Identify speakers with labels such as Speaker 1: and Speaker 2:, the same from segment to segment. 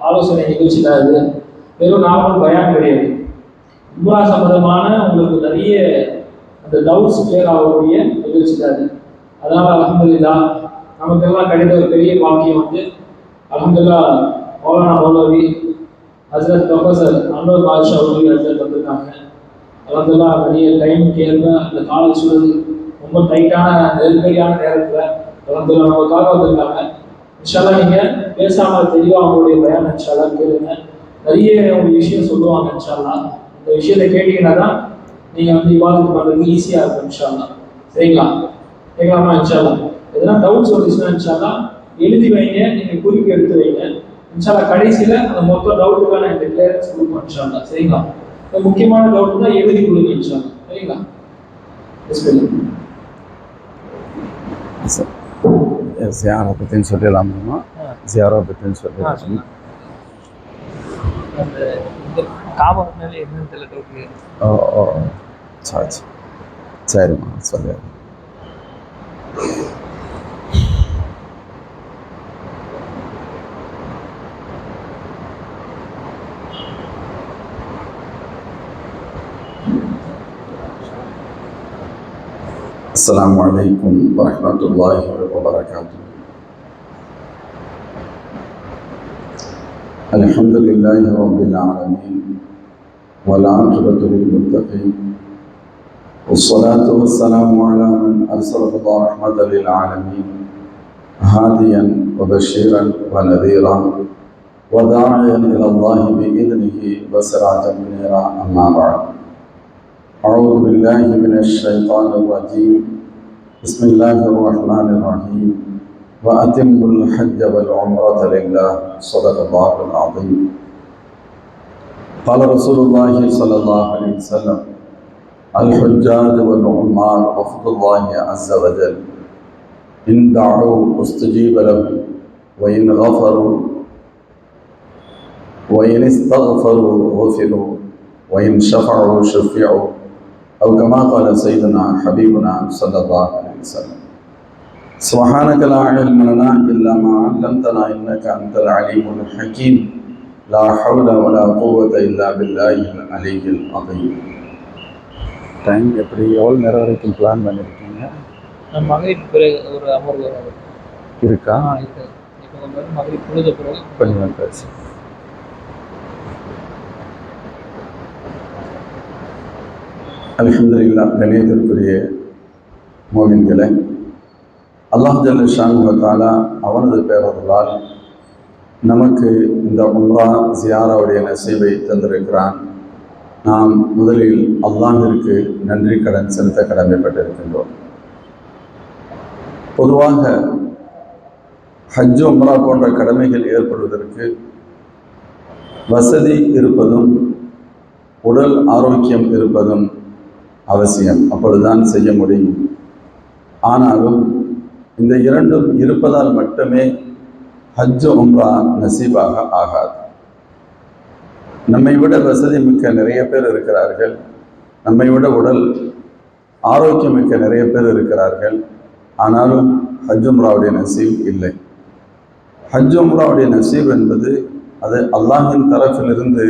Speaker 1: ஆலோசனை நிகழ்ச்சி தான் இது. வெறும் நார்மல் பயான் கிடையாது. உம்ரா சம்பந்தமான உங்களுக்கு நிறைய அந்த டவுட்ஸ் கிளியர் ஆகக்கூடிய நிகழ்ச்சி தான் அது. அதனால அல்ஹம்துலில்லாஹ் நமக்கெல்லாம் கிடைத்த ஒரு பெரிய பாக்கியம் வந்து அல்ஹம்துலில்லாஹ் மௌலானா மௌலவி ஹசரத் ப்ரொஃபஸர் அன்வர் பாதுஷா அவர்கள் ஹசரத் வந்திருக்காங்க. அல்ஹம்துலில்லாஹ் நிறைய டைம் கேட்க அந்த கால சூழல் ரொம்ப டைட்டான நெருக்கடியான நேரத்தில் அல்ஹம்துலில்லாஹ் நமக்காக வந்திருக்காங்க. இன்ஷால்லா நீங்கள் பேசாமல் தெளிவாக அவங்களுடைய பயான் இன்ஷால்லா கேளுங்க. நிறைய ஒரு விஷயம் சொல்லுவாங்க இன்ஷால்லா. இந்த விஷயத்தை கேட்டீங்கன்னா தான் நீங்கள் வந்து இவாதத்து பண்ணுறதுக்கு ஈஸியாக இருக்கும் இன்ஷால்லா. சரிங்களா? கேட்கலாமா? இன்ஷால்லா எதனா டவுட்ஸ் வந்துச்சுன்னா இன்ஷால்லா எழுதி வைங்க, நீங்கள் குறிப்பு எடுத்து வைங்க. இன்ஷால்லா கடைசியில் அந்த மொத்த டவுட்டுக்கான இந்த கிளியரன்ஸ் கொடுப்போம் இன்ஷால்லா. சரிங்களா? இந்த முக்கியமான டவுட் தான் எழுதி கொடுங்க இன்ஷால்லா. சரிங்களா?
Speaker 2: ஜியாரா பற்றின்னு சொல்லிடலாமா? ஜியாரா பற்றின்னு சொல்லிடலாம். ஓ சரி சரிம்மா சொல்லிடுறேன். السلام عليكم ورحمة الله وبركاته. الحمد لله رب العالمين والعاقبة للمتقين والصلاة والسلام على من أرسله الله رحمة للعالمين هاديا وبشيرا ونذيرا وداعيا إلى الله بإذنه وسراجا منيرا. أما بعد، أعوذ بالله من الشيطان الرجيم. بسم الله الرحمن الرحيم. وأتموا الحج والعمرة لله. صدق الله العظيم. قال رسول الله صلى الله عليه وسلم: الحجاج والعمار وفد الله عز وجل إن دعوا استجيب لهم وإن غفروا وإن استغفروا غفروا وإن شفعوا شفعوا أو كما قال سيدنا حبيبنا صلى الله عليه وسلم. سبحانك لا علم لنا إلا ما علمتنا إنك أنت العليم الحكيم. لا حول ولا قوة إلا بالله العلي العظيم. டைம் எப்படி எவ்வளோ நேரம் வரைக்கும் பிளான் பண்ணியிருக்கீங்க?
Speaker 1: மகரிப் பிறகு ஒரு அமர்வு
Speaker 2: இருக்கா?
Speaker 1: இருக்கு. இப்போ மகரிப் பொழுத பிறகு
Speaker 2: கொஞ்சம் பேசு. அல்ஹம்துலில்லாஹ். கணியத்திற்குரிய மோமின்களே, அல்லாஹ் ஜல்ல ஷானஹு வ தஆலா அவனது பேரருளால் நமக்கு இந்த உம்ரா ஜியாராவுடைய நசீபை தந்திருக்கிறான். நாம் முதலில் அல்லாஹ்விற்கு நன்றி கடன் செலுத்த கடமைப்பட்டிருக்கின்றோம். பொதுவாக ஹஜ் உம்ரா போன்ற கடமைகள் ஏற்படுவதற்கு வசதி இருப்பதும் உடல் ஆரோக்கியம் இருப்பதும் அவசியம். அப்பொழுதுதான் செய்ய முடியும். ஆனாலும் இந்த இரண்டும் இருப்பதால் மட்டுமே ஹஜ் உம்ரா நசீபாக ஆகாது. நம்மை விட வசதி மிக்க நிறைய பேர் இருக்கிறார்கள். நம்மை விட உடல் ஆரோக்கியம் மிக்க நிறைய பேர் இருக்கிறார்கள். ஆனாலும் ஹஜ் உம்ராவுடைய நசீப் இல்லை. ஹஜ் உம்ராவுடைய நசீப் என்பது அது அல்லாஹின் தரப்பிலிருந்து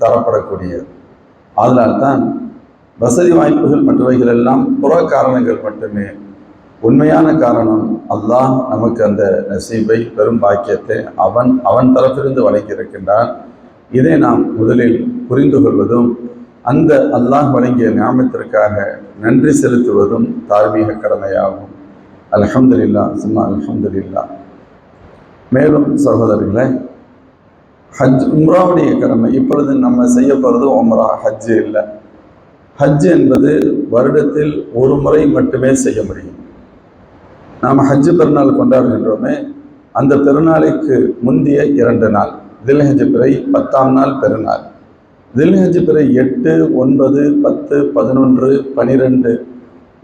Speaker 2: தரப்படக்கூடியது. அதனால்தான் வசதி வாய்ப்புகள் மற்றவைகள் எல்லாம் புற காரணங்கள் மட்டுமே. உண்மையான காரணம் அல்லாஹ் நமக்கு அந்த நசீபை பெரும் பாக்கியத்தை அவன் தரப்பிலிருந்து வழங்கியிருக்கின்றான். இதை நாம் முதலில் புரிந்து கொள்வதும் அந்த அல்லாஹ் வழங்கிய ஞாபகத்திற்காக நன்றி செலுத்துவதும் தார்மீக கடமையாகும். அல்ஹம்துலில்லாஹ் சும்மா அல்ஹம்துலில்லாஹ். மேலும் சகோதரர்களே, ஹஜ் உம்ராவுடைய கடமை இப்பொழுது நம்ம செய்ய போகிறது உம்ரா, ஹஜ்ஜு இல்லை. ஹஜ் என்பது வருடத்தில் ஒரு முறை மட்டுமே செய்ய முடியும். நாம் ஹஜ்ஜு பெருநாள் கொண்டாடுகின்றோமே, அந்த பெருநாளைக்கு முந்தைய 2 நாள் தில்ஹஜ் பிறை 10ஆம் நாள் பெருநாள், தில்ஹஜ் பிறை 8, 9, 10, 11, 12,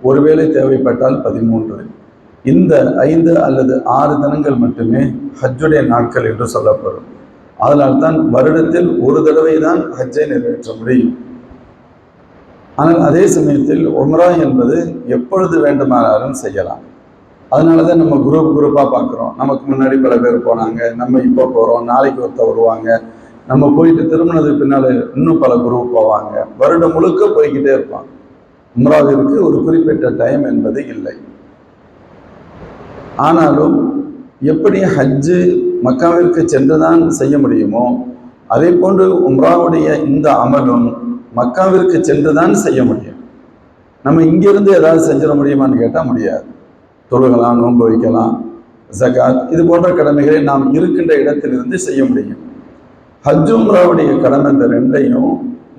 Speaker 2: ஒருவேளை தேவைப்பட்டால் 13, இந்த 5 அல்லது 6 தினங்கள் மட்டுமே ஹஜ்ஜுடைய நாட்கள் என்று சொல்லப்படும். அதனால்தான் வருடத்தில் ஒரு தடவை தான் ஹஜ்ஜை நிறைவேற்ற முடியும். ஆனால் அதே சமயத்தில் உம்ரா என்பது எப்பொழுது வேண்டுமானாலும் செய்யலாம். அதனால தான் நம்ம குரூப்பாக பார்க்குறோம். நமக்கு முன்னாடி பல பேர் போனாங்க, நம்ம இப்போ போகிறோம், நாளைக்கு ஒருத்தர் வருவாங்க, நம்ம போயிட்டு திரும்பினதுக்கு பின்னால் இன்னும் பல குரூப் போவாங்க. வருடம் முழுக்க போய்கிட்டே இருப்பாங்க. உம்ராவிற்கு ஒரு குறிப்பிட்ட டைம் என்பது இல்லை. ஆனாலும் எப்படி ஹஜ்ஜு மக்காவிற்கு சென்றுதான் செய்ய முடியுமோ அதே போன்று உம்ராவுடைய இந்த அமலும் மக்காவிற்கு சென்றுதான் செய்ய முடியும். நம்ம இங்கிருந்து ஏதாவது செஞ்சிட முடியுமான்னு கேட்டால் முடியாது. தொழுகலாம், நோன்பு வைக்கலாம், ஜகாத் இது போன்ற கடமைகளை நாம் இருக்கின்ற இடத்திலிருந்து செய்ய முடியும். ஹஜ் உம்ராவுடைய கடமை இந்த ரெண்டையும்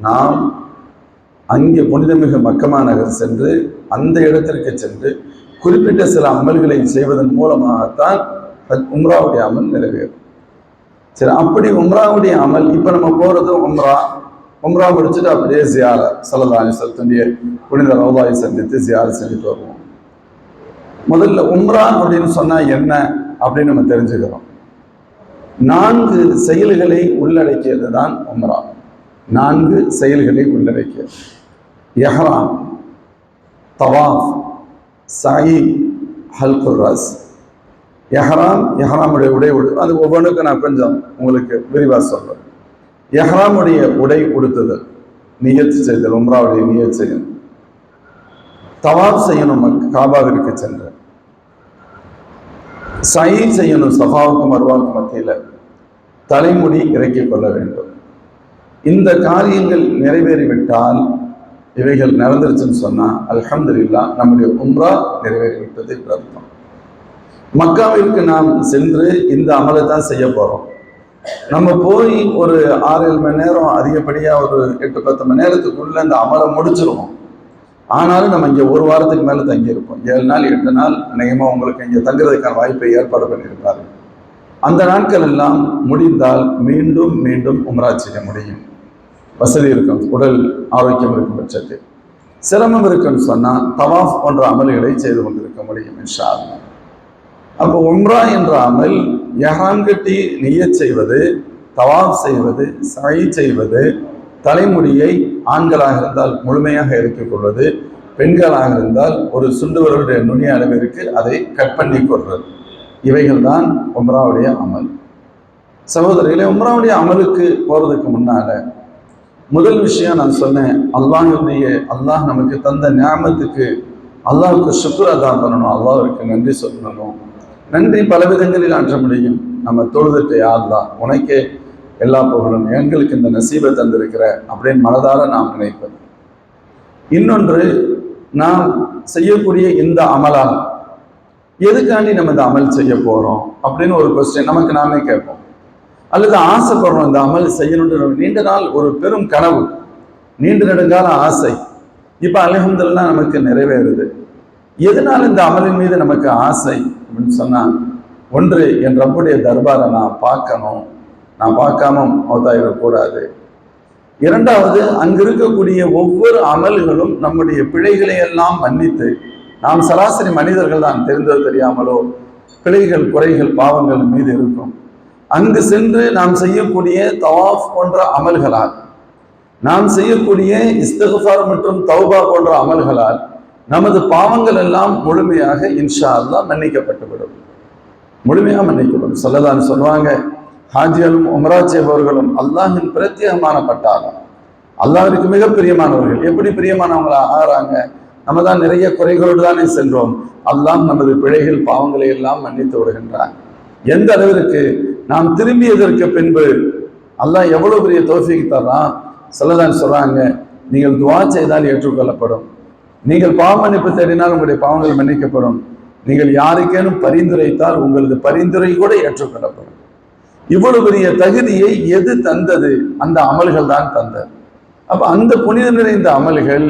Speaker 2: நாம் அங்கே புனிதமிகு மக்கமா நகர் சென்று அந்த இடத்திற்கு சென்று குறிப்பிட்ட சில அமல்களை செய்வதன் மூலமாகத்தான் உம்ராவுடைய அமல் நிறைவேறும். சரி, அப்படி உம்ராவுடைய அமல் இப்போ நம்ம போகிறது உம்ரா முடிச்சுட்டு அப்படியே ஜியாரா ஸல்லல்லாஹு அலைஹி வஸல்லம் புனித ரௌதாவை சந்தித்து ஜியாரா செஞ்சுட்டு வருவோம். முதல்ல உம்ரா அப்படின்னு சொன்னால் என்ன அப்படின்னு நம்ம தெரிஞ்சுக்கிறோம். 4 செயல்களை உள்ளடக்கியது தான் உம்ரா. 4 செயல்களை உள்ளடக்கியது. இஹ்ராம், தவாஃப், சயி, ஹல்குர் ராஸ். இஹ்ராமுடைய உடை அது ஒவ்வொன்றுக்கும் நான் கொஞ்சம் உங்களுக்கு விரிவாக சொல்றேன். இஹ்ராமுடைய உடை உடுத்துதல், நியத் செய்தல், உம்ராவுடைய நியத் செய்யணும். தவாஃப் செய்யணும் காபாவிற்கு சென்று. சயி செய்யணும் சஃபாவுக்கும் மர்வாவுக்கும் மத்தியில். தலைமுடி இறக்கிக் கொள்ள வேண்டும். இந்த காரியங்கள் நிறைவேறிவிட்டால், இவைகள் நடந்துருச்சுன்னு சொன்னால் அல்ஹம்துலில்லாஹ் நம்முடைய உம்ரா நிறைவேறிவிட்டது என்று அர்த்தம். மக்காவிற்கு நாம் சென்று இந்த அமலை தான் செய்ய போகிறோம். நம்ம போய் ஒரு 6-7 மணி நேரம், அதிகப்படியாக ஒரு 8-10 மணி நேரத்துக்குள்ள இந்த அமலை முடிச்சிருவோம். ஆனாலும் நம்ம இங்கே ஒரு வாரத்துக்கு மேலே தங்கியிருப்போம். 7 நாள் 8 நாள் அநேகமாக உங்களுக்கு இங்கே தங்குறதுக்கான வாய்ப்பை ஏற்பாடு பண்ணியிருப்பாரு. அந்த நாட்கள் எல்லாம் முடிந்தால் மீண்டும் மீண்டும் உம்ரா செய்ய முடியும். வசதி இருக்கும், உடல் ஆரோக்கியம் இருக்கும் பட்சத்தில். சிரமம் இருக்குன்னு சொன்னால் தவாஃப் போன்ற அமல்களை செய்து கொண்டிருக்க முடியும் இன்ஷா அல்லாஹ். அப்போ உம்ரா என்ற அமல் இஹ்ராம் கட்டி நியத் செய்வது, தவாஃப் செய்வது, சயி செய்வது, தலைமுடியை ஆண்களாக இருந்தால் முழுமையாக இறக்கிக் கொள்வது, பெண்களாக இருந்தால் ஒரு சுண்டுவர்களுடைய நுனிய அளவிற்கு அதை கட் பண்ணி கொள்வது, இவைகள் தான் உம்ராவுடைய அமல். சகோதரிகளே, உம்ராவுடைய அமலுக்கு போகிறதுக்கு முன்னால முதல் விஷயம் நான் சொன்னேன், அல்லாஹ் நமக்கு தந்த நியாமத்துக்கு அல்லாஹ்வுக்கு ஷுக்ர் அதா பண்ணணும், அல்லாஹ்வுக்கு நன்றி சொல்லணும். நன்றி பல விதங்களில் ஆற்ற முடியும். நம்ம தொழுதுட்டு யா அல்லாஹ் உனக்கே எல்லா புகழும், எங்களுக்கு இந்த நசீபை தந்திருக்கிற அப்படின்னு மனதார நாம் நினைப்பது. இன்னொன்று, நாம் செய்யக்கூடிய இந்த அமலால் எதுக்காண்டி நம்ம இந்த அமல் செய்ய போகிறோம் அப்படின்னு ஒரு கொஸ்டின் நமக்கு நாமே கேட்போம். அல்லது ஆசைப்படுறோம், இந்த அமல் செய்யணுன்ற நீண்ட நாள் ஒரு பெரும் கனவு, நீண்ட நெடுங்கால ஆசை, இப்போ அல்ஹம்துலில்லாஹ் நமக்கு நிறைவேறுது. எதனால இந்த அமலின் மீது நமக்கு ஆசை அப்படின்னு சொன்னால், ஒன்று என் ரப்புடைய தர்பாரை நான் பார்க்கணும், நான் பார்க்காம மௌத்தாயிடக்கூடாது. இரண்டாவது, அங்கு இருக்கக்கூடிய ஒவ்வொரு அமல்களும் நம்முடைய பிழைகளை எல்லாம் மன்னித்து, நாம் சராசரி மனிதர்கள் தான், தெரிந்தோ தெரியாமலோ பிழைகள், குறைகள், பாவங்கள் மீது இருக்கும். அங்கு சென்று நாம் செய்யக்கூடிய தவாஃப் போன்ற அமல்களால், நாம் செய்யக்கூடிய இஸ்திக்ஃபார் மற்றும் தௌபா போன்ற அமல்களால் நமது பாவங்கள் எல்லாம் முழுமையாக இன்ஷா அல்லாஹ் மன்னிக்கப்பட்டுவிடும், முழுமையாக மன்னிக்கப்படும். ஸல்லல்லாஹு சொல்லுவாங்க, ஹாஜிகளும் உம்ரா செய்பவர்களும் அல்லாஹின் பிரத்யேகமான பட்டாளம், அல்லாஹ்விற்கு மிக பிரியமானவர்கள். எப்படி பிரியமானவங்களா ஆகிறாங்க? நம்ம தான் நிறைய குறைகளோடு தானே சென்றோம். அல்லாஹ் நமது பிழைகள், பாவங்களை எல்லாம் மன்னித்து விடுகின்றான். எந்த அளவிற்கு நாம் திரும்பியதற்கு பின்பு அல்லாஹ் எவ்வளவு பெரிய தௌஃபீக் தர்றான். ஸல்லல்லாஹு சொல்றாங்க, நீங்கள் துஆ செய்தால் ஏற்றுக்கொள்ளப்படும், நீங்கள் பாவ மன்னிப்பு தேடினால் உங்களுடைய பாவங்கள் மன்னிக்கப்படும், நீங்கள் யாருக்கேனும் பரிந்துரைத்தால் உங்களது பரிந்துரை கூட ஏற்றுக்கொள்ளப்படும். இவ்வளவு பெரிய தகுதியை எது தந்தது? அந்த அமல்கள் தான் தந்தது. அப்ப அந்த புனித நிறைந்த அமல்கள்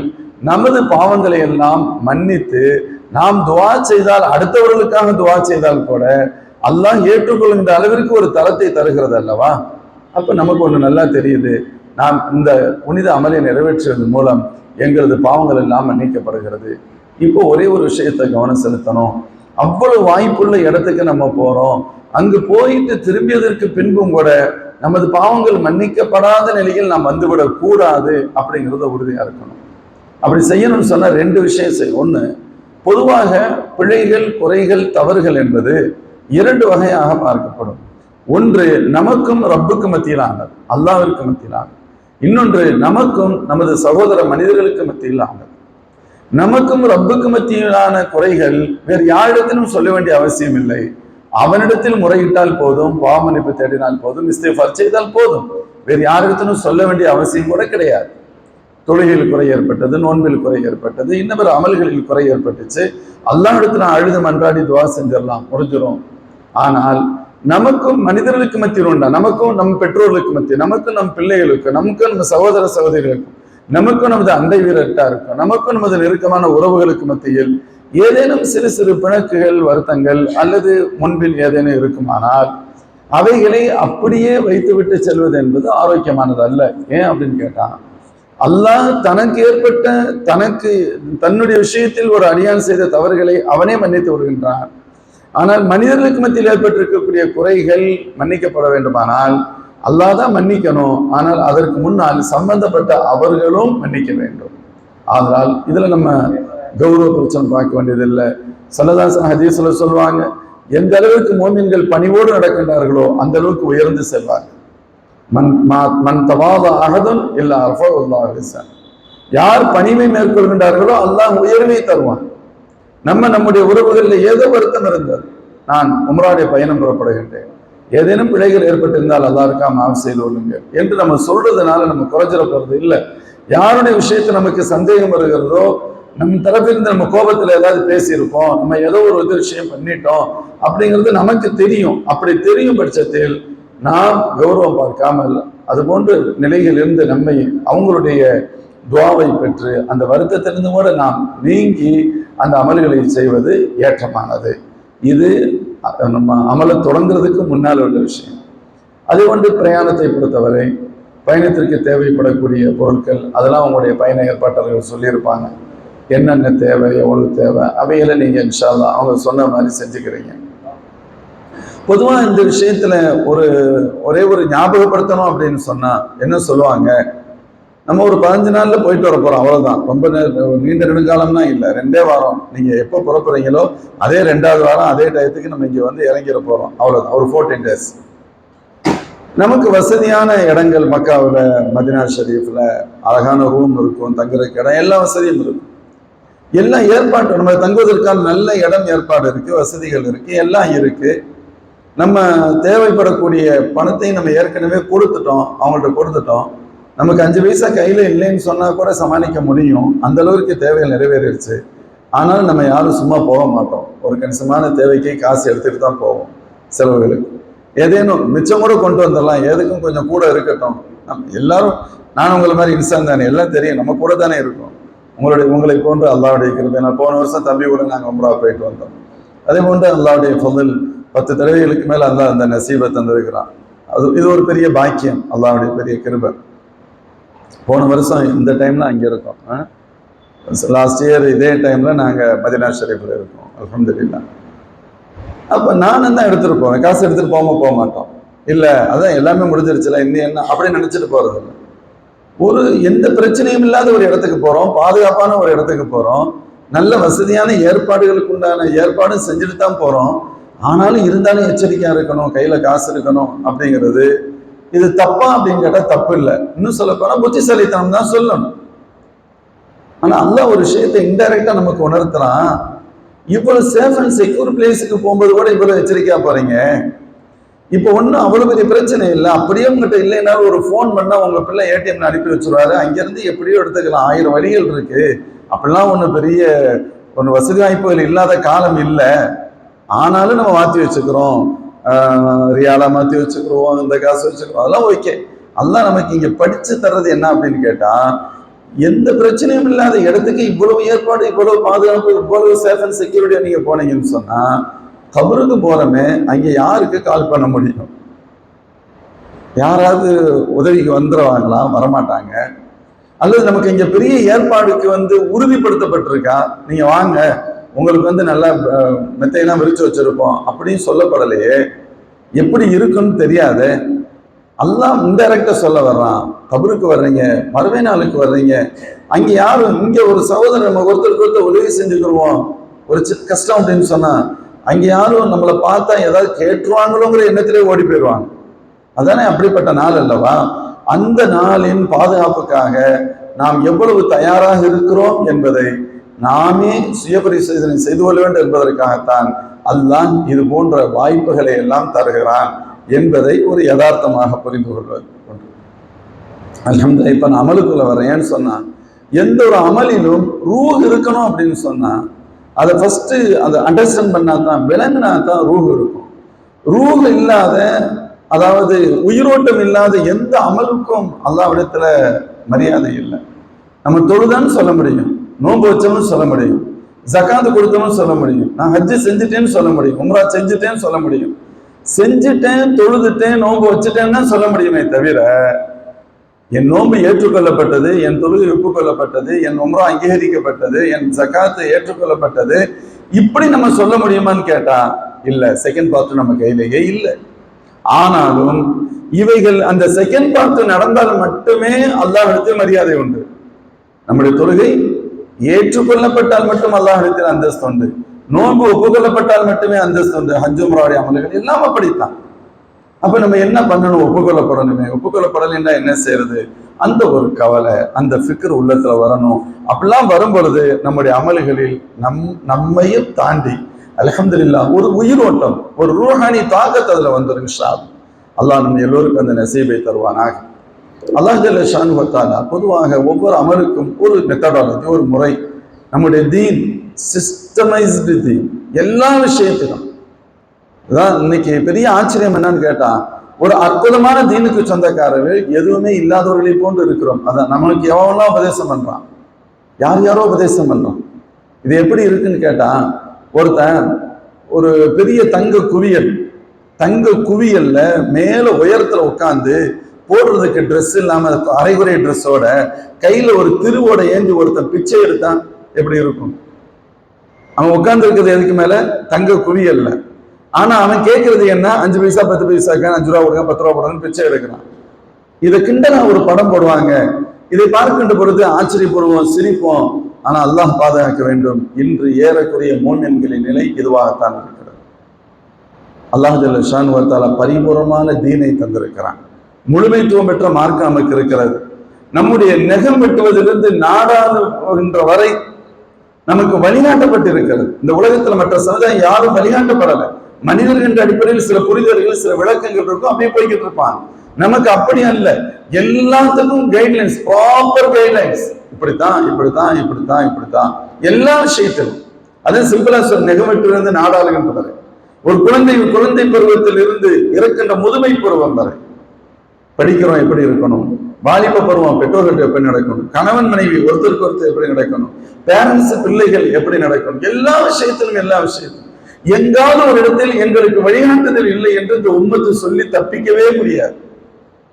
Speaker 2: நமது பாவங்களை எல்லாம் மன்னித்து, நாம் துஆ செய்தால், அடுத்தவர்களுக்காக துஆ செய்தால் கூட அல்லாஹ் ஏற்றுக்கொள்கின்ற அளவிற்கு ஒரு தரத்தை தருகிறது அல்லவா? அப்ப நமக்கு ஒன்று நல்லா தெரியுது, நாம் இந்த புனித அமலை நிறைவேற்றுவதன் மூலம் எங்களது பாவங்கள் எல்லாம் மன்னிக்கப்படுகிறது. இப்போ ஒரே ஒரு விஷயத்தை கவனம் செலுத்தணும். அவ்வளவு வாய்ப்புள்ள இடத்துக்கு நம்ம போறோம், அங்கு போயிட்டு திரும்பியதற்கு பின்பும் கூட நமது பாவங்கள் மன்னிக்கப்படாத நிலையில் நாம் வந்துவிடக் கூடாது அப்படிங்கிறத உறுதியா இருக்கணும். அப்படி செய்யணும்னு சொன்னா 2 விஷயம் செய்யும். ஒன்று, பொதுவாக பிழைகள், குறைகள், தவறுகள் என்பது இரண்டு வகையாக பார்க்கப்படும். ஒன்று நமக்கும் ரப்புக்கும் மத்தியிலானது, அல்லாஹ்விற்கு மத்தியிலானது. இன்னொன்று நமக்கும் நமது சகோதர மனிதர்களுக்கு மத்தியிலானது. நமக்கும் ரப்புக்கு மத்தியிலான குறைகள் வேறு யாரிடத்திலும் சொல்ல வேண்டிய அவசியம் இல்லை. அவனிடத்தில் முறையிட்டால் போதும், பாவமன்னிப்பு தேடினால் போதும், இஸ்திக்ஃபார் செய்தால் போதும். வேறு யாரிடத்திலும் சொல்ல வேண்டிய அவசியம் கூட கிடையாது. தொழுகையில் குறை ஏற்பட்டது, நோன்பில் குறை ஏற்பட்டது, இன்னும் பிற அமல்களில் குறை ஏற்பட்டுச்சு, அல்லாஹ்விடத்தில் அழுது மன்றாடி துவா செஞ்சிடலாம், முடிஞ்சிடும். ஆனால் நமக்கும் மனிதர்களுக்கு மத்தியில் உண்டா, நமக்கும் நம் பெற்றோர்களுக்கு மத்தியில், நமக்கும் நம் பிள்ளைகளுக்கு, நமக்கும் நம்ம சகோதர சகோதரிகளுக்கும், நமக்கும் நமது அண்டை வீரட்டாருக்கும், நமக்கும் நமது நெருக்கமான உறவுகளுக்கு மத்தியில் ஏதேனும் சிறு சிறு பிணக்குகள், வருத்தங்கள் அல்லது முன்பில் ஏதேனும் இருக்குமானால் அவைகளை அப்படியே வைத்துவிட்டு செல்வது என்பது ஆரோக்கியமானது அல்ல. ஏன் அப்படின்னு கேட்டான், அல்லாஹ் தனக்கு ஏற்பட்ட தன்னுடைய விஷயத்தில் ஒரு அடியான் செய்த தவறுகளை அவனே மன்னித்து வருகின்றான். ஆனால் மனிதர்களுக்கு மத்தியில் ஏற்பட்டிருக்கக்கூடிய குறைகள் மன்னிக்கப்பட வேண்டுமானால் அல்லாஹ் தான் மன்னிக்கணும். ஆனால் அதற்கு முன்னால் சம்பந்தப்பட்ட அவர்களும் மன்னிக்க வேண்டும். ஆதலால் இதுல நம்ம கௌரவ பிரச்சனை பார்க்க வேண்டியதில்லை. ஸல்லல்லாஹு ஹதீஸ்ல சொல்லுவாங்க, எந்த அளவுக்கு மோமின்கள் பணிவோடு நடக்கின்றார்களோ அந்த அளவுக்கு உயர்ந்து செல்வார்கள். மன் தவாத அஹதுன் இல்லா ரஃபஅல்லாஹு லிஸான். யார் பணிவை மேற்கொள்கின்றார்களோ அல்லாஹ் உயர்வை தருவான். நம்முடைய உறவுகளில் ஏதோ வருத்தம் இருந்தது, நான் உம்ராவுடைய பயணம் புறப்படுகின்றேன், ஏதேனும் பிழைகள் ஏற்பட்டிருந்தால் அல்லாஹ்வுக்கா மாஃப் செய்து கொள்ளுங்க என்று நம்ம சொல்றதுனால நம்ம குறைஞ்சிட போறது இல்லை. யாருடைய விஷயத்தை நமக்கு சந்தேகம் வருகிறதோ, நம் தரப்பிலிருந்து நம்ம கோபத்தில் ஏதாவது பேசியிருப்போம், நம்ம ஏதோ ஒரு விஷயம் பண்ணிட்டோம் அப்படிங்கிறது நமக்கு தெரியும். அப்படி தெரியும் பட்சத்தில் நாம் கௌரவம் பார்க்காமல் அது போன்ற நிலையிலிருந்து நம்மை அவங்களுடைய துவாவை பெற்று அந்த வருத்தத்திலிருந்து கூட நாம் நீங்கி அந்த அமல்களை செய்வது ஏற்றமானது. இது நம்ம அமலை தொடங்குறதுக்கு முன்னால் உள்ள விஷயம். அதே போன்று பிரயாணத்தை பொறுத்தவரை பயணத்திற்கு தேவைப்படக்கூடிய பொருட்கள் அதெல்லாம் உங்களுடைய பயண ஏற்பாட்டாளர்கள் சொல்லியிருப்பாங்க, என்னென்ன தேவை, எவ்வளவு தேவை, அவைகளை நீங்கள் இன்ஷா அல்லாஹ் அவங்க சொன்ன மாதிரி செஞ்சுக்கிறீங்க. பொதுவாக இந்த விஷயத்துல ஒரே ஒரு ஞாபகப்படுத்தணும் அப்படின்னு சொன்னா என்ன சொல்லுவாங்க, நம்ம ஒரு 15 நாள்ல போயிட்டு வர போறோம், அவ்வளவுதான். ரொம்ப நீண்ட நெடுங்காலம்னா இல்லை, 2 வாரம். நீங்க எப்போ புறப்படுறீங்களோ அதே 2வது வாரம் அதே டயத்துக்கு நம்ம இங்க வந்து இறங்கிட போறோம், அவ்வளவுதான். ஒரு 14 days. நமக்கு வசதியான இடங்கள் மக்காவில், மதினா ஷரீஃப்ல அழகான ரூம் இருக்கும், தங்குறதுக்கு இடம், எல்லா வசதியும் இருக்கும், எல்லாம் ஏற்பாடு. நம்ம தங்குவதற்கான நல்ல இடம் ஏற்பாடு இருக்கு, வசதிகள் இருக்கு, எல்லாம் இருக்கு. நம்ம தேவைப்படக்கூடிய பணத்தையும் நம்ம ஏற்கனவே கொடுத்துட்டோம், அவங்கள்ட்ட கொடுத்துட்டோம். நமக்கு 5 பைசா கையில இல்லைன்னு சொன்னா கூட சமாளிக்க முடியும், அந்த அளவுக்கு தேவைகள் நிறைவேறிடுச்சு. ஆனால் நம்ம யாரும் சும்மா போக மாட்டோம், ஒரு கணிசமான தேவைக்கு காசு எடுத்துட்டு தான் போவோம். செலவுகளுக்கு ஏதேனும் மிச்சம் கூட கொண்டு வந்துடலாம், எதுக்கும் கொஞ்சம் கூட இருக்கட்டும். எல்லாரும், நான் உங்களை மாதிரி இன்சான் தானே, எல்லாம் தெரியும், நம்ம கூட தானே இருக்கும். உங்களை போன்று அல்லாஹ்வுடைய கிருபை. நான் போன வருஷம் தம்பி கூட நாங்கள் உம்ரா போயிட்டு வந்தோம். அதே போன்று அல்லாஹ்வுடைய ஃபضல் 10 தடவைகளுக்கு மேல அல்லாஹ் அந்த நசீபை தந்திருக்கிறான். இது ஒரு பெரிய பாக்கியம், அல்லாஹ்வுடைய பெரிய கிருபை. போன வருஷம் இந்த டைம்ல அங்கே இருக்கோம். லாஸ்ட் இயர் இதே டைம்ல நாங்கள் மதினா ஷரீஃப்ல இருக்கோம், அல்ஹம்துலில்லாஹ். அப்போ நானும் தான் எடுத்துட்டு போவேன், காசு எடுத்துட்டு போக மாட்டோம். இல்லை அதான் எல்லாமே முடிஞ்சிருச்சுல, இன்னும் என்ன அப்படி நினைச்சிட்டு போறது இல்லை. ஒரு எந்த பிரச்சனையும் இல்லாத ஒரு இடத்துக்கு போறோம், பாதுகாப்பான ஒரு இடத்துக்கு போறோம், நல்ல வசதியான ஏற்பாடுகளுக்கு உண்டான ஏற்பாடும் செஞ்சுட்டு தான் போறோம். ஆனாலும் இருந்தாலும் எச்சரிக்கையா இருக்கணும், கையில காசு இருக்கணும் அப்படிங்கிறது இது தப்பா அப்படின்னு கேட்டா தப்பு இல்லை. இன்னும் சொல்ல போனா புத்திசாலித்தனம் தான் சொல்லணும். ஆனா அல்லாஹ் ஒரு விஷயத்தை இன்டைரக்டா நமக்கு உணர்த்துறான். இவ்வளவு சேஃப் அண்ட் செக்யூர் பிளேஸுக்கு போகும்போது கூட இவ்வளவு எச்சரிக்கையா போறீங்க, இப்போ ஒன்றும் அவ்வளவு பெரிய பிரச்சனை இல்லை, அப்படியே உங்ககிட்ட இல்லைன்னாலும் ஒரு ஃபோன் பண்ணா உங்க பிள்ளை ஏடிஎம்ல அனுப்பி வச்சுருவாரு, அங்கிருந்து எப்படியோ எடுத்துக்கலாம், 1000 வழிகள் இருக்கு. அப்படிலாம் ஒன்று பெரிய ஒன்று வசதி வாய்ப்புகள் இல்லாத காலம் இல்லை. ஆனாலும் நம்ம மாற்றி வச்சுக்கிறோம், ரியாலா மாற்றி வச்சுக்கிறோம், இந்த காசு வச்சுக்கிறோம், அதெல்லாம் ஓகே. அல்லாஹ் நமக்கு இங்கே படிச்சு தர்றது என்ன அப்படின்னு கேட்டா, எந்த பிரச்சனையும் இல்லாத இடத்துக்கு இவ்வளவு ஏற்பாடு, இவ்வளவு பாதுகாப்பு, இவ்வளவு சேஃப் அண்ட் செக்யூரிட்டியா நீங்க போனீங்கன்னு சொன்னா, கபருக்கு போறமே அங்கே யாருக்கு கால் பண்ண முடியும்? யாராவது உதவிக்கு வந்துடுவாங்களா? வரமாட்டாங்க. அல்லது நமக்கு இங்க பெரிய ஏற்பாடுக்கு உறுதிப்படுத்தப்பட்டிருக்கா, நீங்க வாங்க உங்களுக்கு நல்லா மெத்தையெல்லாம் விரிச்சு வச்சிருப்போம் அப்படின்னு சொல்லப்படலையே. எப்படி இருக்குன்னு தெரியாது. அல்லாஹ் இன்டைரக்டா சொல்ல வர்றான், கபருக்கு வர்றீங்க, மறுமை நாளுக்கு வர்றீங்க, அங்க யாரும், இங்க ஒரு சகோதரர் நம்ம ஒருத்தருக்கு ஒருத்தர் உதவி செஞ்சுக்கிடுவோம், ஒரு கஷ்டம் அப்படின்னு சொன்னா அங்கே யாரும் நம்மளை பார்த்தா ஏதாவது கேட்டுருவாங்களோங்கிற எண்ணத்திலே ஓடி போயிடுவாங்க. அதானே அப்படிப்பட்ட நாள் அல்லவா? அந்த நாளின் பாதுகாப்புக்காக நாம் எவ்வளவு தயாராக இருக்கிறோம் என்பதை நாமே சுய பரிசோதனை செய்து கொள்ள வேண்டும் என்பதற்காகத்தான் அல்லாஹ் இது போன்ற வாய்ப்புகளை எல்லாம் தருகிறான் என்பதை ஒரு யதார்த்தமாக புரிந்து கொள்வது. அல்ஹம்துலில்லாஹ். இப்ப நான் அமலுக்குள்ள வரேன்னு சொன்னா, எந்த ஒரு அமலிலும் ரூஹ் இருக்கணும் அப்படின்னு சொன்னா அதை ஃபர்ஸ்ட் அதை அண்டர்ஸ்டாண்ட் பண்ணா தான், விளங்கினா தான் ரூஹ் இருக்கும். ரூஹ் இல்லாத, அதாவது உயிரோட்டம் இல்லாத எந்த அமலுக்கும் அல்லாஹ்விடத்துல மரியாதை இல்லை. நம்ம தொழுதான்னு சொல்ல முடியும், நோன்பு வச்சோம்னு சொல்ல முடியும், ஜகாத்து கொடுத்தோம்னு சொல்ல முடியும், நான் ஹஜ்ஜு செஞ்சுட்டேன்னு சொல்ல முடியும், உம்ரா செஞ்சுட்டேன்னு சொல்ல முடியும். செஞ்சுட்டேன், தொழுதுட்டேன், நோன்பு வச்சுட்டேன்னு சொல்ல முடியுமே தவிர என் நோன்பு ஏற்றுக்கொள்ளப்பட்டது, என் தொழுகை ஒப்புக்கொள்ளப்பட்டது, என் உம்ரா அங்கீகரிக்கப்பட்டது, என் ஜகாத்து ஏற்றுக்கொள்ளப்பட்டது, இப்படி நம்ம சொல்ல முடியுமான்னு கேட்டா இல்ல. செகண்ட் பார்ட் நம்ம கையிலேயே இல்லை. ஆனாலும் இவைகள் அந்த செகண்ட் பார்ட் நடந்தால் மட்டுமே அல்லாஹ்விடத்தில் மரியாதை உண்டு. நம்முடைய தொழுகை ஏற்றுக்கொள்ளப்பட்டால் மட்டும் அல்லாஹ்விடத்தில் அந்தஸ்து உண்டு. நோன்பு ஒப்புக்கொள்ளப்பட்டால் மட்டுமே அந்தஸ்து உண்டு. ஹஜ் உம்ராவுடைய அமல்கள் எல்லாம் அப்படித்தான். அப்ப நம்ம என்ன பண்ணணும்? ஒப்புக்கொள்ளப்படணுமே. ஒப்புக்கொள்ளப்படலைன்னா என்ன செய்யறது? அந்த ஒரு கவலை, அந்த ஃபிக்ர் உள்ளத்துல வரணும். அப்படிலாம் வரும் பொழுது நம்முடைய அமல்களில் நம்மையும் தாண்டி அல்ஹம்துலில்லாஹ் ஒரு உயிரோட்டம், ஒரு ரூஹானி தாக்கத்து அதுல வந்துடும். இன்ஷா அல்லாஹ். அல்லாஹ் நம்ம எல்லோருக்கும் அந்த நசீபை தருவானாக. அல்லாஹ் ஜல்ல ஷானுஹு வ தஆலா பொதுவாக ஒவ்வொரு அமலுக்கும் ஒரு மெத்தடாலஜி, ஒரு முறை. நம்முடைய தீன் சிஸ்டமைஸ்டு தீன், எல்லா விஷயத்திலும். அதான் இன்னைக்கு பெரிய ஆச்சரியம் என்னன்னு கேட்டா, ஒரு அற்புதமான தீனுக்கு சொந்தக்காரர்கள் எதுவுமே இல்லாதவர்களை போன்று இருக்கிறோம். அதான் நம்மளுக்கு எவெல்லாம் உபதேசம் பண்றான், யார் யாரோ உபதேசம் பண்றான். இது எப்படி இருக்குன்னு கேட்டா, ஒருத்தன் ஒரு பெரிய தங்க குவியல்ல மேல உயரத்துல உட்காந்து போடுறதுக்கு ட்ரெஸ் இல்லாம அரைகுறை ட்ரெஸ்ஸோட கையில ஒரு திருவோட ஏந்தி ஒருத்தன் பிச்சை எடுத்தான் எப்படி இருக்கும்? அவன் உட்கார்ந்து இருக்கிறது எதுக்கு மேல? தங்க குவியல்ல. ஆனா அவன் கேட்கறது என்ன? 5 பைசா 10 பைசாக்கு 5 ரூபா கொடுங்க 10 ரூபா கொடுங்கன்னு பிச்சை எடுக்கிறான். இதை கிண்டலா ஒரு படம் போடுவாங்க. இதை பார்க்கின்ற பொழுது ஆச்சரியப்படுவோம், சிரிப்போம். ஆனா அல்லாஹ் பாதுகாக்க வேண்டும். இன்று ஏறக்குறைய மூமின்களின் நிலை இதுவாகத்தான் இருக்கிறது. அல்லாஹ் ஜல்ல ஷானுஹு வ தஆலா பரிபூர்ணமான தீனை தந்திருக்கிறான். முழுமைத்துவம் பெற்ற மார்க்கம் நமக்கு இருக்கிறது. நம்முடைய நெகம் வெட்டுவதிலிருந்து நாடாளுகின்ற வரை நமக்கு வழிகாட்டப்பட்டிருக்கிறது. இந்த உலகத்துல மற்ற சமுதாயம் யாரும் வழிகாட்டப்படலை. மனிதர்கள் என்ற அடிப்படையில் சில புரிதல்கள், சில விளக்கங்கள் இருக்கும், அப்படியே போய்கிட்டு இருப்பான். நமக்கு அப்படி அல்ல. எல்லாத்துக்கும் கைட்லைன்ஸ், ப்ராப்பர் கைட்லைன்ஸ். இப்படித்தான் இப்படித்தான் இப்படித்தான் இப்படித்தான் எல்லா விஷயத்திலும். அதே சிம்பிளா சொல், நெகமெட்டிலிருந்து நாடாளுகின்ற வரை, ஒரு குழந்தை பருவத்தில் இருந்து இறக்கின்ற முதுமை பருவம் வரை படிக்கிறோம். எப்படி இருக்கணும்? வாலிப பருவம் பெற்றோர்கள் எப்படி நடக்கணும்? கணவன் மனைவி ஒருத்தருக்கு ஒருத்தர் எப்படி நடக்கணும்? பேரண்ட்ஸ் பிள்ளைகள் எப்படி நடக்கணும்? எல்லா விஷயத்திலும் எங்காவது ஒரு இடத்தில் எங்களுக்கு வழிகாட்டுதல் இல்லை என்று இந்த உம்மத்து சொல்லி தப்பிக்கவே முடியாது.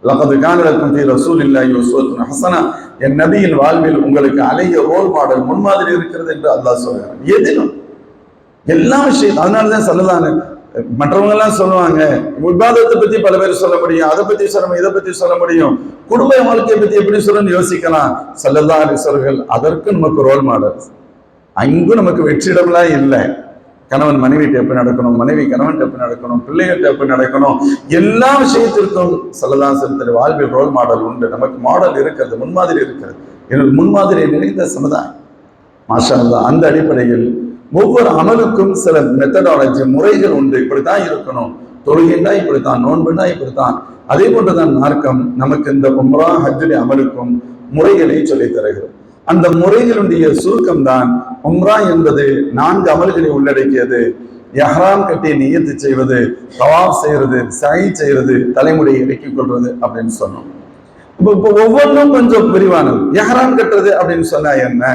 Speaker 2: லகத் கான லக்கும் ஃபீ ரசூலில்லாஹி உஸ்வத்துன் ஹஸனா, என் நபியின் வாழ்வில் உங்களுக்கு அழகிய ரோல் மாடல், முன்மாதிரி இருக்கிறது என்று அல்லாஹ் சொல்கிறான். எதிலும் எல்லா விஷயம். அதனாலதான் சொல்லலான்னு மற்றவங்க எல்லாம் சொல்லுவாங்க, இபாதத்தை பத்தி பல பேர் சொல்ல முடியும், அதை பத்தி சொல்ல முடியும், இதை பத்தி சொல்ல முடியும், குடும்ப வாழ்க்கையை பத்தி எப்படி சொல்லணும்னு யோசிக்கலாம். ஸல்லல்லாஹு அலைஹி வஸல்லம் அதற்கு நமக்கு ரோல் மாடல். அங்கும் நமக்கு வெற்றிடம்லாம் இல்லை. கணவன் மனைவிட்டு எப்படி நடக்கணும், மனைவி கணவன் எப்படி நடக்கணும், பிள்ளைகிட்ட எப்படி நடக்கணும், எல்லா விஷயத்திற்கும் ஸல்லல்லாஹு அலைஹி வஸல்லம் வாழ்வில் ரோல் மாடல் உண்டு. நமக்கு மாடல் இருக்கிறது, முன்மாதிரி இருக்கிறது. எனக்கு முன்மாதிரியை நிறைந்த சமுதாயம் மாஷா அல்லாஹ். அந்த அடிப்படையில் ஒவ்வொரு அமலுக்கும் சில மெத்தடாலஜி, முறைகள் உண்டு. இப்படித்தான் இருக்கணும். தொழுகைன்னா இப்படித்தான், நோன்புன்னா இப்படித்தான். அதே போன்றுதான் மார்க்கம் நமக்கு இந்த உம்ரா ஹஜ்ஜுடைய அமலுக்கும் முறைகளை சொல்லித் தருகிறது. அந்த முறைகளுடைய சுருக்கம் தான் உம்ரா என்பது 4 அமல்களை உள்ளடக்கியது. இஹ்ராம் கட்டி நியத்து செய்வது, தவாஃப் செய்யறது, சஅய் செய்யறது, தலைமுடியை இறக்கிக் கொள்வது அப்படின்னு சொன்னோம். இப்போ ஒவ்வொன்றும் கொஞ்சம் விரிவானது. இஹ்ராம் கட்டுறது அப்படின்னு சொன்னா என்ன?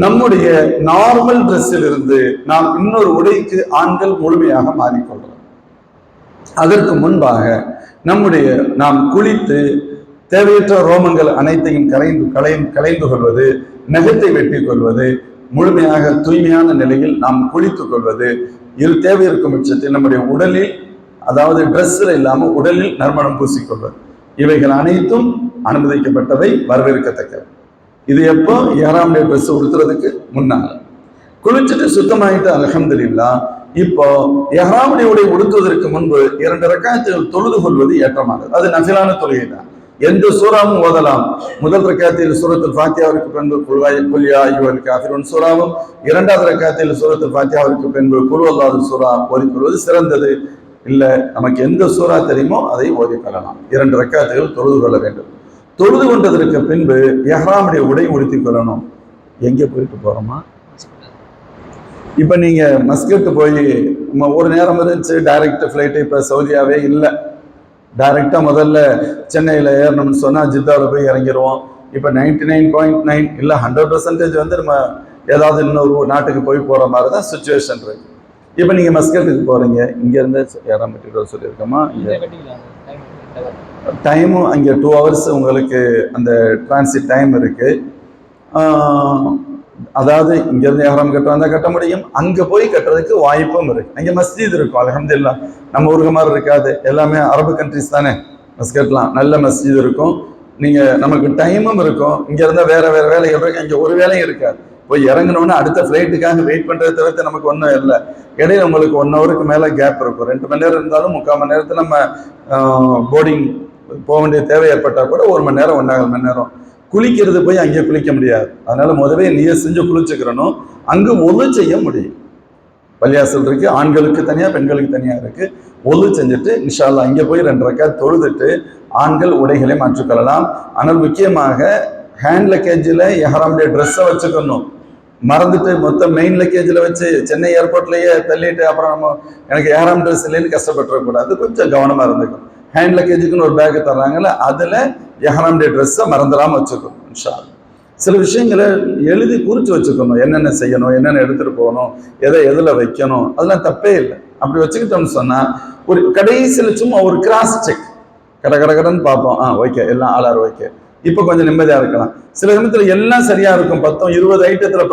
Speaker 2: நம்முடைய நார்மல் ட்ரெஸ்ஸில் இருந்து நாம் இன்னொரு உடைக்கு ஆண்கள் முழுமையாக மாறிக்கொள்றோம். அதற்கு முன்பாக நாம் குளித்து தேவையற்ற ரோமங்கள் அனைத்தையும் களைந்து கொள்வது, நகத்தை வெட்டிக் கொள்வது, முழுமையாக தூய்மையான நிலையில் நாம் குளித்துக் கொள்வது, இது தேவை இருக்கும் பட்சத்தில் நம்முடைய உடலில், அதாவது ட்ரெஸ்ஸில் இல்லாமல் உடலில் நறுமணம் பூசிக்கொள்வது, இவைகள் அனைத்தும் அனுமதிக்கப்பட்டவை, வரவேற்கத்தக்கவை. இது எப்போ? 7ஆம் டே ட்ரெஸ் உடுத்துறதுக்கு முன்னால. குளிச்சுட்டு சுத்தமாயிட்டு அல்ஹம்துலில்லாஹ். இப்போ இஹ்ராமுடைய உடை உடுத்துவதற்கு முன்பு 2 ரக்காத்துகள் தொழுது கொள்வது ஏற்றமானது. அது நஃபிலான தொழுகை தான். எந்த சூறாவும் ஓதலாம். முதல் ரக்காத்தில் சூரத்துல் ஃபாத்திஹாவிற்கு பின்பு குல் யா அய்யுஹல் காஃபிரூன் சூறாவும், இரண்டாவது ரக்காத்தில் சூரத்துல் ஃபாத்திஹாவிற்கு பின்பு குல் ஹுவல்லாஹு சூரா ஓதிக்கொள்வது சிறந்தது. இல்ல நமக்கு எந்த சூறா தெரியுமோ அதை ஓதிக்கொள்ளலாம். 2 ரக்காத்துகள் தொழுது கொள்ள வேண்டும். தொழுது கொண்டதற்கு பின்பு இஹ்ராமுடைய உடை உடுத்திக் கொள்ளணும். எங்கே போயிட்டு போறோமா? இப்ப நீங்க மஸ்கட் போய் ஒரு நேரம் இருந்துச்சு, டைரக்ட் ஃபிளைட் இப்ப சவுதியாவே இல்லை. டைரக்டா முதல்ல சென்னையில ஏறணும்னு சொன்னா ஜித்தாவில் போய் இறங்கிடுவோம். இப்ப 99.9 இல்ல 100% வந்து நம்ம ஏதாவது இன்னொரு நாட்டுக்கு போய் போற மாதிரி தான் சுச்சுவேஷன் இருக்கு. இப்ப நீங்க மஸ்கட்டுக்கு போறீங்க, இங்க இருந்து ஏறாம சொல்லியிருக்கோமா? டைமும் அங்கே 2 hours உங்களுக்கு அந்த டிரான்சிட் டைம் இருக்கு. அதாவது இங்கிருந்து இஹ்ராம் கட்ட வந்தா கட்ட முடியும், அங்க போய் கட்டுறதுக்கு வாய்ப்பும் இருக்கு. அங்க மஸ்ஜித் இருக்கும் அல்ஹம்துலில்லாஹ். நம்ம ஊருக்கு மாதிரி இருக்காது, எல்லாமே அரபு கண்ட்ரிஸ் தானே. மஸ்கட்லாம் நல்ல மஸ்ஜித் இருக்கும். நீங்க நமக்கு டைமும் இருக்கும். இங்க இருந்தா வேற வேற வேலைகள் இருக்கு, அங்க ஒரு வேலையும் இருக்காது. போய் இறங்கணும்னா அடுத்த ஃபிளைட்டுக்காக வெயிட் பண்றதை தவிர்த்து நமக்கு ஒன்றும் இல்லை. இடையில உங்களுக்கு 1 hourக்கு மேல கேப் இருக்கும். 2 மணி நேரம் இருந்தாலும் 3/4 மணி நேரத்துல நம்ம போர்டிங் போக வேண்டிய தேவை ஏற்பட்டா கூட 1 மணி நேரம் 1.25 மணி நேரம். குளிக்கிறது போய் அங்கே குளிக்க முடியாது. அதனால முதவே நீயே செஞ்சு குளிச்சுக்கிறணும். அங்கு ஒழு செய்ய முடியும். பள்ளியாசல் இருக்கு, ஆண்களுக்கு தனியா பெண்களுக்கு தனியா இருக்கு. ஒழு செஞ்சுட்டு இன்ஷா அல்லாஹ் அங்கே போய் 2 ரக்காத் தொழுதுட்டு ஆண்கள் உடைகளை மாற்றிக்கொள்ளலாம். ஆனால் முக்கியமாக ஹேண்ட் லக்கேஜில் இஹ்ராமுடைய ட்ரெஸ்ஸை வச்சுக்கணும். மறந்துட்டு மொத்தம் மெயின் லக்கேஜில் வச்சு சென்னை ஏர்போர்ட்லேயே தள்ளிட்டு அப்புறம் நம்ம எனக்கு இஹ்ராம் ட்ரெஸ் இல்லைன்னு கஷ்டப்பட்டுறக்கூடாது. கொஞ்சம் கவனமாக இருந்துக்கும். ஹேண்ட் லக்கேஜுக்குன்னு ஒரு பேக்கு தர்றாங்கல்ல, அதில் இஹ்ராமுடைய ட்ரெஸ்ஸை மறந்துடாமல் வச்சுக்கணும் இன்ஷா அல்லாஹ். சில விஷயங்களை எழுதி குறித்து வச்சுக்கணும். என்னென்ன செய்யணும், என்னென்ன எடுத்துகிட்டு போகணும், எதில் வைக்கணும், அதெல்லாம் தப்பே இல்லை. அப்படி வச்சுக்கிட்டோம்னு சொன்னால் ஒரு கடைசியில் சும்மா ஒரு கிராஸ் செக் கடன்னு பார்ப்போம். ஓகே, எல்லாம் ஆளார் ஓகே, இப்போ கொஞ்சம் நிம்மதியாக இருக்கலாம். சில சமயத்தில் எல்லாம் சரியாக இருக்கும். 20 ஐட்டத்தில்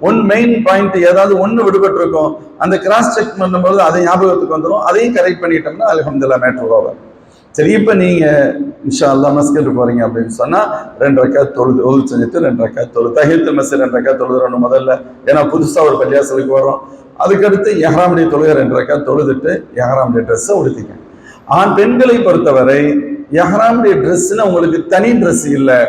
Speaker 2: 19 மெயின் பாயிண்ட் ஏதாவது ஒன்று விடுபட்டு இருக்கும். அந்த கிராஸ் செக் பண்ணும்போது அதை ஞாபகத்துக்கு வந்துடும். அதையும் கரெக்ட் பண்ணிட்டோம்னா அல்ஹம்துலில்லாஹ் மேட்ரு ஓவர். சரி, இப்போ நீங்கள் இன்ஷா அல்லாஹ் மஸ்கட் போகிறீங்க அப்படின்னு சொன்னால் 2 ரக்காத் தொழுது ஒழு செஞ்சுட்டு 2 ரக்காத் தொழுது தஹியத்துல் மஸ்ஜித் 2 ரக்காத் தொழுதுறணும் முதல்ல. ஏன்னா புதுசாக ஒரு பள்ளியாசலுக்கு வரோம். அதுக்கடுத்து இஹ்ராமுடைய தொழுகை 2 ரக்காத் தொழுதுட்டு இஹ்ராமுடைய ட்ரெஸ்ஸை உடுத்திக்க. பெண்களை பொறுத்தவரை இஹ்ராமுடைய ட்ரெஸ்ஸுன்னு உங்களுக்கு தனி ட்ரெஸ் இல்லை.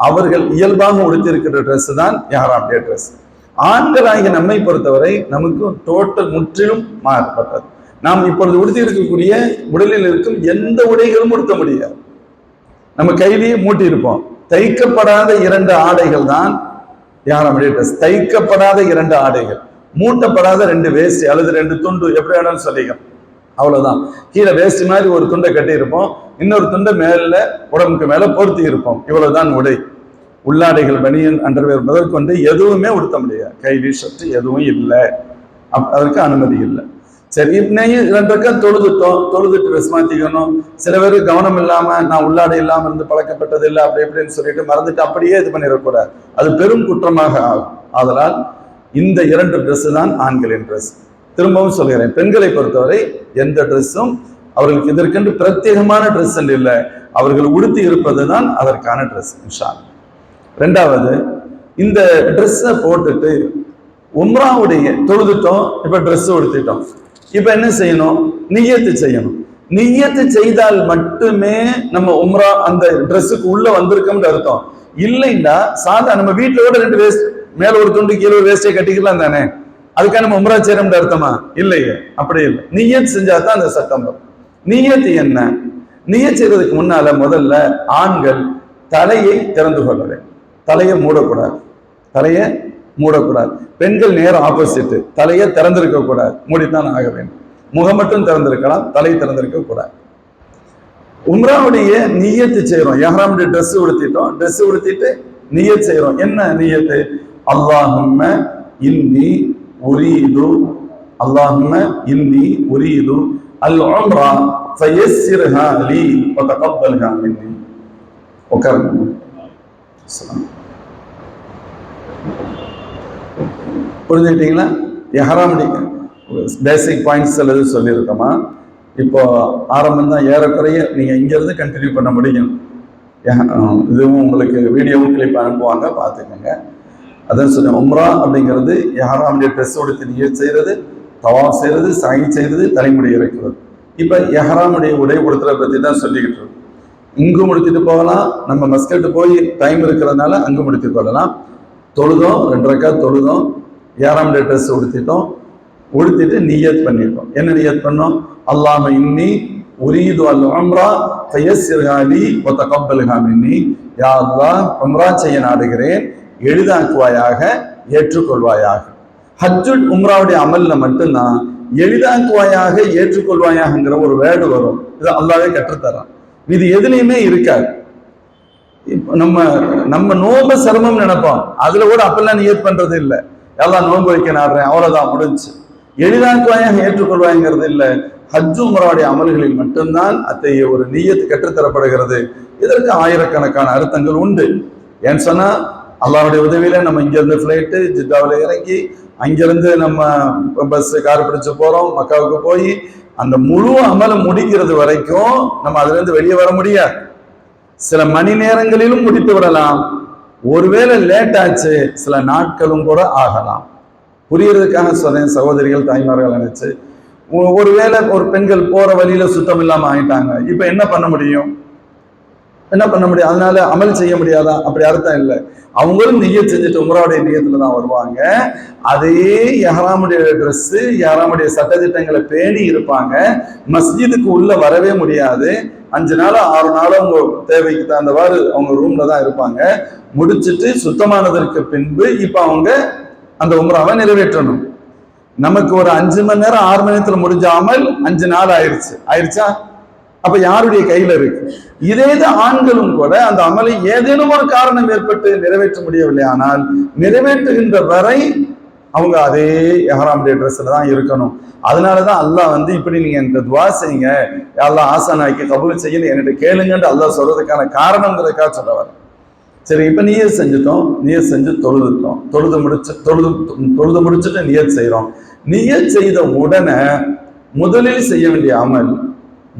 Speaker 2: அவர்கள் இயல்பாக உடுத்திருக்கிற ட்ரெஸ் தான் இஹ்ராமுடைய ட்ரெஸ். ஆண்களாகிய நம்மை பொறுத்தவரை நமக்கு டோட்டல் முற்றிலும் மாறுபட்டது. நாம் இப்பொழுது உடுத்தி இருக்கக்கூடிய உடலில் இருக்கும் எந்த உடைகளும் உடுத்த முடியாது. நம்ம கையிலேயே மூட்டி இருப்போம். தைக்கப்படாத 2 ஆடைகள் தான் இஹ்ராமுடைய ட்ரெஸ். தைக்கப்படாத 2 ஆடைகள், மூட்டப்படாத 2 வேஷ்டி அல்லது 2 துண்டு, எப்படி வேணாலும் சொல்லிக்கலாம். அவ்வளவுதான். கீழே வேஷ்டி மாதிரி ஒரு துண்டை கட்டி இருப்போம், இன்னொரு துண்டை மேல உடம்புக்கு மேல பொருத்தி இருப்போம். இவ்வளவுதான் உடை. உள்ளாடைகள், பனியன், அண்டர்வேர் முதற்கொண்டு எதுவுமே உடுத்த முடியாது. கைலி ஷர்ட் எதுவும் இல்லை, அதற்கு அனுமதி இல்லை. சரி, இப்பயும் 2 ரக்காத் தொழுதுட்டோம். தொழுதுட்டு ட்ரெஸ் மாத்திக்கணும். சில பேர் கவனம் இல்லாம நான் உள்ளாடை இல்லாம இருந்து பழக்கப்பட்டது இல்லை அப்படி எப்படின்னு சொல்லிட்டு மறந்துட்டு அப்படியே இது பண்ணிடக்கூடாது. அது பெரும் குற்றமாக ஆகும். ஆதலால் இந்த 2 ட்ரெஸ் தான் ஆண்களின் ட்ரெஸ். திரும்பவும் சொல்கிறேன், பெண்களை பொறுத்தவரை எந்த ட்ரெஸ்ஸும் அவர்களுக்கு இதற்கென்று பிரத்யேகமான ட்ரெஸ் இல்லை. அவர்கள் உடுத்தி இருப்பது தான் அதற்கான ட்ரெஸ் இன்ஷா அல்லாஹ். 2வது, இந்த ட்ரெஸ்ஸை போட்டுட்டு உம்ராவுடைய தொழுதுட்டோம், இப்ப ட்ரெஸ் உடுத்திட்டோம். இப்ப என்ன செய்யணும்? நிய்யத்து செய்யணும். நிய்யத்து செய்தால் மட்டுமே நம்ம உம்ரா அந்த ட்ரெஸ்ஸுக்கு உள்ள வந்திருக்கோம்னு அர்த்தம். இல்லைன்னா சாதா நம்ம வீட்டோட 2 வேஸ்ட், மேல ஒரு துண்டு கீழே ஒரு வேஸ்டை கட்டிக்கலாம் தானே, அதுக்காக நம்ம உம்ரா செய்யறோம்னு அர்த்தமா? இல்லையே, அப்படி இல்லை. நிய்யத் செஞ்சா தான் அந்த சட்டம் வரும். நிய்யத்து என்ன? நிய்யத் செய்யறதுக்கு முன்னால முதல்ல ஆண்கள் தலையை திறந்து கொள்ள வேண்டும். தலையை மூடக்கூடாது, தலையை மூடக்கூடாது. பெண்கள் நேரம் ஆப்போசிட், தலையை திறந்திருக்க கூடாது, மூடித்தான் ஆக வேண்டும். முகம் மட்டும் திறந்திருக்கலாம், தலை திறந்திருக்க கூடாது. உம்ராவுடைய நிய்யத்து செய்யறோம். இஹ்ராமுடைய ட்ரெஸ் உடுத்திட்டோம், ட்ரெஸ் உடுத்திட்டு நிய்யத் செய்யறோம். என்ன நிய்யத்து? அல்லாஹும்ம இன்னி உரீது, அல்லாஹும்ம இன்னி உரீது அல் உம்ரா ஃபயஸ்ஸிர்ஹா லீ வ தகப்பல்ஹா மின்னி. உட்காருங்க. புரிஞ்சுக்கிட்டீங்களா? இஹ்ராமுடைய பேசிக் பாயிண்ட்ஸ் எல்லாம் சொல்லியிருக்கோமா? இப்போ ஆரம்பம் தான். ஏறக்குறைய நீங்க இங்கிருந்து கண்டினியூ பண்ண முடியும். இதுவும் உங்களுக்கு வீடியோவும் கிளிப் அனுப்புவாங்க, பார்த்துக்கோங்க. அதான் சொன்னேன், உம்ரா அப்படிங்கிறது எஹ்ராமுடைய ட்ரெஸ் உடுத்தி நியத் செய்யறது, தவாஃப் செய்யறது, சை செய்யறது, தலைமுடி இறக்குறது. இப்போ எஹ்ராமுடைய உடை உடுத்துறத பற்றி தான் சொல்லிக்கிட்டு இருக்கோம். இங்கு முடித்துட்டு போகலாம், நம்ம மஸ்கட்டு போய் டைம் இருக்கிறதுனால அங்கு முடித்து கொள்ளலாம். தொழுதோம், 2 ரக்காத் தொழுதோம், எஹ்ராமுடைய ட்ரெஸ் உடுத்திட்டு நியத் பண்ணிட்டோம். என்ன நியத் பண்ணோம்? அல்லாஹ்ம இன்னி உரீது அல் உம்ரா ஃபயஸ்ஸிர்ஹா லீ வ தகப்பல்ஹா மின்னி. யா அல்லாஹ், உம்ரா செய்ய நாடுகிறேன், எளிதாக்குவாயாக, ஏற்றுக்கொள்வாயாக. ஹஜ்ஜுல் உம்ராவுடைய அமல்ல மட்டும்தான் எளிதாக்குவாயாக, ஏற்றுக்கொள்வாயாகங்கிற ஒரு வேர்டு வரும். இது அல்லாஹ்வே கற்றுத்தரான். இது எதுலையுமே இருக்காது. நம்ம நோம்பு சிரமம் நினைப்போம், அதுல கூட அப்பெல்லாம் நியத் பண்றது இல்லை. எல்லாம் நோன்பு வைக்க நாடுறேன், அவ்வளவுதான், முடிஞ்சு. எளிதாக்குவாயாக, ஏற்றுக்கொள்வாய்ங்கிறது இல்லை. ஹஜ் உம்ராவுடைய அமல்களில் மட்டும்தான் அத்தகைய ஒரு நியத்து கற்றுத்தரப்படுகிறது. இதற்கு ஆயிரக்கணக்கான அர்த்தங்கள் உண்டு. ஏன்னு சொன்னா, அல்லாஹ்வுடைய உதவியில நம்ம இங்கிருந்து ஃபிளைட்டு ஜித்தாவில் இறங்கி, அங்கிருந்து நம்ம பஸ் கார் பிடிச்சு போறோம், மக்காவுக்கு போய் அந்த முழு அமலம் முடிக்கிறது வரைக்கும் நம்ம அதுல இருந்து வெளியே வர முடியாது. சில மணி நேரங்களிலும் முடித்து விடலாம், ஒருவேளை லேட் ஆச்சு சில நாட்களும் கூட ஆகலாம். புரியறதுக்காக சொன்னேன் சகோதரிகள், தாய்மார்கள் நினைச்சு. ஒருவேளை ஒரு பெண்கள் போற வழியில சுத்தம் இல்லாம ஆயிட்டாங்க, இப்ப என்ன பண்ண முடியும்? அதனால அமல் செய்ய முடியாதா? அப்படி அர்த்தம் இல்லை. அவங்களும் நியத் செஞ்சுட்டு உம்ராவுடைய நியத்துல தான் வருவாங்க. அதே எஹ்ராமுடைய ட்ரெஸ், எஹ்ராமுடைய சட்டதிட்டங்களை பேணி இருப்பாங்க. மஸ்ஜிதுக்கு உள்ள வரவே முடியாது. 5 நாளோ 6 நாளோ அவங்க தேவைக்கு தகுந்தவாறு அவங்க ரூம்ல தான் இருப்பாங்க. முடிச்சுட்டு சுத்தமானதற்கு பின்பு இப்ப அவங்க அந்த உம்ராவை நிறைவேற்றணும். நமக்கு ஒரு 5 மணி நேரம் 6 மணி நேரத்துல முடிஞ்சாமல் 5 நாள் ஆயிடுச்சா? அப்ப யாருடைய கையில இருக்கு? இதேதான் ஆண்களும் கூட அந்த அமலை ஏதேனும் ஒரு காரணம் ஏற்பட்டு நிறைவேற்ற முடியவில்லை, ஆனால் நிறைவேற்றுகின்ற வரை அவங்க அதே எஹ்ராமுடைய ட்ரெஸ்ல தான் இருக்கணும். அதனாலதான் அல்லாஹ் இப்படி நீங்க என்கிட்ட துவா செய்யுங்க, அல்லாஹ் ஆசானாக்கி கபூல் செய்யணும் என்கிட்ட கேளுங்கன்னு அல்லாஹ் சொல்றதுக்கான காரணங்கிறதுக்காக சொல்றவர். சரி, இப்ப நியத் செஞ்சுட்டோம், நியத் செஞ்சு தொழுதுட்டோம், தொழுது முடிச்சுட்டு நியத் செய்யறோம். நியத் செய்த உடனே முதலில் செய்ய வேண்டிய அமல்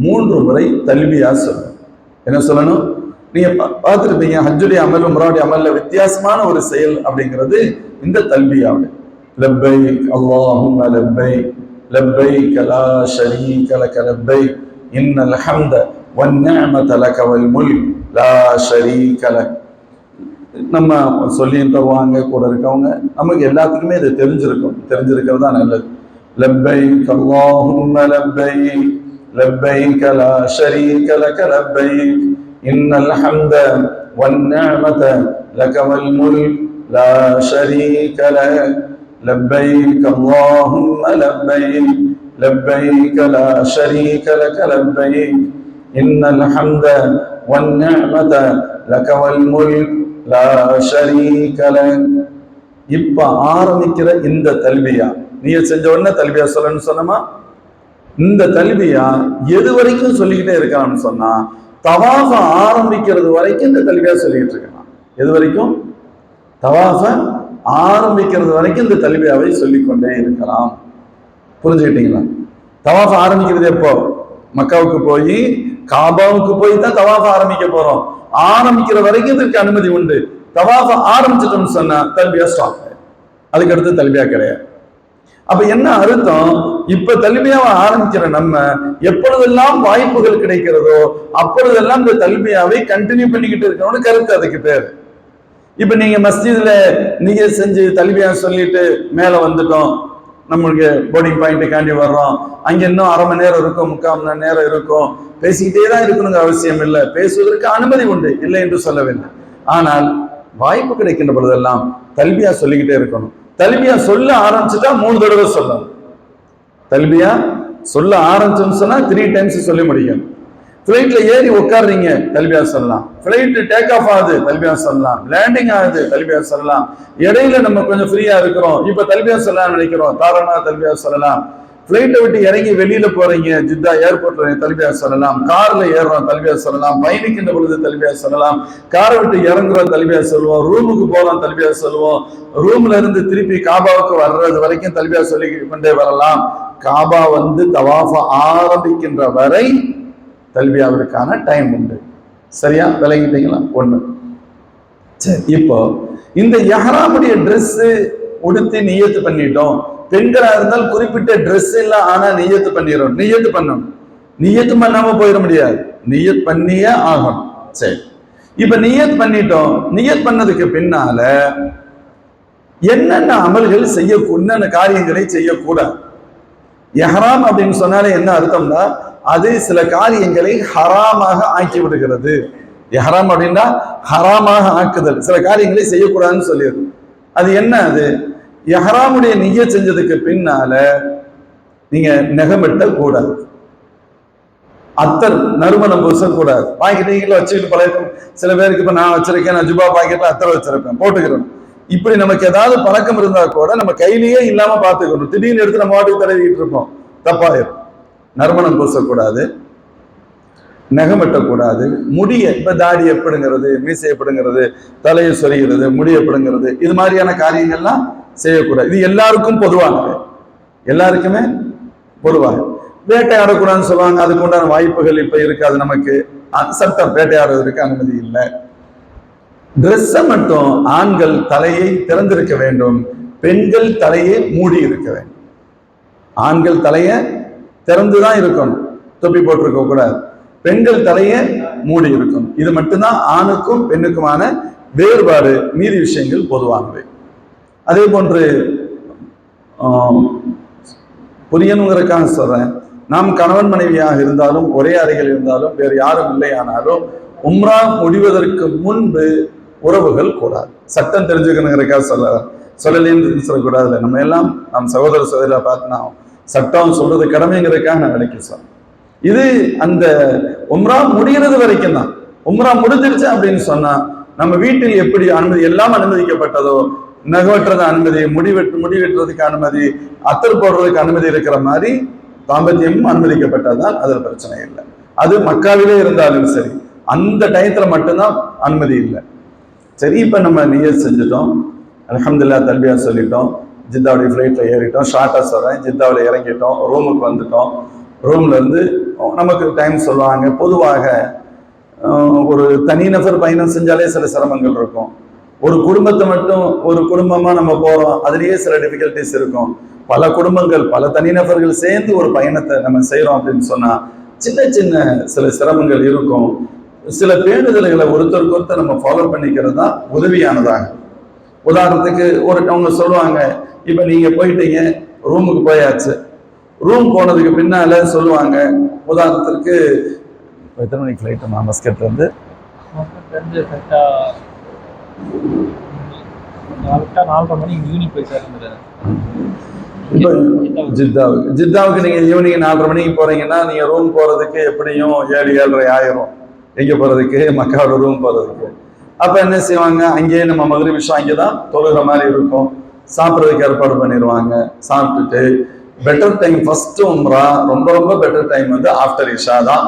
Speaker 2: 3 முறை தல்பியா சொல்லணும். என்ன சொல்லணும்? நீங்க பார்த்துருப்பீங்க, ஹஜ்ஜுடைய அமல் உம்ராவுடைய அமல்ல வித்தியாசமான ஒரு செயல் அப்படிங்கிறது இந்த தல்பியாவுடைய. லப்பைக் அல்லாஹும்ம லப்பைக் லப்பைக் லா ஷரீக லக லப்பைக் இன்னல் ஹம்த வன் நிஅமத லக வல் முல்க் லா ஷரீக லக். நம்ம சொல்லியும் தருவாங்க கூட இருக்கவங்க, நமக்கு எல்லாத்துக்குமே இது தெரிஞ்சிருக்கிறது தான் நல்லது. லப்பைக் அல்லாஹும்ம லப்பைக் லப்பைக் லா ஷரீக லக லப்பைக் இன்னல் ஹம்த வன் நிஅமத லக வல் முல்க் லா ஷரீக லக் லப்பைக் அல்லாஹும்ம லப்பைக் லப்பைக் லா ஷரீக லக லப்பைக் இன்னல் ஹம்த வன் நிஅமத லக வல் முல்க் லா ஷரீக லக். இப்ப ஆரம்பிக்கிற இந்த தல்பியா, நீ செஞ்ச உடனே தல்பியா சொல்லணும்னு சொன்னமா, இந்த தல்பியா எது வரைக்கும் சொல்லிக்கிட்டே இருக்கான்னு சொன்னா, தவாஃப ஆரம்பிக்கிறது வரைக்கும் இந்த தல்பியா சொல்லிக்கிட்டு இருக்கலாம். எது வரைக்கும்? தவாஃப ஆரம்பிக்கிறது வரைக்கும் இந்த தல்பியாவை சொல்லிக்கொண்டே இருக்கலாம். புரிஞ்சுக்கிட்டீங்களா? தவாஃப ஆரம்பிக்கிறது எப்போ? மக்காவுக்கு போய் காபாவுக்கு போய் தான் தவாஃப ஆரம்பிக்க போறோம். ஆரம்பிக்கிற வரைக்கும் இதற்கு அனுமதி உண்டு. தவாஃப ஆரம்பிச்சிட்டோம்னு சொன்னா தல்பியா ஸ்டாப், அதுக்கு அடுத்து தல்பியா கிடையாது. அப்ப என்ன அர்த்தம்? இப்ப தல்பியாவை ஆரம்பிக்கிற நம்ம எப்பொழுதெல்லாம் வாய்ப்புகள் கிடைக்கிறதோ அப்பொழுதெல்லாம் இந்த தல்பியாவை கண்டினியூ பண்ணிக்கிட்டு இருக்கணும்னு கருத்து, அதுக்கு பேரு. இப்ப நீங்க மஸ்ஜித்ல நீங்க செஞ்சு தல்பியா சொல்லிட்டு மேல வந்துட்டோம், நம்மளுக்கு போர்டிங் பாயிண்ட்டுக்காண்டி வர்றோம், அங்க இன்னும் 1/2 மணி நேரம் இருக்கும், 3/4 மணி நேரம் இருக்கும், பேசிக்கிட்டே தான் இருக்கணுங்க அவசியம் இல்லை, பேசுவதற்கு அனுமதி உண்டு, இல்லை என்று சொல்லவில்லை. ஆனால் வாய்ப்பு கிடைக்கின்ற பொழுதெல்லாம் தல்பியா சொல்லிக்கிட்டே இருக்கணும். தல்பியா சொல்ல ஆரம்பிச்சுட்டா 3 தடவை சொல்லணும். தல்பியா சொல்ல ஆரம்பிச்சோம்னு சொன்னா 3 டைம்ஸ் சொல்லி முடிக்கணும். ஃபிளைட்ல ஏறி உட்காடுறீங்க, தல்பியா சொல்லலாம். ஃபிளைட் டேக் ஆஃப் ஆகுது, தல்பியா சொல்லலாம். லேண்டிங் ஆகுது, தல்பியா சொல்லலாம். இடையில நம்ம கொஞ்சம் ஃப்ரீயா இருக்கிறோம், இப்ப தல்பியா சொல்லலாம் நினைக்கிறோம், தாராளமா தல்பியா சொல்லலாம். ஃபிளைட்டை விட்டு இறங்கி வெளியில போறீங்க, ஜித்தா ஏர்போர்ட்ல தல்பியா சொல்லலாம். கார்ல ஏறுறோம், தல்பியா சொல்லலாம். பயணிக்கின்ற பொழுது தல்பியா சொல்லலாம். காரை விட்டு இறங்குறோம், தல்பியா சொல்லுவோம். ரூமுக்கு போறோம், தல்பியா சொல்லுவோம். ரூம்ல இருந்து திருப்பி காபாவுக்கு வர்றது வரைக்கும் தல்பியா சொல்லி கொண்டே வரலாம். காபா தவாஃப ஆரம்பிக்கின்ற வரை தல்பியாவிற்கான டைம் உண்டு. சரியா விளங்கிட்டீங்களா? 1. சரி, இப்போ இந்த எஹ்ராமுடைய ட்ரெஸ் உடுத்தி நியத்து பண்ணிட்டோம். பெண்களா இருந்தால் குறிப்பிட்ட ட்ரெஸ் எல்லாம் ஆனா நியத்து பண்ணிடுறோம். நியத்து பண்ணணும், நியத்து பண்ணாம போயிட முடியாது, நியத் பண்ணியே ஆகணும். சரி, இப்ப நியத் பண்ணிட்டோம். நியத் பண்ணதுக்கு பின்னால என்னென்ன அமல்கள் என்னென்ன காரியங்களை செய்யக்கூடாது. எஹ்ராம் அப்படின்னு சொன்னாலே என்ன அர்த்தம்னா, அது சில காரியங்களை ஹராமாக ஆக்கி விடுகிறது. எஹ்ராம் அப்படின்னா ஹராமாக ஆக்குதல், சில காரியங்களை செய்யக்கூடாதுன்னு சொல்லிடுது. அது என்ன? அது எஹ்ராமுடைய நிய்யத் செஞ்சதுக்கு பின்னால நீங்க நெகமெட்ட கூடாது, அத்தர் நறுமணம் பூசக்கூடாது. பாக்கெட்டில் வச்சுக்கிட்டு பழக்கம் சில பேருக்கு, இப்ப நான் வச்சிருக்கேன், நான் ஜுபா பாக்கெட்ல அத்தர் வச்சிருப்பேன், போட்டுக்கிறோம். இப்படி நமக்கு ஏதாவது பழக்கம் இருந்தா கூட நம்ம கையிலேயே இல்லாம பாத்துக்கணும். திடீர்னு எடுத்து நம்ம வாட்டுக்கு தடவிக்கிட்டு இருப்போம், தப்பாயிரும். நறுமணம் பூசக்கூடாது, நெகமெட்டக்கூடாது, முடிய இப்ப தாடி எப்படிங்கிறது, மீசை எப்படிங்கிறது, தலையை சொரிகிறது, முடி எப்படிங்கிறது, இது மாதிரியான காரியங்கள்லாம் செய்யக்கூடாது. இது எல்லாருக்கும் பொதுவானது, எல்லாருக்குமே பொதுவாக. வேட்டையாடக்கூடாதுன்னு சொல்லுவாங்க, அதுக்கு உண்டான வாய்ப்புகள் இப்ப இருக்காது நமக்கு. சட்டம் வேட்டையாடுவதற்கு அனுமதி இல்லை. ட்ரெஸ்ஸை மட்டும் ஆண்கள் தலையை திறந்திருக்க வேண்டும், பெண்கள் தலையை மூடி இருக்க வேண்டும். ஆண்கள் தலையை திறந்துதான் இருக்கணும், தொப்பி போட்டிருக்க கூடாது. பெண்கள் தலையை மூடி இருக்கணும். இது மட்டும்தான் ஆணுக்கும் பெண்ணுக்குமான வேறுபாடு. மீதி விஷயங்கள் பொதுவானவை. அதே போன்று புரியணுங்கிறதுக்காக சொல்றேன், நாம் கணவன் மனைவியாக இருந்தாலும், ஒரே அறையில் இருந்தாலும், வேறு யாரும் இல்லையானாலும், உம்ரா முடிவதற்கு முன்பு உறவுகள் கூடாது. சட்டம் தெரிஞ்சுக்கணுங்கிறதுக்காக சொல்லலேன்னு சொல்லக்கூடாது. நம்ம எல்லாம் நம் சகோதர சகோதரியை பார்த்து நான் சட்டம் சொல்றது கடமைங்கிறதுக்காக நான் விளக்கி சொல்றேன். இது அந்த உம்ரா முடிகிறது வரைக்கும் தான். உம்ரா முடிஞ்சிருச்சு அப்படின்னு சொன்னா, நம்ம வீட்டில் எப்படி அனுமதி எல்லாம் அனுமதிக்கப்பட்டதோ, நகவற்றது அனுமதி, முடி வெட்டுறதுக்கு அனுமதி, அத்தர் போடுறதுக்கு அனுமதி இருக்கிற மாதிரி தாம்பத்தியமும் அனுமதிக்கப்பட்டதுதான். அதில் பிரச்சனை இல்லை. அது மக்காவிலே இருந்தாலும் சரி, அந்த டயத்துல மட்டும்தான் அனுமதி இல்லை. சரி, இப்ப நம்ம நியத் செஞ்சுட்டோம், அல்ஹம்துலில்லாஹ் தல்பியா சொல்லிட்டோம், ஜித்தாவுடைய ஃப்ளைட்ல ஏறிட்டோம், ஷார்ட்டா சொல்றேன், ஜித்தாவில் இறங்கிட்டோம், ரூமுக்கு வந்துட்டோம். ரூம்ல இருந்து நமக்கு டைம் சொல்லுவாங்க. பொதுவாக ஒரு தனிநபர் பயணம் செஞ்சாலே சில சிரமங்கள் இருக்கும். ஒரு குடும்பத்தை மட்டும் ஒரு குடும்பமா நம்ம போறோம், அதுலயே சில டிஃபிகல்டிஸ் இருக்கும். பல குடும்பங்கள், பல தனிநபர்கள் சேர்ந்து ஒரு பயணத்தை நம்ம செய்யறோம் அப்படின்னு சொன்னா சின்ன சின்ன சில சிரமங்கள் இருக்கும். சில பேணுதல்களை ஒருத்தருக்கு ஒருத்தர் நம்ம ஃபாலோ பண்ணிக்கிறது தான் உதவியானதாக. உதாரணத்துக்கு அவங்க சொல்லுவாங்க, இப்ப நீங்க போயிட்டீங்க, ரூமுக்கு போயாச்சு, ரூம் போனதுக்கு பின்னால சொல்லுவாங்க, உதாரணத்திற்கு எத்தனை மணிக்கு ஃப்ளைட் மஸ்கட்ல இருந்து
Speaker 1: 4:30 மணிக்கு ஈவினிங் போய் சேருங்க.
Speaker 2: இப்போ ஜித்தாவுக்கு நீங்க ஈவினிங் 4:30 மணிக்கு போறீங்கன்னா நீங்க ரூம் போறதுக்கு எப்படியும் 7-7:30 ஆயிரும். எங்க போறதுக்கு? மக்காவோட ரூம் போறதுக்கு. அப்ப என்ன செய்வாங்க, அங்கேயே நம்ம மகரிப் இஷா அங்கேதான் தொழுகிற மாதிரி இருக்கும். சாப்பிட்றதுக்கு ஏற்பாடு பண்ணிடுவாங்க. சாப்பிட்டுட்டு பெட்டர் டைம் ஃபர்ஸ்ட் உம்ரா, ரொம்ப ரொம்ப பெட்டர் டைம் வந்து ஆஃப்டர் இஷா தான்.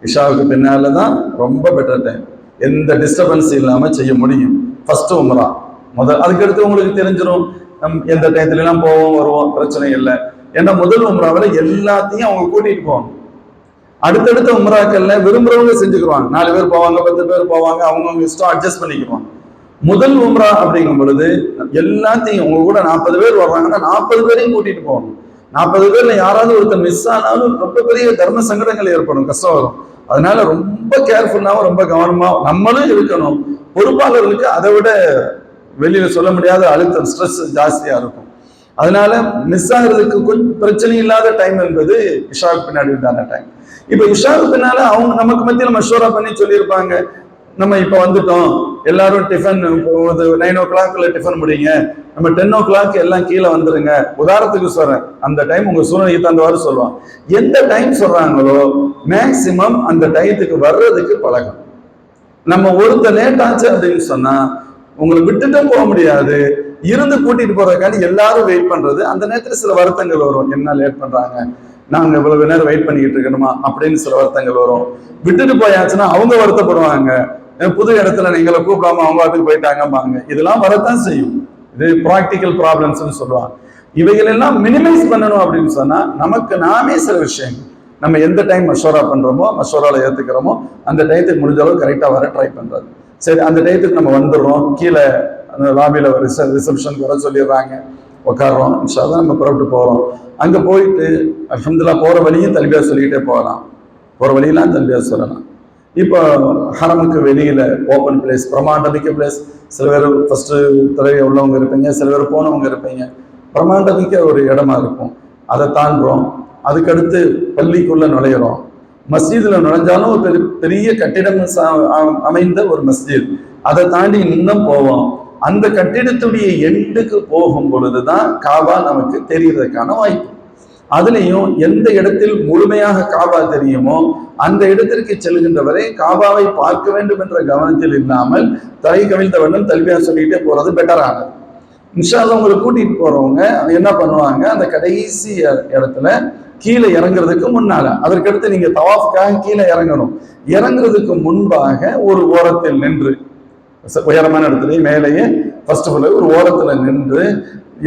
Speaker 2: இஷாவுக்கு பின்னால தான் ரொம்ப பெட்டர் டைம், எந்த டிஸ்டர்பன்ஸ் இல்லாம செய்ய முடியும் ஃபர்ஸ்ட் உம்ரா. அதுக்கடுத்து உங்களுக்கு தெரிஞ்சிடும் எந்த டயத்துல எல்லாம் போவோம் வருவோம், பிரச்சனை இல்லை. ஏன்னா முதல் உம்ராவில் எல்லாத்தையும் அவங்க கூட்டிட்டு போவாங்க. அடுத்தடுத்த உம்ராக்கள்ல விரும்புறவங்க செஞ்சுக்குவாங்க. 4 பேர் போவாங்க, 10 பேர் போவாங்க, அவங்கவுங்க இஷ்டம் அட்ஜஸ்ட் பண்ணிக்குவாங்க. முதல் உம்ரா அப்படிங்கும் பொழுது எல்லாத்தையும் உங்க கூட 40 பேர் வர்றாங்கன்னா 40 பேரையும் கூட்டிட்டு போகணும். 40 பேர்ல யாராவது ஒருத்தர் மிஸ் ஆனாலும் ரொம்ப பெரிய தர்ம சங்கடங்கள் ஏற்படும், கஷ்டம் வரும். அதனால ரொம்ப கேர்ஃபுல்லாவும் ரொம்ப கவனமா நம்மளும் இருக்கணும். பொறுப்பாளர்களுக்கு அதை விட வெளியில சொல்ல முடியாத அழுத்தம், ஸ்ட்ரெஸ் ஜாஸ்தியா இருக்கும். அதனால மிஸ் ஆகிறதுக்கு கொஞ்சம் பிரச்சனை இல்லாத டைம் என்பது இஷாவுக்கு பின்னாடி உண்டான டைம். இப்ப இஷாவுக்கு பின்னால அவங்க நமக்கு மத்தியில் மஷூரா பண்ணி சொல்லியிருப்பாங்க, நம்ம இப்ப வந்துட்டோம், எல்லாரும் டிஃபன் 9 o'clock டிஃபன் முடியுங்க, நம்ம 10 o'clock எல்லாம் கீழே வந்துருங்க. உதாரணத்துக்கு சொல்றேன், அந்த டைம் உங்க சூழ்நிலைக்கு தந்தவாறு சொல்லுவான். எந்த டைம் சொல்றாங்களோ மேக்சிமம் அந்த டயத்துக்கு வர்றதுக்கு பழகம். நம்ம ஒருத்தர் லேட் ஆச்சு அப்படின்னு சொன்னா உங்களை விட்டுட்டும் போக முடியாது, இருந்து கூட்டிட்டு போறதுக்காண்டி எல்லாரும் வெயிட் பண்றது. அந்த நேரத்துல சில வருத்தங்கள் வரும், என்ன லேட் பண்றாங்க, நாங்க இவ்வளவு நேரம் வெயிட் பண்ணிக்கிட்டு இருக்கணுமா அப்படின்னு சில வருத்தங்கள் வரும். விட்டுட்டு போயாச்சுன்னா அவங்க வருத்தப்படுவாங்க, புது இடத்துல நீங்களை கூப்பிடாம அவங்க வாட்டுக்கு போயிட்டாங்கம்பாங்க. இதெல்லாம் வரத்தான் செய்யும். இது ப்ராக்டிக்கல் ப்ராப்ளம்ஸ்ன்னு சொல்லுவாங்க. இவைகள் எல்லாம் மினிமைஸ் பண்ணணும் அப்படின்னு சொன்னா நமக்கு நாமே சில விஷயங்கள், நம்ம எந்த டைம் மஷூரா பண்றோமோ, மஷூரால ஏத்துக்கிறோமோ, அந்த டயத்துக்கு முடிஞ்ச அளவு கரெக்டா வர ட்ரை பண்றது. சரி, அந்த டயத்துக்கு நம்ம வந்துடுறோம், கீழே அந்த லாபியில் ரிசப்ஷனுக்கு வர சொல்லிடுறாங்க, உட்காடுறோம். இன்ஷா அல்லாஹ் நம்ம புறப்பட்டு போகிறோம். அங்கே போயிட்டு அல்ஹம்துலில்லாஹ் போகிற வழியும் தல்பியா சொல்லிக்கிட்டே போகலாம், போகிற வழியெல்லாம் தல்பியா சொல்லலாம். இப்போ ஹரமுக்கு வெளியில் ஓப்பன் பிளேஸ், பிரமாண்டமிக்க பிளேஸ். சில பேர் ஃபஸ்ட்டு தலையை உள்ளவங்க இருப்பீங்க, சில பேர் போனவங்க இருப்பீங்க. பிரமாண்டமிக்க ஒரு இடமா இருக்கும், அதை தாண்டுறோம். அதுக்கடுத்து பள்ளிக்குள்ளே நுழையிறோம். மஸ்ஜிதில் நுழைஞ்சாலும் ஒரு பெரிய கட்டிடம் அமைந்த ஒரு மஸ்ஜித், அதை தாண்டி இன்னும் போவோம். அந்த கட்டிடத்துடைய எண்டுக்கு போகும் பொழுதுதான் காபா நமக்கு தெரியறதுக்கான வாய்ப்பு. அதுலேயும் எந்த இடத்தில் முழுமையாக காபா தெரியுமோ அந்த இடத்திற்கு செல்கின்ற வரை காபாவை பார்க்க வேண்டும் என்ற கவனத்தில் இல்லாமல் தலை கவிழ்ந்த வண்ணம் தல்பியா சொல்லிக்கிட்டே போறது பெட்டரானது. இன்ஷா அல்லாஹ் உங்களை கூட்டிட்டு போறவங்க என்ன பண்ணுவாங்க, அந்த கடைசி இடத்துல கீழே இறங்குறதுக்கு முன்னால, அதற்கடுத்து நீங்க தவாஃபுக்காக கீழே இறங்கணும். இறங்குறதுக்கு முன்பாக ஒரு ஓரத்தில் நின்று, உயரமான இடத்துலயே மேலேயே ஃபர்ஸ்ட் ஒரு ஓரத்துல நின்று,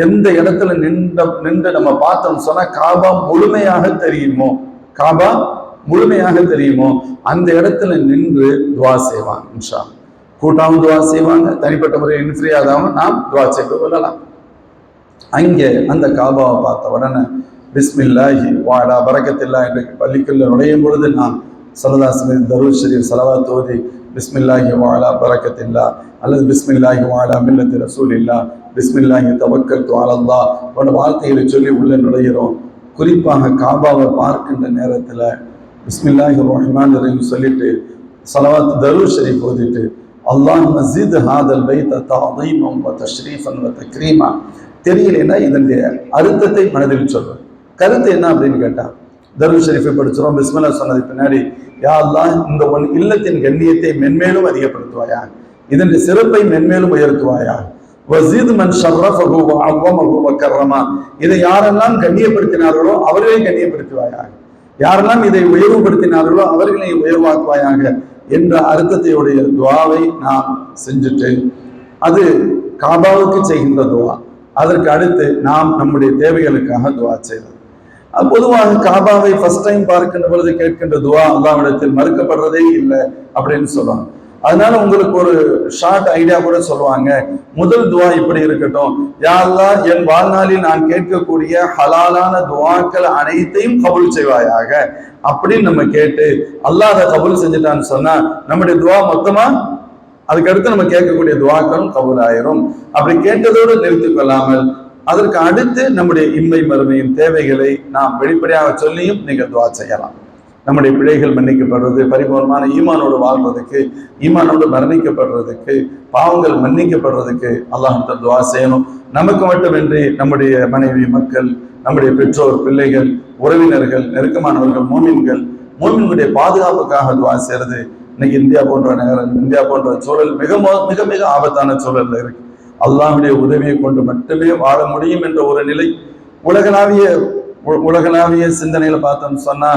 Speaker 2: எந்த இடத்துல நின்று நம்ம பார்த்தோம்னு சொன்னா காபா முழுமையாக தெரியுமோ, காபா முழுமையாக தெரியுமோ அந்த இடத்துல நின்று துவா செய்வாங்க. இன்ஷா கூட்டாவும் துவா செய்வாங்க, தனிப்பட்ட முறையில் இன்ஃப்ரீயாதாவும் நாம் துவா செய்து கொள்ளலாம். அங்கே அந்த காபாவை பார்த்த உடனே பிஸ்மில்லாஹி வாலா பரக்கத்தில்லா என்று பள்ளிக்குள்ள நுழையும் பொழுது நாம் ஸல்லல்லாஹு தரூத் ஷரீஃப் ஸலவாத் ஓதி பிஸ்மில்லாஹி வாலா பரக்கத்தில்லா அல்லது பிஸ்மில்லாஹி வாலா மில்லத்தி ரசூலில்லா பிஸ்மில்லாஹி தவக்கல்து அலல்லாஹ் போன்ற வார்த்தைகளை சொல்லி உள்ளே நுழைகிறோம். குறிப்பாக காபாவை பார்க்கின்ற நேரத்தில் பிஸ்மில்லாஹி ரஹ்மான் ரஹீம் சொல்லிட்டு ஸலவாத் தரூத் ஷரீஃப் ஓதிட்டு அல்லாஹும்ம ஸித் ஹாதல் பைத தஅதீமன் வ தஷ்ரீஃபன் வ தக்ரீமா. தெரியலைன்னா இதனுடைய அர்த்தத்தை மனதில் சொல்றேன். கருத்து என்ன அப்படின்னு கேட்டா, தரூத் ஷரீஃபை படிச்சிடும். பிஸ்மில்லா சொன்னதுக்கு பின்னாடி யா அல்லாஹ் இந்த உன் இல்லத்தின் கண்ணியத்தை மென்மேலும் அதிகப்படுத்துவாயா, இதனுடைய சிறப்பை மென்மேலும் உயர்த்துவாயா. வஸீத் மன் ஷர்ரஃபஹு வ அவ்வமஹு வ கர்ரமா. இதை யாரெல்லாம் கண்ணியப்படுத்தினார்களோ அவர்களை கண்ணியப்படுத்துவாயாக, யாரெல்லாம் இதை உயர்வுபடுத்தினார்களோ அவர்களை உயர்வாக்குவாயாக என்ற அர்த்தத்தையுடைய துவாவை நாம் செஞ்சுட்டு, அது காபாவுக்கு செய்கின்ற துவா. அதற்கு அடுத்து நாம் நம்முடைய தேவைகளுக்காக துவா செய்வது. பொதுவாக காபாவை ஃபர்ஸ்ட் டைம் பார்க்கின்ற பொழுது கேட்கின்ற துவா அல்லாஹ்விடத்தில் மறுக்கப்படுறதே இல்லை அப்படின்னு சொல்லுவாங்க. அதனால உங்களுக்கு ஒரு ஷார்ட் ஐடியா கூட சொல்லுவாங்க, முதல் துவா இப்படி இருக்கட்டும், யா அல்லாஹ் என் வாழ்நாளில் நான் கேட்கக்கூடிய ஹலாலான துவாக்கள் அனைத்தையும் கபூல் செய்வாயாக அப்படின்னு நம்ம கேட்டு அல்லாஹ் அதை கபூல் செஞ்சுட்டான்னு சொன்னா நம்முடைய துவா மொத்தமா அதுக்கடுத்து நம்ம கேட்கக்கூடிய துவாக்களும் கபூல் ஆயிரும். அப்படி கேட்டதோடு நிறுத்திக் கொள்ளாமல் அதற்கு அடுத்து நம்முடைய இம்மை மறுமையின் தேவைகளை நாம் வெளிப்படையாக சொல்லியும் நீங்க துவா செய்யலாம். நம்முடைய பிழைகள் மன்னிக்கப்படுறது, பரிபூர்ணமான ஈமானோடு வாழ்றதுக்கு, ஈமானோடு மரணிக்கப்படுறதுக்கு, பாவங்கள் மன்னிக்கப்படுறதுக்கு அல்லாஹ்விடம் துவா செய்யணும். நமக்கு மட்டுமின்றி நம்முடைய மனைவி, மக்கள், நம்முடைய பெற்றோர், பிள்ளைகள், உறவினர்கள், நெருக்கமானவர்கள், மூமின்களுடைய பாதுகாப்புக்காக துவா செய்யறது. இன்னைக்கு இந்தியா போன்ற சூழல் மிக மிக மிக ஆபத்தான சூழல்ல இருக்கு. அல்லாஹ்வுடைய உதவியை கொண்டு மட்டுமே வாழ முடியும் என்ற ஒரு நிலை உலகளாவிய சிந்தனையில பார்த்தோம்னு சொன்னா,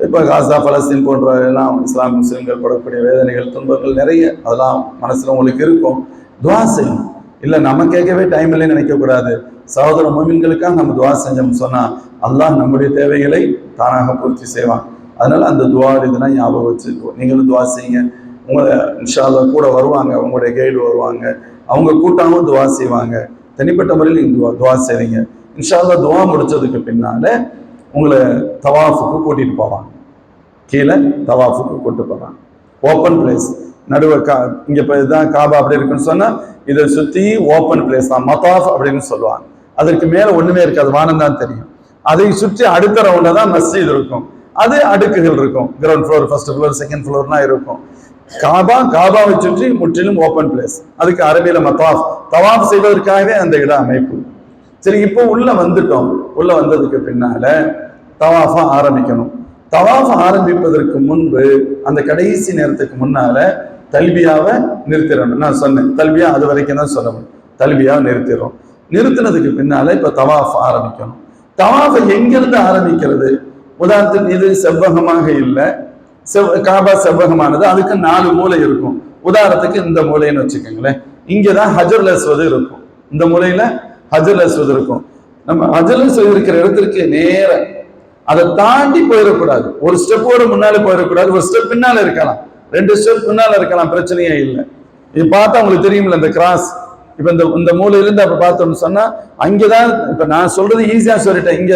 Speaker 2: இப்போ காசா, பலஸ்தீன் போன்ற எல்லாம் இஸ்லாம் முஸ்லிம்கள் படக்கூடிய வேதனைகள், துன்பங்கள் நிறைய அதெல்லாம் மனசுல உங்களுக்கு இருக்கும். துவா செய்யணும். இல்லை நம்ம கேட்கவே டைம் இல்லைன்னு நினைக்கக்கூடாது. சகோதர மூமின்களுக்காக நம்ம துவா செஞ்சோம்னு சொன்னா அல்லாஹ் நம்முடைய தேவைகளை தானாக பூர்த்தி செய்வான். அதனால அந்த துவா இதெல்லாம் ஞாபகம் வச்சுருக்கோம். நீங்களும் துவா செய்யுங்க. உங்களை இன்ஷா அல்லாஹ் கூட வருவாங்க, உங்களுடைய கைடு வருவாங்க, அவங்க கூட்டாகவும் துவா செய்வாங்க. தனிப்பட்ட முறையில் நீங்கள் துவா செய்வீங்க. இன்ஷா அல்லாஹ் துவா முடிச்சதுக்கு பின்னால உங்களை தவாஃபுக்கு கூட்டிட்டு போவாங்க. கீழே தவாஃபுக்கு கூட்டு போவாங்க. ஓப்பன் பிளேஸ் நடுவ இங்க இப்போ இதுதான் காபா அப்படி இருக்குன்னு சொன்னா இதை சுற்றி ஓப்பன் பிளேஸ் தான், மதாஃப் அப்படின்னு சொல்லுவாங்க. அதற்கு மேல ஒண்ணுமே இருக்காது, வானம் தான் தெரியும். அதை சுற்றி அடுத்த ரவுண்ட்ல தான் மஸ்ஜித் இருக்கும். அது அடுக்குகள் இருக்கும், ground floor, first floor, second ஃப்ளோர்லாம் இருக்கும். காபாவை சுற்றி முற்றிலும் ஓப்பன் பிளேஸ். அதுக்கு அரபியில மதாஃப், தவாஃப் செய்வதற்காகவே அந்த இட அமைப்பு. சரி, இப்போ உள்ள வந்துட்டோம். உள்ள வந்ததுக்கு பின்னால தவாஃபா ஆரம்பிக்கணும். தவாஃப் ஆரம்பிப்பதற்கு முன்பு அந்த கடைசி நேரத்துக்கு முன்னால தல்பியாவை நிறுத்திடணும். நான் சொன்னேன் தல்பியா அது வரைக்கும் தான் சொல்லணும். தல்பியாவை நிறுத்திடுறோம். நிறுத்தினதுக்கு பின்னால இப்ப தவாஃப் ஆரம்பிக்கணும். தவாஃபை எங்கிருந்து ஆரம்பிக்கிறது? உதாரணத்துக்கு இது செவ்வகமாக இல்லை, காபா செவ்வகமானது, அதுக்கு 4 மூலை இருக்கும். உதாரணத்துக்கு இந்த மூலைன்னு வச்சுக்கோங்களேன், இங்கதான் ஹஜருல் அஸ்வத் இருக்கும். இந்த மூலையில ஹஜருல் அஸ்வத் இருக்கும். நம்ம ஹஜருல் அஸ்வத் இருக்கிற இடத்திற்கு நேர அதை தாண்டி போயிடக்கூடாது. ஒரு ஸ்டெப்போட முன்னாலே போயிடக்கூடாது. ஒரு ஸ்டெப் பின்னால இருக்கலாம், 2 ஸ்டெப் பின்னால இருக்கலாம், பிரச்சனையே இல்லை. இது பார்த்தா உங்களுக்கு தெரியுமில்ல, இந்த கிராஸ் இப்ப இந்த மூலையில இருந்து அப்ப பார்த்தோம்னு சொன்னா அங்கேதான் இப்ப நான் சொல்றது ஈஸியா சொல்லிட்டேன். இங்க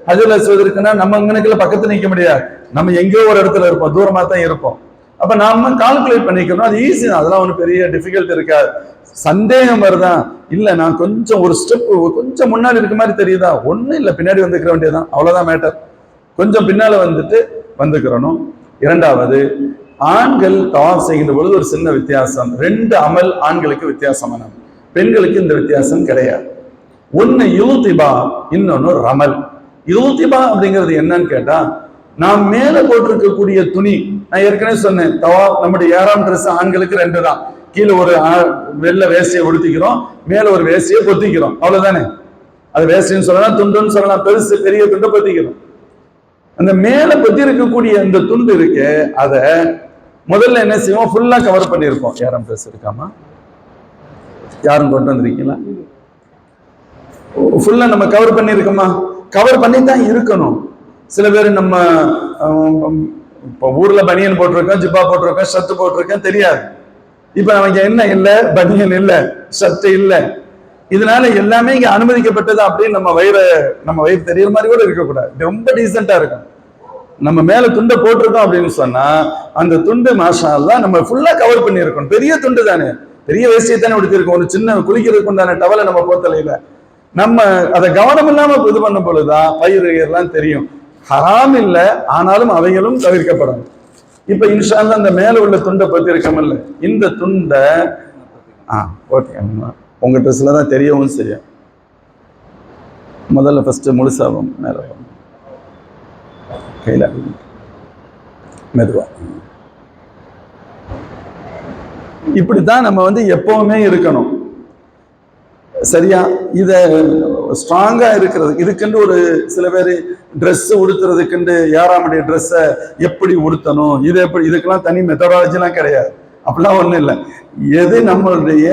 Speaker 2: ஹஜ்ருல் அஸ்வத் இருக்குன்னா நம்ம இங்கனக்குள்ள பக்கத்துல நிக்க முடியாது, நம்ம எங்கேயோ ஒரு இடத்துல இருப்போம், தூரமா தான் இருப்போம். அப்ப நாம கால்குலேட் பண்ணிக்கணும், அது ஈஸி தான், அதெல்லாம் ஒன்றும் பெரிய டிஃபிகல்ட் இருக்காது. சந்தேகம் வருதான், இல்ல நான் கொஞ்சம் ஒரு ஸ்டெப் கொஞ்சம் முன்னாடி இருக்க மாதிரி தெரியுதா, ஒண்ணும் இல்ல பின்னாடி வந்துக்கிற வேண்டியதுதான், அவ்வளவுதான் மேட்டர். கொஞ்சம் பின்னால வந்துக்கிறணும். இரண்டாவது, ஆண்கள் தவாப் செய்கின்ற பொழுது ஒரு சின்ன வித்தியாசம். 2 அமல் ஆண்களுக்கு வித்தியாசமானது, பெண்களுக்கு இந்த வித்தியாசம் கிடையாது. ஒன்னு யூதிபா, இன்னொன்னு ரமல். யூதிபா அப்படிங்கிறது என்னன்னு கேட்டா, நாம் மேல போட்டிருக்கக்கூடிய துணி, நான் ஏற்கனவே சொன்னேன், தவாப் நம்முடைய 6ஆம் ட்ரெஸ் ஆண்களுக்கு 2 தான். கீழே ஒரு வெள்ளை வேஷ்டியை உடுத்திக்கிறோம், மேல ஒரு வேஷ்டியை பொத்திக்கிறோம், அவ்வளவுதானே. அது வேஷ்டின்னு சொல்லலாம், துண்டுன்னு சொல்லலாம், பெருசு பெரிய துண்டை பொத்திக்கிறோம். அந்த மேல பொத்தி இருக்கக்கூடிய அந்த துண்டு இருக்கு, அத முதல்ல என்ன செய்வோம், ஃபுல்லா கவர் பண்ணியிருப்போம். 6ஆம் ட்ரெஸ் இருக்காமா, யாரும் கொண்டு வந்திருக்கீங்களா? ஃபுல்லா நம்ம கவர் பண்ணிருக்கோமா? கவர் பண்ணி தான் இருக்கணும். சில பேர் நம்ம இப்போ ஊர்ல பனியன் போட்டிருக்கோம், ஜிப்பா போட்டிருக்கோம், ஷர்ட் போட்டிருக்கோம், தெரியாது. இப்ப நமக்கு என்ன இல்ல, பனியன் இல்ல, ஷர்ட் இல்ல, இதனால எல்லாமே இங்க அனுமதிக்கப்பட்டது அப்படின்னு நம்ம வயிறு தெரியற மாதிரி கூட இருக்கக்கூடாது, ரொம்ப டீசெண்டா இருக்கும். நம்ம மேல துண்டை போட்டிருக்கோம் அப்படின்னு சொன்னா அந்த துண்டு மாஷா அல்லாஹ் நம்ம ஃபுல்லா கவர் பண்ணி இருக்கணும். பெரிய துண்டு தானே, பெரிய வேஷ்டியை தானே உடுத்திருக்கோம், ஒரு சின்ன குளிக்கிறதுக்கு உண்டான டவலை நம்ம போத்தலையில, நம்ம அதை கவனம் இல்லாம இது பண்ணும் பொழுதுதான் பயிர் எல்லாம் தெரியும். ஹராம் இல்லை, ஆனாலும் அவைகளும் தவிர்க்கப்படும். இப்ப இன்ஷா அல்லாஹ் அந்த மேல உள்ள துண்டை பத்தி இருக்கமில்ல, இந்த துண்டை ஓகே உங்க ட்ரெஸ்ல தான் தெரியவும் செய்யும். முதல்ல ஃபர்ஸ்ட் முழுசாவும் மேல கையில மெதுவா, இப்படித்தான் நம்ம எப்பவுமே இருக்கணும். சரியா? இத ஸ்ட்ராங்கா இருக்கிறது இதுக்குன்னு ஒரு சில பேர் ட்ரெஸ் உடுத்துறதுக்குண்டு 6ஆம் டே ட்ரெஸ்ஸை எப்படி உடுத்தணும், இது எப்படி, இதுக்கெல்லாம் தனி மெத்தடாலஜி எல்லாம் கிடையாது, அப்படிலாம் ஒண்ணும் இல்லை. எது நம்மளுடைய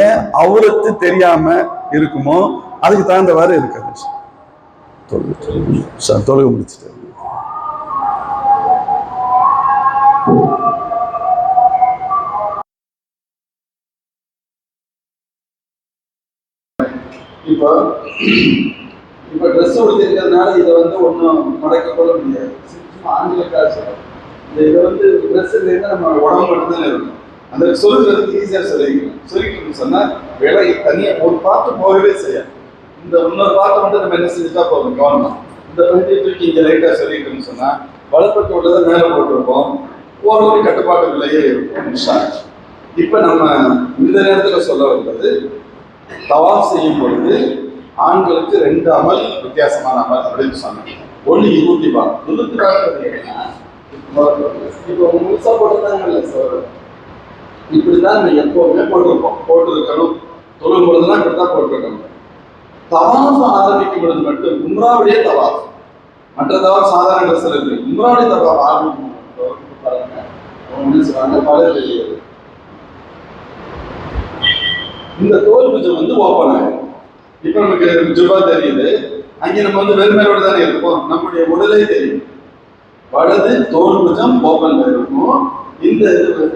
Speaker 2: அவுரத்து தெரியாம இருக்குமோ அதுக்கு தகுந்தவாறு இருக்குது. தொழுகை முடிச்சுட்டு இப்ப ட்ரெஸ் உடுத்திருக்கிறதுனால இதை ஒன்றும் மடக்க கொள்ள முடியாது. ஆண்களுக்காக சொல்றோம், இதை ட்ரெஸ் இல்லைன்னா நம்ம உடம்பு மட்டும்தான் இருக்கும். அந்த சொல்லுறதுக்கு ஈஸியா சொல்லிக்கணும்னு சொன்னா விலை தனியா ஒரு பாட்டு போகவே செய்யாது. இந்த இன்னொரு பாட்டை மட்டும் நம்ம என்ன செஞ்சுட்டா போதும், கவனமா இந்த பகுதியை தூக்கி இங்க லைட்டா சொல்லிக்கணும்னு சொன்னா வலப்பட்டு உள்ளதை மேல போட்டிருப்போம், ஒரு கட்டுப்பாட்டு விலையே இருக்கும். இப்ப நம்ம இந்த நேரத்துல சொல்ல வந்தது, தவாப் செய்யும் பொழுது ஆண்களுக்கு 2 அமல் வித்தியாசமான அமல் அப்படின்னு சொன்னாங்க. ஒண்ணு யூதிபா. இப்போ முழுசா போட்டுருந்தாங்கல்ல சார், இப்படிதான் நம்ம எப்பவுமே போட்டிருக்கணும். தொழும் பொழுதுதான் இப்படித்தான் போட்டிருக்கணும். தவாப் ஆரம்பிக்கும் பொழுது மட்டும் உம்ராவுடைய தவாப், மற்ற தவாப் சாதாரண ட்ரெஸ் இருக்கு, உம்ராவுடைய தவாப் ஆரம்பிக்கும் பாருங்க, இந்த தோல் பூஜை ஓப்பன் ஆகும். இப்ப நமக்கு ஜுபா தெரியுது, அங்கே நம்ம வெறுமையோட தானே இருப்போம், நம்முடைய உடலே தெரியும். வலது தோல் பூஜம் ஓப்பன்ல இருக்கும், இந்த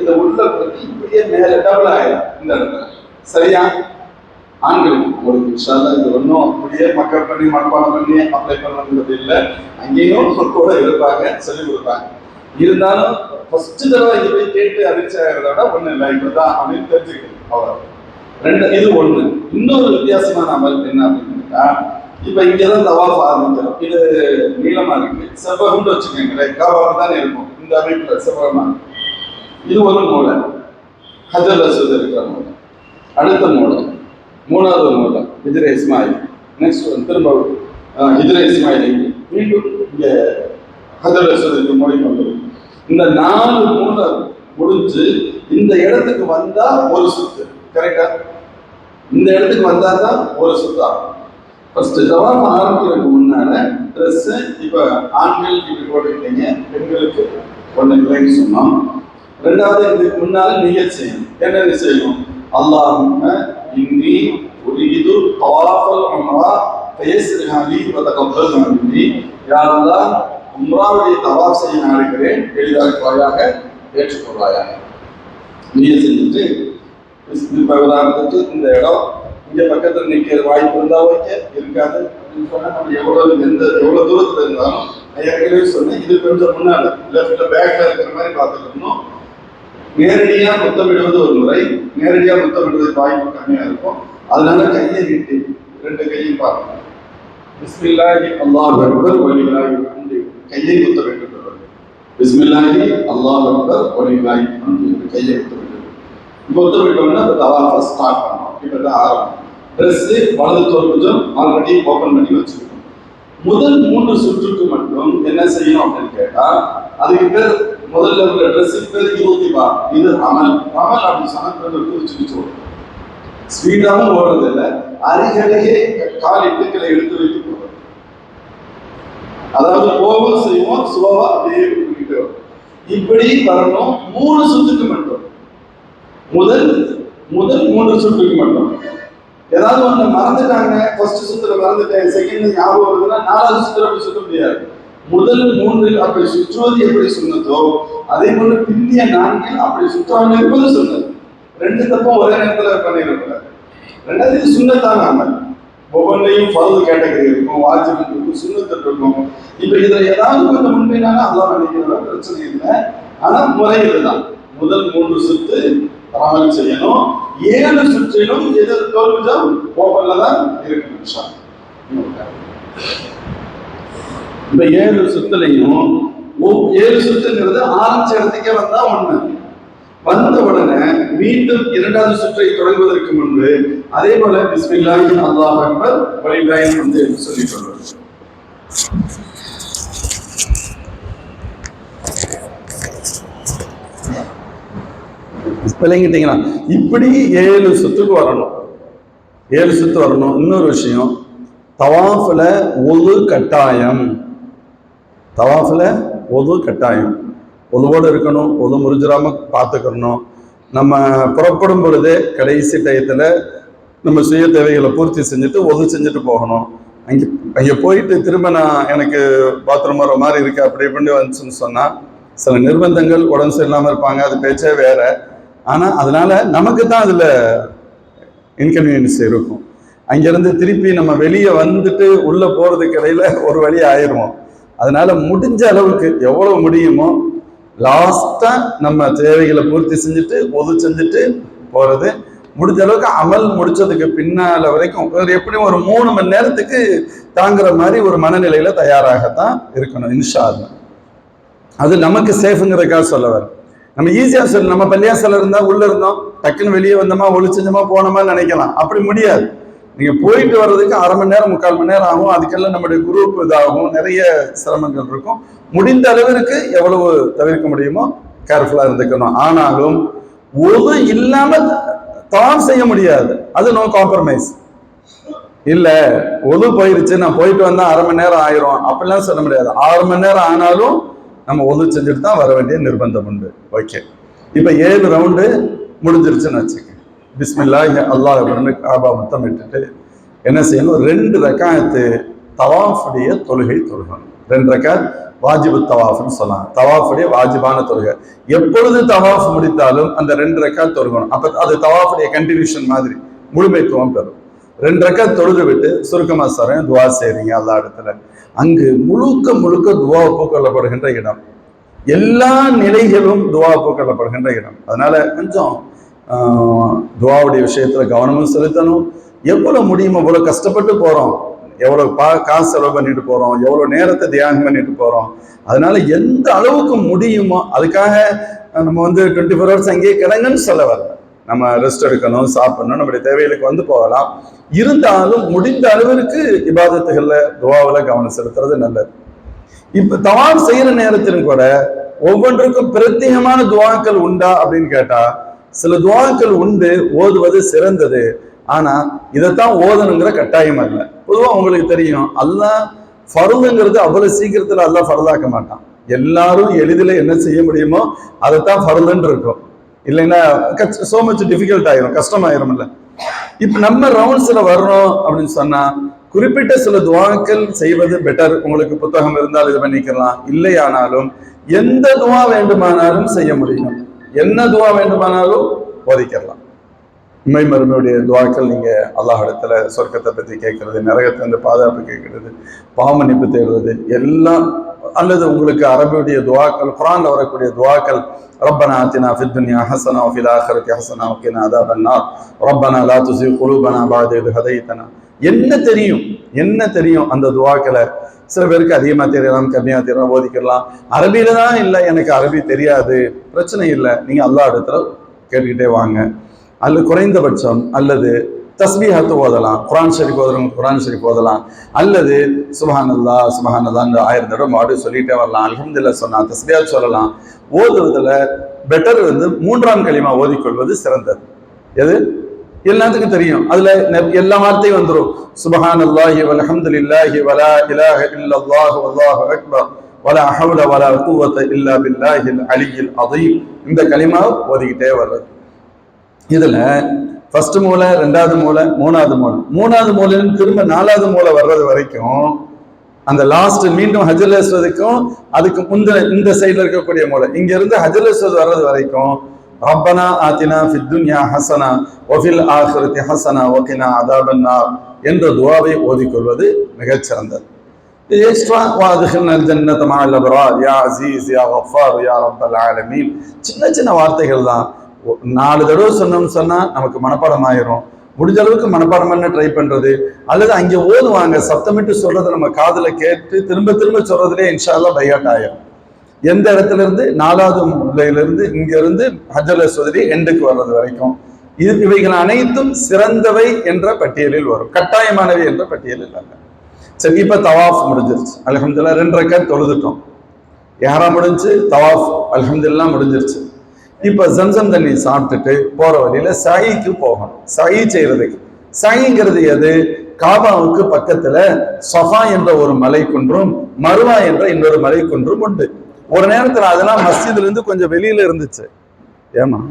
Speaker 2: இதை உள்ள இப்படியே மேல டபுள் ஆயிடும் இந்த இடத்துல. சரியா? ஆண்களுக்கு ஒரு விஷயம் இது ஒன்றும் அப்படியே மக்கள் பண்ணி மனப்பாடம் பண்ணி அப்ளை பண்ணணுங்கிறது இல்லை, அங்கேயும் கூட இருப்பாங்க, சொல்லிக் கொடுப்பாங்க. இருந்தாலும் ஃபர்ஸ்ட் தடவை இங்க போய் கேட்டு அதிர்ச்சி ஆகிறத விட ஒண்ணு இல்லை, இப்படிதான் அப்படின்னு தெரிஞ்சுக்கணும், அவ்வளோ. இது ஒண்ணு. இன்னொரு வித்தியாசமான அமல் என்ன அப்படின்னா, இப்ப இங்கதான் தவாஃப் ஆரம்பிக்கிறோம், இது நீளமா இருக்கு, செவ்வகம்னு வச்சுக்கோங்களேன், காபாவில் தானே இருக்கும், இந்த அமைப்புல செவ்வகமா. இது ஒரு மூலை, ஹஜ்ருல் அஸ்வத் இருக்கிற மூலை. அடுத்த மூலை, 3வது மூலை ஹிஜ்ரே இஸ்மாயில். நெக்ஸ்ட் திரும்ப ஹிஜ்ரே இஸ்மாயில், மீண்டும் இங்க ஹஜ்ருல் அஸ்வத் மூலைக்கு வந்துடும். இந்த 4 மூலை முடிஞ்சு இந்த இடத்துக்கு வந்தா ஒரு சுத்து. கரெக்டா? இந்த இடத்துக்கு வந்தாதான் ஒரு சுத்தா. ஃபர்ஸ்ட் தவாஃப் ஆரம்பிக்கிறதுக்கு முன்னால ட்ரெஸ் இப்ப ஆண்கள் இப்படி போட்டுக்கிட்டீங்க, பெண்களுக்கு ஒண்ணு இல்லைன்னு சொன்னோம். 2வது இதுக்கு முன்னால நியத் செய்யணும். என்ன செய்யணும்? அல்லாஹும்ம இன்னி உரீது தவாஃபல் உம்ரா ஃபயஸ்ரிஹா லீ வ தகப்பல் மின்னி. யா அல்லாஹ், உம்ராவுடைய தவாஃப் செய்ய நாடுகிறேன், எளிதாக்குவாயாக, ஏற்றுக்கொள்வாயாக. நியத் செஞ்சுட்டு இப்ப உதாரணத்துக்கு இந்த இடம் இங்க பக்கத்துல நிக்கிற வாய்ப்பு இருந்தா ஓகே, இருக்காது அப்படின்னு சொன்னா நம்ம எவ்வளவு தூரத்துல இருந்தாலும் ஏற்கனவே சொன்னேன், இது கொஞ்சம் முன்னால லெஃப்ட்ல பேக்ல இருக்கிற மாதிரி பார்த்துக்கணும். நேரடியா முத்தமிடுவது ஒரு முறை, நேரடியா முத்தமிடுவதற்கு வாய்ப்பு கம்மியா இருக்கும். அதனால கையை நீட்டி ரெண்டு கையும் பார்க்கணும். பிஸ்மில்லாஹி அல்லாஹு அக்பர் வலில்லாஹி ஹம்து, கையை முத்தமிட்டு பிஸ்மில்லாஹி அல்லாஹு அக்பர் வலில்லாஹி ஹம்து, கையை முத்தமிட்டு முத்தமிட்டோம்னா தவாஃபை ஸ்டார்ட் பண்ணணும். இப்போ ஆரம்பம். ட்ரெஸ் வலது தோல் கொஞ்சம் ஆல்ரெடி ஓப்பன் பண்ணி வச்சுக்கணும். முதல் 3 சுற்றுக்கு மட்டும் என்ன செய்யணும் அப்படின்னு கேட்டா, அதுக்கு பேர் முதல்ல உள்ள ட்ரெஸ்ஸுக்கு பேர் யூதிபா, இது அமல். அமல் அப்படின்னு சொன்னா குறிச்சு ஸ்பீடாவும் ஓடுறது இல்லை, அருகருகே கால் இட்டுக்களை எடுத்து வைத்து போறது. அதாவது போகும் செய்வோம், சுலவா அப்படியே பண்ணிட்டு வரும். இப்படி வரணும் 3 சுற்றுக்கு மட்டும். முதல் 3 சுற்றுக்கு மட்டும். ஏதாவது ஒண்ணு மறந்துட்டாங்க, ஃபர்ஸ்ட் சுத்துல மறந்துட்டேன், செகண்ட் ஞாபகம் வருதுன்னா 4வது சுத்துல அப்படி சுத்த முடியாது. முதல் 3 அப்படி சுற்றுவது எப்படி சொன்னதோ அதே போல பிந்திய 4 அப்படி சுற்றாமல் இருப்பது சொன்னது. 2 தப்பும் ஒரே நேரத்தில் பண்ணிடக்கூடாது. 2வது இது சுண்ணத்தான அமல். ஒவ்வொன்றையும் பருது கேட்டகரி இருக்கும், வாஜிப் இருக்கும், சுண்ணத்து இருக்கும். இப்ப இதுல ஏதாவது கொஞ்சம் முன்பினாலும் அல்லாஹ் நினைக்கிறத பிரச்சனை இல்லை. ஆனா முறை இதுதான். முதல் 3 சுற்று அமல் செய்யணும். 7 சுற்றிலும் எது தோல்விஜம் ஓப்பன்ல தான் இருக்கணும். இப்ப 7 சுத்துலையும் 7 சுற்றுங்கிறது ஆரம்பிச்ச இடத்துக்கே வந்தா ஒண்ணு. வந்த உடனே மீண்டும் 2வது சுற்றை தொடங்குவதற்கு முன்பு அதே போல பிஸ்மில்லாஹி அல்லாஹு அக்பர் வலில்லாஹி ஹம்து என்று சொல்லிக் கொள்வது. விளங்கிட்டீங்களா? இப்படி 7 சுத்துக்கு வரணும். 7 சுத்து வரணும். இன்னொரு விஷயம், தவாஃப்ல ஒது கட்டாயம். தவாஃப்ல ஒது கட்டாயம். ஒதுவோடு இருக்கணும். ஒது முறிஞ்சிடாம பார்த்துக்கணும். நம்ம புறப்படும் பொழுதே கடைசி டயத்துல நம்ம சுய தேவைகளை பூர்த்தி செஞ்சுட்டு ஒது செஞ்சுட்டு போகணும். அங்கே போயிட்டு திரும்ப நான் எனக்கு பாத்ரூம் வர மாதிரி இருக்கு அப்படி இப்படி வந்துச்சுன்னு சொன்னா சில நிர்பந்தங்கள், உடம்பு சரியில்லாமல் இருப்பாங்க, அது பேச்சே வேற. ஆனா அதனால நமக்கு தான் அதுல இன்கன்வீனியன்ஸ் இருக்கும். அங்கிருந்து திருப்பி நம்ம வெளியே வந்துட்டு உள்ள போறதுக்கு இடையில ஒரு வழி ஆயிடுவோம். அதனால முடிஞ்ச அளவுக்கு எவ்வளவு முடியுமோ லாஸ்டா நம்ம தேவைகளை பூர்த்தி செஞ்சுட்டு ஒது செஞ்சுட்டு போறது. முடிஞ்ச அளவுக்கு அமல் முடிச்சதுக்கு பின்னால வரைக்கும் எப்படியும் ஒரு 3 மணி நேரத்துக்கு தாங்குற மாதிரி ஒரு மனநிலையில தயாராகத்தான் இருக்கணும் இன்ஷா அல்லாஹ். அது நமக்கு சேஃபுங்கிறதுக்காக சொல்ல வர. நம்ம ஈஸியா சொல்ல, நம்ம பள்ளியாசல இருந்தா உள்ள இருந்தோம், டக்குன்னு வெளியே வந்தோமா ஒளிச்சமா போனோமா நினைக்கலாம். அப்படி முடியாது. நீங்க போயிட்டு வர்றதுக்கு 1/2 மணி நேரம் 3/4 மணி நேரம் ஆகும். அதுக்கெல்லாம் நம்முடைய குரூப் இதாகும், நிறைய சிரமங்கள் இருக்கும். முடிந்த அளவிற்கு எவ்வளவு தவிர்க்க முடியுமோ கேர்ஃபுல்லா இருந்துக்கணும். ஆனாலும் ஒது இல்லாம தான் செய்ய முடியாது. அது நோ காம்ப்ரமைஸ். இல்ல ஒது போயிருச்சு, நான் போயிட்டு வந்தா 1/2 மணி நேரம் ஆயிரும் அப்படிலாம் சொல்ல முடியாது. 6 மணி நேரம் ஆனாலும் நம்ம ஒது செஞ்சுட்டு தான் வர வேண்டிய நிர்பந்தம் உண்டு. ஓகே, இப்ப 7 ரவுண்டு முடிஞ்சிருச்சுன்னு வச்சுக்க. பிஸ்மில்லாஹி அல்லாஹ் அக்பர்னு காபா முத்தமிட்டுட்டு என்ன செய்யணும், 2 ரக்காத்து தவாஃபுடைய தொழுகை தொழுகணும். 2 ரக்காத் வாஜிபு தவாஃப்னு சொல்லலாம். தவாஃபுடைய வாஜிபான தொழுகை. எப்பொழுது தவாஃப் முடித்தாலும் அந்த 2 ரக்காத் தொழுகணும். அப்ப அது தவாஃபுடைய கண்டினியூஷன் மாதிரி முழுமைத்துவம் பெறும். 2 ரக்காத் தொழுது விட்டு சுருக்கமா சொல்றேன், துவா செய்றீங்க அல்லா இடத்துல. அங்கு முழுக்க முழுக்க துவா ஒப்புக்கொள்ளப்படுகின்ற இடம். எல்லா நிலைகளும் துவா ஒப்புக்கொள்ளப்படுகின்ற இடம். அதனால கொஞ்சம் துவாவுடைய விஷயத்துல கவனமும் செலுத்தணும். எவ்வளவு முடியுமோ அவ்வளவு கஷ்டப்பட்டு போறோம், எவ்வளவு காசு செலவு பண்ணிட்டு போறோம், எவ்வளவு நேரத்தை தியாகம் பண்ணிட்டு போறோம். அதனால எந்த அளவுக்கு முடியுமோ அதுக்காக நம்ம 24 hours அங்கேயே கிடங்குன்னு சொல்ல வரல. நம்ம ரெஸ்ட் எடுக்கணும், சாப்பிடணும், நம்முடைய தேவைகளுக்கு போகலாம். இருந்தாலும் முடிந்த அளவிற்கு இபாதத்துகள்ல துவாவுல கவனம் செலுத்துறது நல்லது. இப்ப தவாஃப் செய்யற நேரத்திலும் கூட ஒவ்வொன்றுக்கும் பிரத்யேகமான துவாக்கள் உண்டா அப்படின்னு கேட்டா சில துவாக்கள் உண்டு, ஓதுவது சிறந்தது. ஆனா இதைத்தான் ஓதணுங்கிற கட்டாயம் அல்ல. பொதுவா உங்களுக்கு தெரியும், அல்லாஹ் ஃபர்துங்கிறது அவ்வளவு சீக்கிரத்துல அல்லாஹ் ஃபர்தாக்க மாட்டான். எல்லாரும் எளிதில் என்ன செய்ய முடியுமோ அதைத்தான் ஃபர்துன்னு இருக்கும். இல்லைன்னா சோ மச் டிஃபிகல்ட் ஆயிரும், கஷ்டமாயிரும். இல்ல இப்ப நம்ம ரவுண்ட்ஸ்ல வர்றோம் அப்படின்னு சொன்னா குறிப்பிட்ட சில துவாக்கள் செய்வது பெட்டர். உங்களுக்கு புத்தகம் இருந்தால் இது பண்ணிக்கலாம். இல்லையானாலும் எந்த துவா வேண்டுமானாலும் செய்ய முடியும். என்ன துவா வேண்டுமானாலும் ஓதிக்கலாம். இம்மை மறுமையுடைய துவாக்கள் நீங்க அல்லாஹ் இடத்துல சொர்க்கத்தை பத்தி கேட்கறது, நரகத்திலிருந்து பாதுகாப்பு கேட்கறது, பாவமன்னிப்பு தேடுறது எல்லாம், அல்லது உங்களுக்கு அரபியுடைய துவாக்கள், குர்ஆன்ல வரக்கூடிய துவாக்கள், ரப்பனா ஆத்தினா ஃபித் துன்யா ஹஸனா வ ஃபில் ஆখিরাতি ஹஸனா வ கினா அஸாபன்னார், ரப்பனா லா துஸிக் குலூபனா பஅத இத் ஹதைதனா, என்ன தெரியும் அந்த துவாக்களை. சில பேருக்கு அதிகமாக தெரியலாம், கம்மியாக தெரியலாம், ஓதிக்கலாம். அரபியில தான் இல்லை, எனக்கு அரபி தெரியாது, பிரச்சனை இல்லை, நீங்க அல்லாஹ் இடத்துல கேட்டுக்கிட்டே வாங்க. அல்லது குறைந்தபட்சம் அல்லது தஸ்பீஹத்து ஓதலாம், குர்ஆன் ஷரீஃப் ஓதுறவங்க குர்ஆன் ஷரீஃப் ஓதலாம், அல்லது சுப்ஹானல்லாஹ் சுப்ஹானல்லாஹ்ன்ற 1000 தடவை மாடு சொல்லிட்டே வரலாம், அல்ஹம்துலில்லாஹ் சொன்னா தஸ்பீஹத் சொல்லலாம். ஓதுவதில் பெட்டர் வந்து 3ஆம் கலிமா ஓதிக்கொள்வது சிறந்தது. எது எல்லாத்துக்கும் தெரியும், அதுல எல்லா வார்த்தையும் வந்துடும். சுப்ஹானல்லாஹி வல்ஹம்துலில்லாஹி வலா இலாஹ இல்லல்லாஹு வல்லாஹு அக்பர் வலா ஹவ்ல வலா குவத்த இல்லா பில்லாஹில் அலியில் அதீம். இந்த கலிமா ஓதிக்கிட்டே வர்றது. இதுல ஃபர்ஸ்ட் மூலை, 2வது மூலை, 3வது மூலைன்னு திரும்ப 4வது மூலை வர்றது வரைக்கும், அந்த லாஸ்ட் மீண்டும் ஹஜ்ருல் அஸ்வதுக்கும் அதுக்கு முந்தின இந்த சைடுல இருக்கக்கூடிய மூலை, இங்க இருந்து ஹஜ்ருல் அஸ்வத் வர்றது வரைக்கும் ரப்பனா ஆத்தினா ஃபித் துன்யா ஹஸனா வ ஃபில் ஆখিরাতি ஹஸனா வ கினா அஸாபன்னார் என்ற துஆவை ஓதிக்கொள்வது மிகச் சிறந்தது. எக்ஸ்ட்ரா வாதுஹில்னல் ஜன்னத மஅல் அப்ரார் யா அஸீஸ் யா கஃபார் யா ரப்பல் ஆலமீன், சின்ன வார்த்தைகள் தான். 4 தடவை சொன்னா நமக்கு மனப்பாடம் ஆயிரும். முடிஞ்ச அளவுக்கு மனப்பாடம் பண்ண ட்ரை பண்றது, அல்லது அங்கே ஓதுவாங்க சத்தமிட்டு சொல்றதை நம்ம காதுல கேட்டு திரும்ப சொல்றதுலேயே இன்ஷா அல்லாஹ் பையாட் ஆயிரும். எந்த இடத்துல இருந்து 4வது மூலையிலிருந்து இங்க இருந்து ஹஜ்ருல் அஸ்வத் எண்டுக்கு வர்றது வரைக்கும் இவைகள் அனைத்தும் சிறந்தவை என்ற பட்டியலில் வரும், கட்டாயமானவை என்ற பட்டியலில் அல்ல. சரி, இப்ப தவாஃப் முடிஞ்சிருச்சு, அல்ஹம்துலில்லாஹ் 2 ரக்காத் தொழுதுட்டோம், இஹ்ராம் முடிஞ்சு, தவாஃப் அல்ஹம்துலில்லாஹ் முடிஞ்சிருச்சு. இப்ப ஜம்சம் தண்ணி சாப்பிட்டுட்டு போற வழியில சாயிக்கு போகணும். சாயி செய்யறதுக்கு, சாயிங்கிறது எது? காபாவுக்கு பக்கத்துல சஃபா என்ற ஒரு மலை குன்றும் மருவா என்ற இன்னொரு மலை குன்றும் உண்டு. ஒரு நேரத்துல அதெல்லாம் மஸ்ஜித்ல இருந்து கொஞ்சம் வெளியில இருந்துச்சு. ஏமா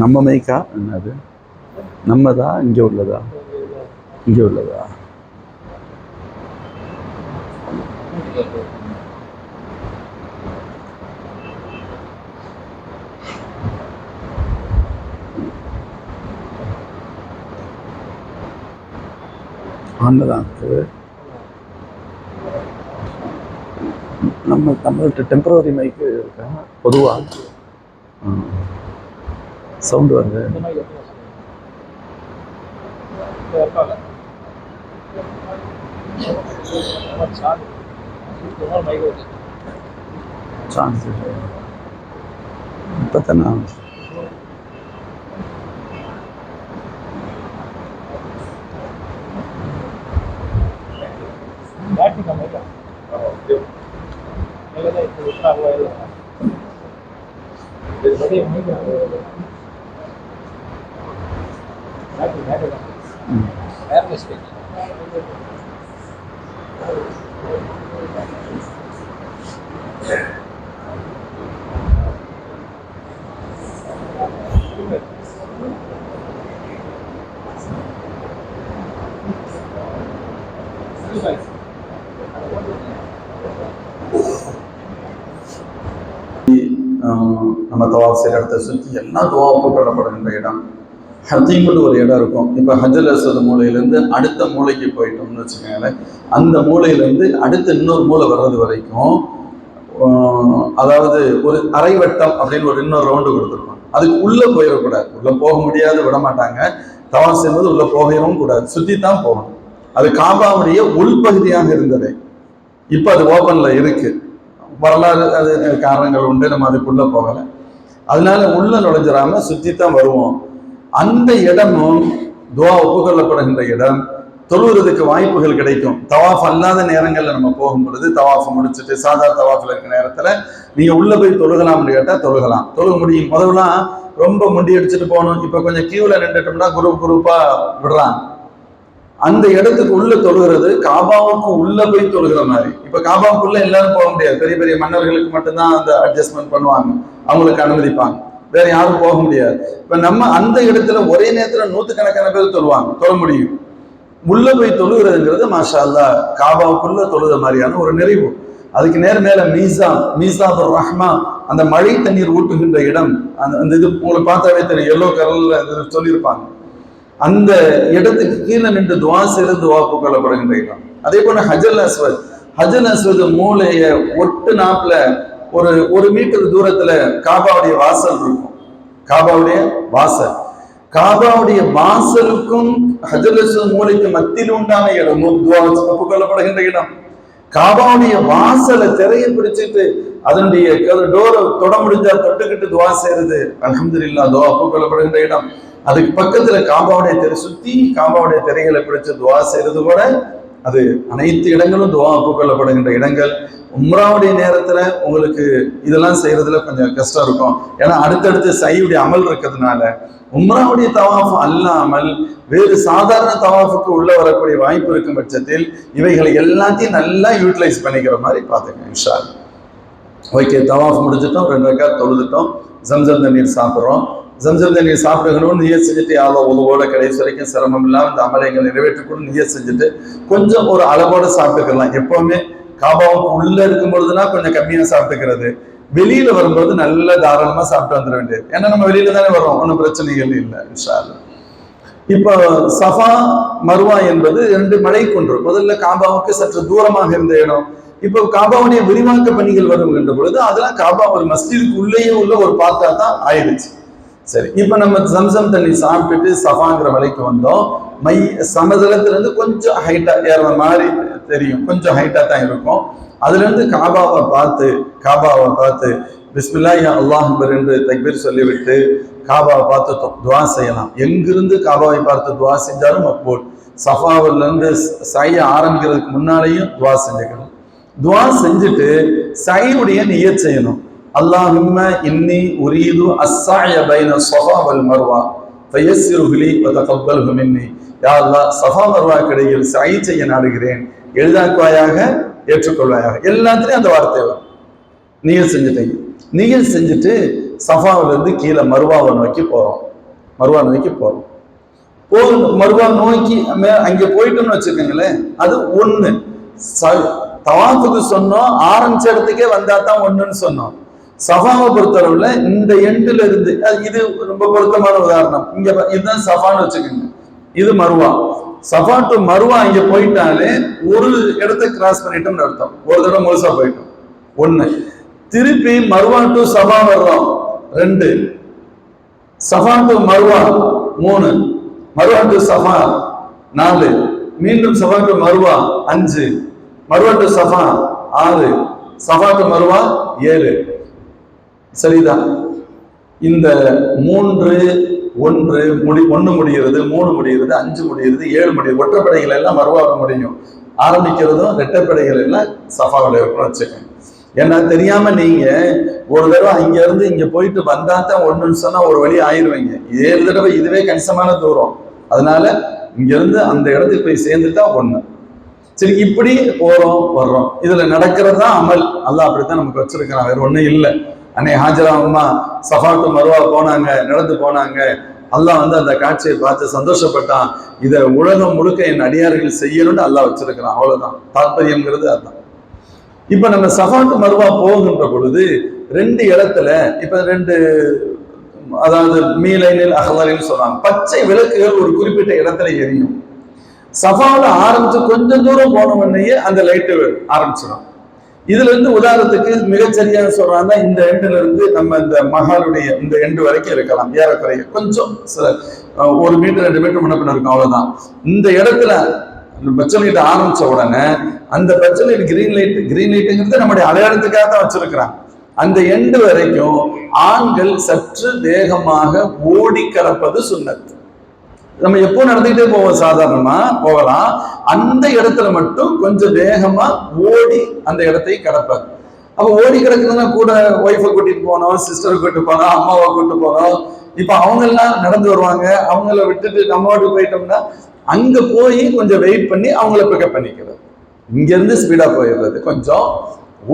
Speaker 2: நம்ம மைக்கா என்னது? நம்மதா இங்க உள்ளதா? இங்க உள்ளதா? ஆன்லதான் இருக்குது. நம்மள்கிட்ட டெம்பரரி மைக்கு இருக்கா? பொதுவா சவுண்ட் வருது. சான்ஸ் இப்பத்தானே நம்ம தவாஃப் செய்கிற இடத்தை சுற்றி எல்லா துவாவுக்கும் கொள்ளப்படுகின்ற இடம் ஹத்தீம்னு ஒரு இடம் இருக்கும். இப்போ ஹஜ்ருல் அஸ்வத் மூலையிலேருந்து அடுத்த மூலைக்கு போயிட்டோம்னு வச்சுக்கோங்களேன், அந்த மூலையிலேருந்து அடுத்த இன்னொரு மூலை வர்றது வரைக்கும், அதாவது ஒரு அரை வட்டம் அப்படின்னு ஒரு இன்னொரு ரவுண்டு கொடுத்துருக்கோம். அதுக்கு உள்ளே போயிடக்கூடாது, உள்ளே போக முடியாது, விட மாட்டாங்க. தவாஃப் செய்யும்போது உள்ளே போகவும் கூடாது, சுற்றி தான் போகணும். அது காபாவுடைய உள்பகுதியாக இருந்தது, இப்போ அது ஓப்பன்ல இருக்கு. வரலாறு அது காரணங்கள் உண்டு, நம்ம அதுக்குள்ள போகலை. அதனால உள்ள நுழைஞ்சிடாம சுற்றித்தான் வருவோம். அந்த இடமும் துவா ஒப்புக்கொள்ளப்படுகின்ற இடம், தொழுகிறதுக்கு வாய்ப்புகள் கிடைக்கும். தவாஃப் அல்லாத நேரங்களில் நம்ம போகும் பொழுது, தவாஃப் முடிச்சுட்டு சாதா தவாஃபில் இருக்கிற நேரத்தில் நீங்கள் உள்ளே போய் தொழுகலாம்னு கேட்டால் தொழுகலாம், தொழுக முடியும். முதல்லாம் ரொம்ப முண்டி அடிச்சுட்டு போகணும், இப்போ கொஞ்சம் கியூவில் நின்றுட்டோம்னா குரூப்பாக விடுறாங்க. அந்த இடத்துக்கு உள்ள தொழுகிறது காபாவுக்கு உள்ள போய் தொழுகிற மாதிரி. இப்ப காபாவுக்குள்ள எல்லாரும் போக முடியாது, பெரிய பெரிய மன்னர்களுக்கு மட்டும்தான் அந்த அட்ஜஸ்ட்மெண்ட் பண்ணுவாங்க, அவங்களுக்கு அனுமதிப்பாங்க. வேற யாரும் போக முடியாது. இப்ப நம்ம அந்த இடத்துல ஒரே நேரத்துல நூத்துக்கணக்கான பேர் தொழுவாங்க, தொழ முடியும். உள்ள போய் தொழுகிறதுங்கிறது மாஷா அல்லா காபாவுக்குள்ள தொழுத மாதிரியான ஒரு நிறைவு. அதுக்கு மேல மீசாபுர் ரஹ்மா, அந்த மழை தண்ணீர் ஊட்டுகின்ற இடம், அந்த இது உங்களுக்கு பார்த்தாவே தெரியும், எல்லோ கலர்ல சொல்லியிருப்பாங்க. அந்த இடத்துக்கு கீழே நின்று துவா செய்து துவா புகழப்படுகின்ற இடம். அதே போல ஹஜல் அஸ்வத் மூளைய ஒட்டு நாப்புல ஒரு மீட்டர் தூரத்துல காபாவுடைய வாசல் இருக்கும். காபாவுடைய வாசலுக்கும் ஹஜல் அஸ்வத் மூளைக்கு மத்தியில் உண்டான இடம் துவா புகழப்படுகின்ற இடம். காபாவுடைய வாசலை திரையை பிடிச்சிட்டு அதனுடைய டோரை தொட முடிஞ்சா தொட்டுக்கிட்டு துவா செய்யறது அல்ஹம்துலில்லாஹ் துவா புகழப்படுகின்ற இடம். அதுக்கு பக்கத்துல காபாவுடைய சுத்தி காபாவுடைய திரைகளை பிடிச்சு துவா செய்யறது கூட அது அனைத்து இடங்களும் துவா புகழப்படுகின்ற இடங்கள். உம்ராவுடைய நேரத்துல உங்களுக்கு இதெல்லாம் செய்யறதுல கொஞ்சம் கஷ்டம் இருக்கும். ஏன்னா அடுத்தடுத்து சையுடைய அமல் இருக்கிறதுனால உம்ராவுடைய தவாஃப் அல்லாமல் வேறு சாதாரண தவாஃபுக்கு உள்ள வரக்கூடிய வாய்ப்பு இருக்கும் பட்சத்தில் இவைகளை எல்லாத்தையும் நல்லா யூட்டிலைஸ் பண்ணிக்கிற மாதிரி பார்த்துக்கங்க இன்ஷா அல்லாஹ். ஓகே, தவாஃப் முடிச்சுட்டோம், 2 ரக்காத் தொழுதுட்டோம், ஜம்சம் தண்ணீர் சாப்பிட்றோம். ஜம்சம் தண்ணீர் சாப்பிடணும்னு நியத் செஞ்சுட்டு உதவோட கடைசி வரைக்கும் சிரமம் இல்லாமல் இந்த அமலைகள் நிறைவேற்றக்கூடும் நியத் செஞ்சுட்டு கொஞ்சம் ஒரு அளவோட சாப்பிட்டுக்கலாம். எப்பவுமே காபாவுக்கு உள்ள இருக்கும் பொழுதுனா கொஞ்சம் கம்மியா சாப்பிட்டுக்கிறது, வெளியில வரும்போது நல்ல தாராளமா சாப்பிட்டு வந்துட வேண்டியது. ஏன்னா நம்ம வெளியில தானே வரோம், ஒன்றும் பிரச்சனைகள் இல்லை இன்ஷா அல்லாஹ். இப்போ சஃபா மர்வா என்பது 2 மலை குன்று. முதல்ல காபாவுக்கு சற்று தூரமாக இருந்த இடம். இப்போ காபாவுடைய விரிவாக்க பணிகள் வருகின்ற பொழுது அதெல்லாம் காபா ஒரு மஸ்ஜிதுக்கு உள்ளேயே உள்ள ஒரு பார்த்தா தான் ஆயிடுச்சு. சரி, இப்போ நம்ம ஜம்சம் தண்ணி சாப்பிட்டுட்டு சஃபாங்கிற மலைக்கு வந்தோம். சமதளத்திலிருந்து கொஞ்சம் ஹைட்டா ஏற மாதிரி தெரியும், கொஞ்சம் ஹைட்டா தான் இருக்கும். அதுல இருந்து காபாவை பார்த்து பிஸ்மில்லாஹ் யா அல்லாஹ் என்று தக்பீர் சொல்லிவிட்டு காபாவை பார்த்து துவா செய்யலாம். எங்கிருந்து காபாவை பார்த்து துவா செஞ்சாலும் மக்பூல். சஃபாவில இருந்து சைய ஆரம்பிக்கிறதுக்கு முன்னாலேயும் துவா செஞ்சுக்கணும். துவா செஞ்சுட்டு சையுடைய நியத் செய்யணும். அல்லாஹும்ம இன்னி உரீது அஸ்ஸஅய பைன ஸஃபா வல் மர்வா ஃபயஸ்ஸிரு லி வ தகப்பல்ஹு மின்னி. யா அல்லாஹ், ஸஃபா மர்வா இடையில் சை செய்ய நாடுகிறேன், எளிதாக்குவாயாக, ஏற்றுக்கொள்வாயாக. எல்லாத்துலயும் அந்த வார்த்தை வரும். நியத் செஞ்சுட்டு சஃபாவில இருந்து கீழே மர்வாவை நோக்கி போறோம். மர்வா நோக்கி அங்கே போயிட்டோம்னு வச்சுக்கோங்களேன், அது 1. தவாஃபுக்கு சொன்னோம், ஆரம்பிச்ச இடத்துக்கே வந்தா தான் 1ன்னு சொன்னோம். சஃபாவை பொறுத்தளவுல இந்த எண்டுல இருந்து, இது ரொம்ப பொருத்தமான உதாரணம். இங்க இதுதான் சஃபான்னு வச்சுக்கோங்க, இது மர்வா. சஃபா டு மர்வா இங்க போயிட்டாலே ஒரு இடத்தை கிராஸ் பண்ணிட்டோம்னு அர்த்தம். ஒரு தடவை முழுசா போயிட்டோம் 1. திருப்பி மர்வா டு சஃபா வர்றோம் 2. Safa to Marwa 3. Marwa to Safa 4. மீண்டும் Safa to Marwa 5. Marwa to Safa 6. Safa to Marwa 7. சரிதான். இந்த 3 1 முடிகிறது, 3 முடிகிறது, 5 முடிகிறது, 7 முடியுது. ஒற்றைப்படைகள் எல்லாம் மர்வாக முடியும். ஆரம்பிக்கிறதும் ரெட்டைப்படைகள் எல்லாம் சஃபாவில் இருக்கணும் வச்சுக்கோங்க. ஏன்னா தெரியாம நீங்க ஒரு தடவை இங்க இருந்து இங்க போயிட்டு வந்தா தான் 1ன்னு சொன்னா ஒரு வழி ஆயிடுவீங்க. 7 தடவை இதுவே கணிசமான தூரம். அதனால இங்க இருந்து அந்த இடத்துக்கு போய் சேர்ந்துட்டா 1. சரி, இப்படி போறோம் வர்றோம். இதுல நடக்கிறது தான் அமல். அல்லாஹ் அப்படித்தான் நமக்கு வச்சிருக்கிறான், வேற ஒண்ணும் இல்லை. அன்னை ஹாஜரா அம்மா சஃபா டு மர்வா போனாங்க, நடந்து போனாங்க. அல்லாஹ் அந்த காட்சியை பார்த்து சந்தோஷப்பட்டான். இதை உலகம் முழுக்க என் அடியார்கள் செய்யணும்னு அல்லாஹ் வச்சிருக்கிறான். அவ்வளவுதான் தாற்பயம்ங்கிறது. அதுதான். இப்ப நம்ம சஃபா டு மர்வா போகின்ற பொழுது 2 இடத்துல, இப்ப 2 அதாவது மீலைனில் அஹ்லரின்னு சொல்றாங்க, பச்சை விளக்குகள் ஒரு குறிப்பிட்ட இடத்துல எரியும். சஃபாவில் ஆரம்பிச்சு கொஞ்சம் தூரம் போன உடனேயே அந்த லைட்டு ஆரம்பிச்சிடும். இதுல இருந்து உதாரணத்துக்கு மிகச்சரியாக சொல்றாங்க, இந்த எண்டுல இருந்து நம்ம இந்த மஹாலுடைய இந்த எண்டு வரைக்கும் இருக்கலாம், ஏறக்குறைய கொஞ்சம் சில 1 மீட்டர் 2 மீட்டர் முன்ன பின்ன இருக்கும், அவ்வளவுதான். இந்த இடத்துல பச்சை லைட் ஆரம்பிச்ச உடனே அந்த பச்சை லைட் கிரீன் லைட்டுங்கிறது நம்முடைய அடையாளத்துக்காக தான் வச்சிருக்கிறாங்க. அந்த எண்டு வரைக்கும் ஆண்கள் சற்று வேகமாக ஓடி கடப்பது சுன்னத். நம்ம எப்போ நடந்துகிட்டே போவோம், சாதாரணமா போகலாம். அந்த இடத்துல மட்டும் கொஞ்சம் வேகமா ஓடி அந்த இடத்தை கடப்பாரு. அப்ப ஓடி கிடக்குதுன்னா கூட ஒய்ஃபை கூட்டிட்டு போனோம், சிஸ்டரை கூட்டிட்டு போனோம், அம்மாவை கூட்டிட்டு போனோம். இப்ப அவங்க எல்லாம் நடந்து வருவாங்க, அவங்கள விட்டுட்டு நம்ம வீட்டுக்கு போயிட்டோம்னா அங்க போய் கொஞ்சம் வெயிட் பண்ணி அவங்கள பிக்கப் பண்ணிக்கிறது. இங்க இருந்து ஸ்பீடா போயிடுறது, கொஞ்சம்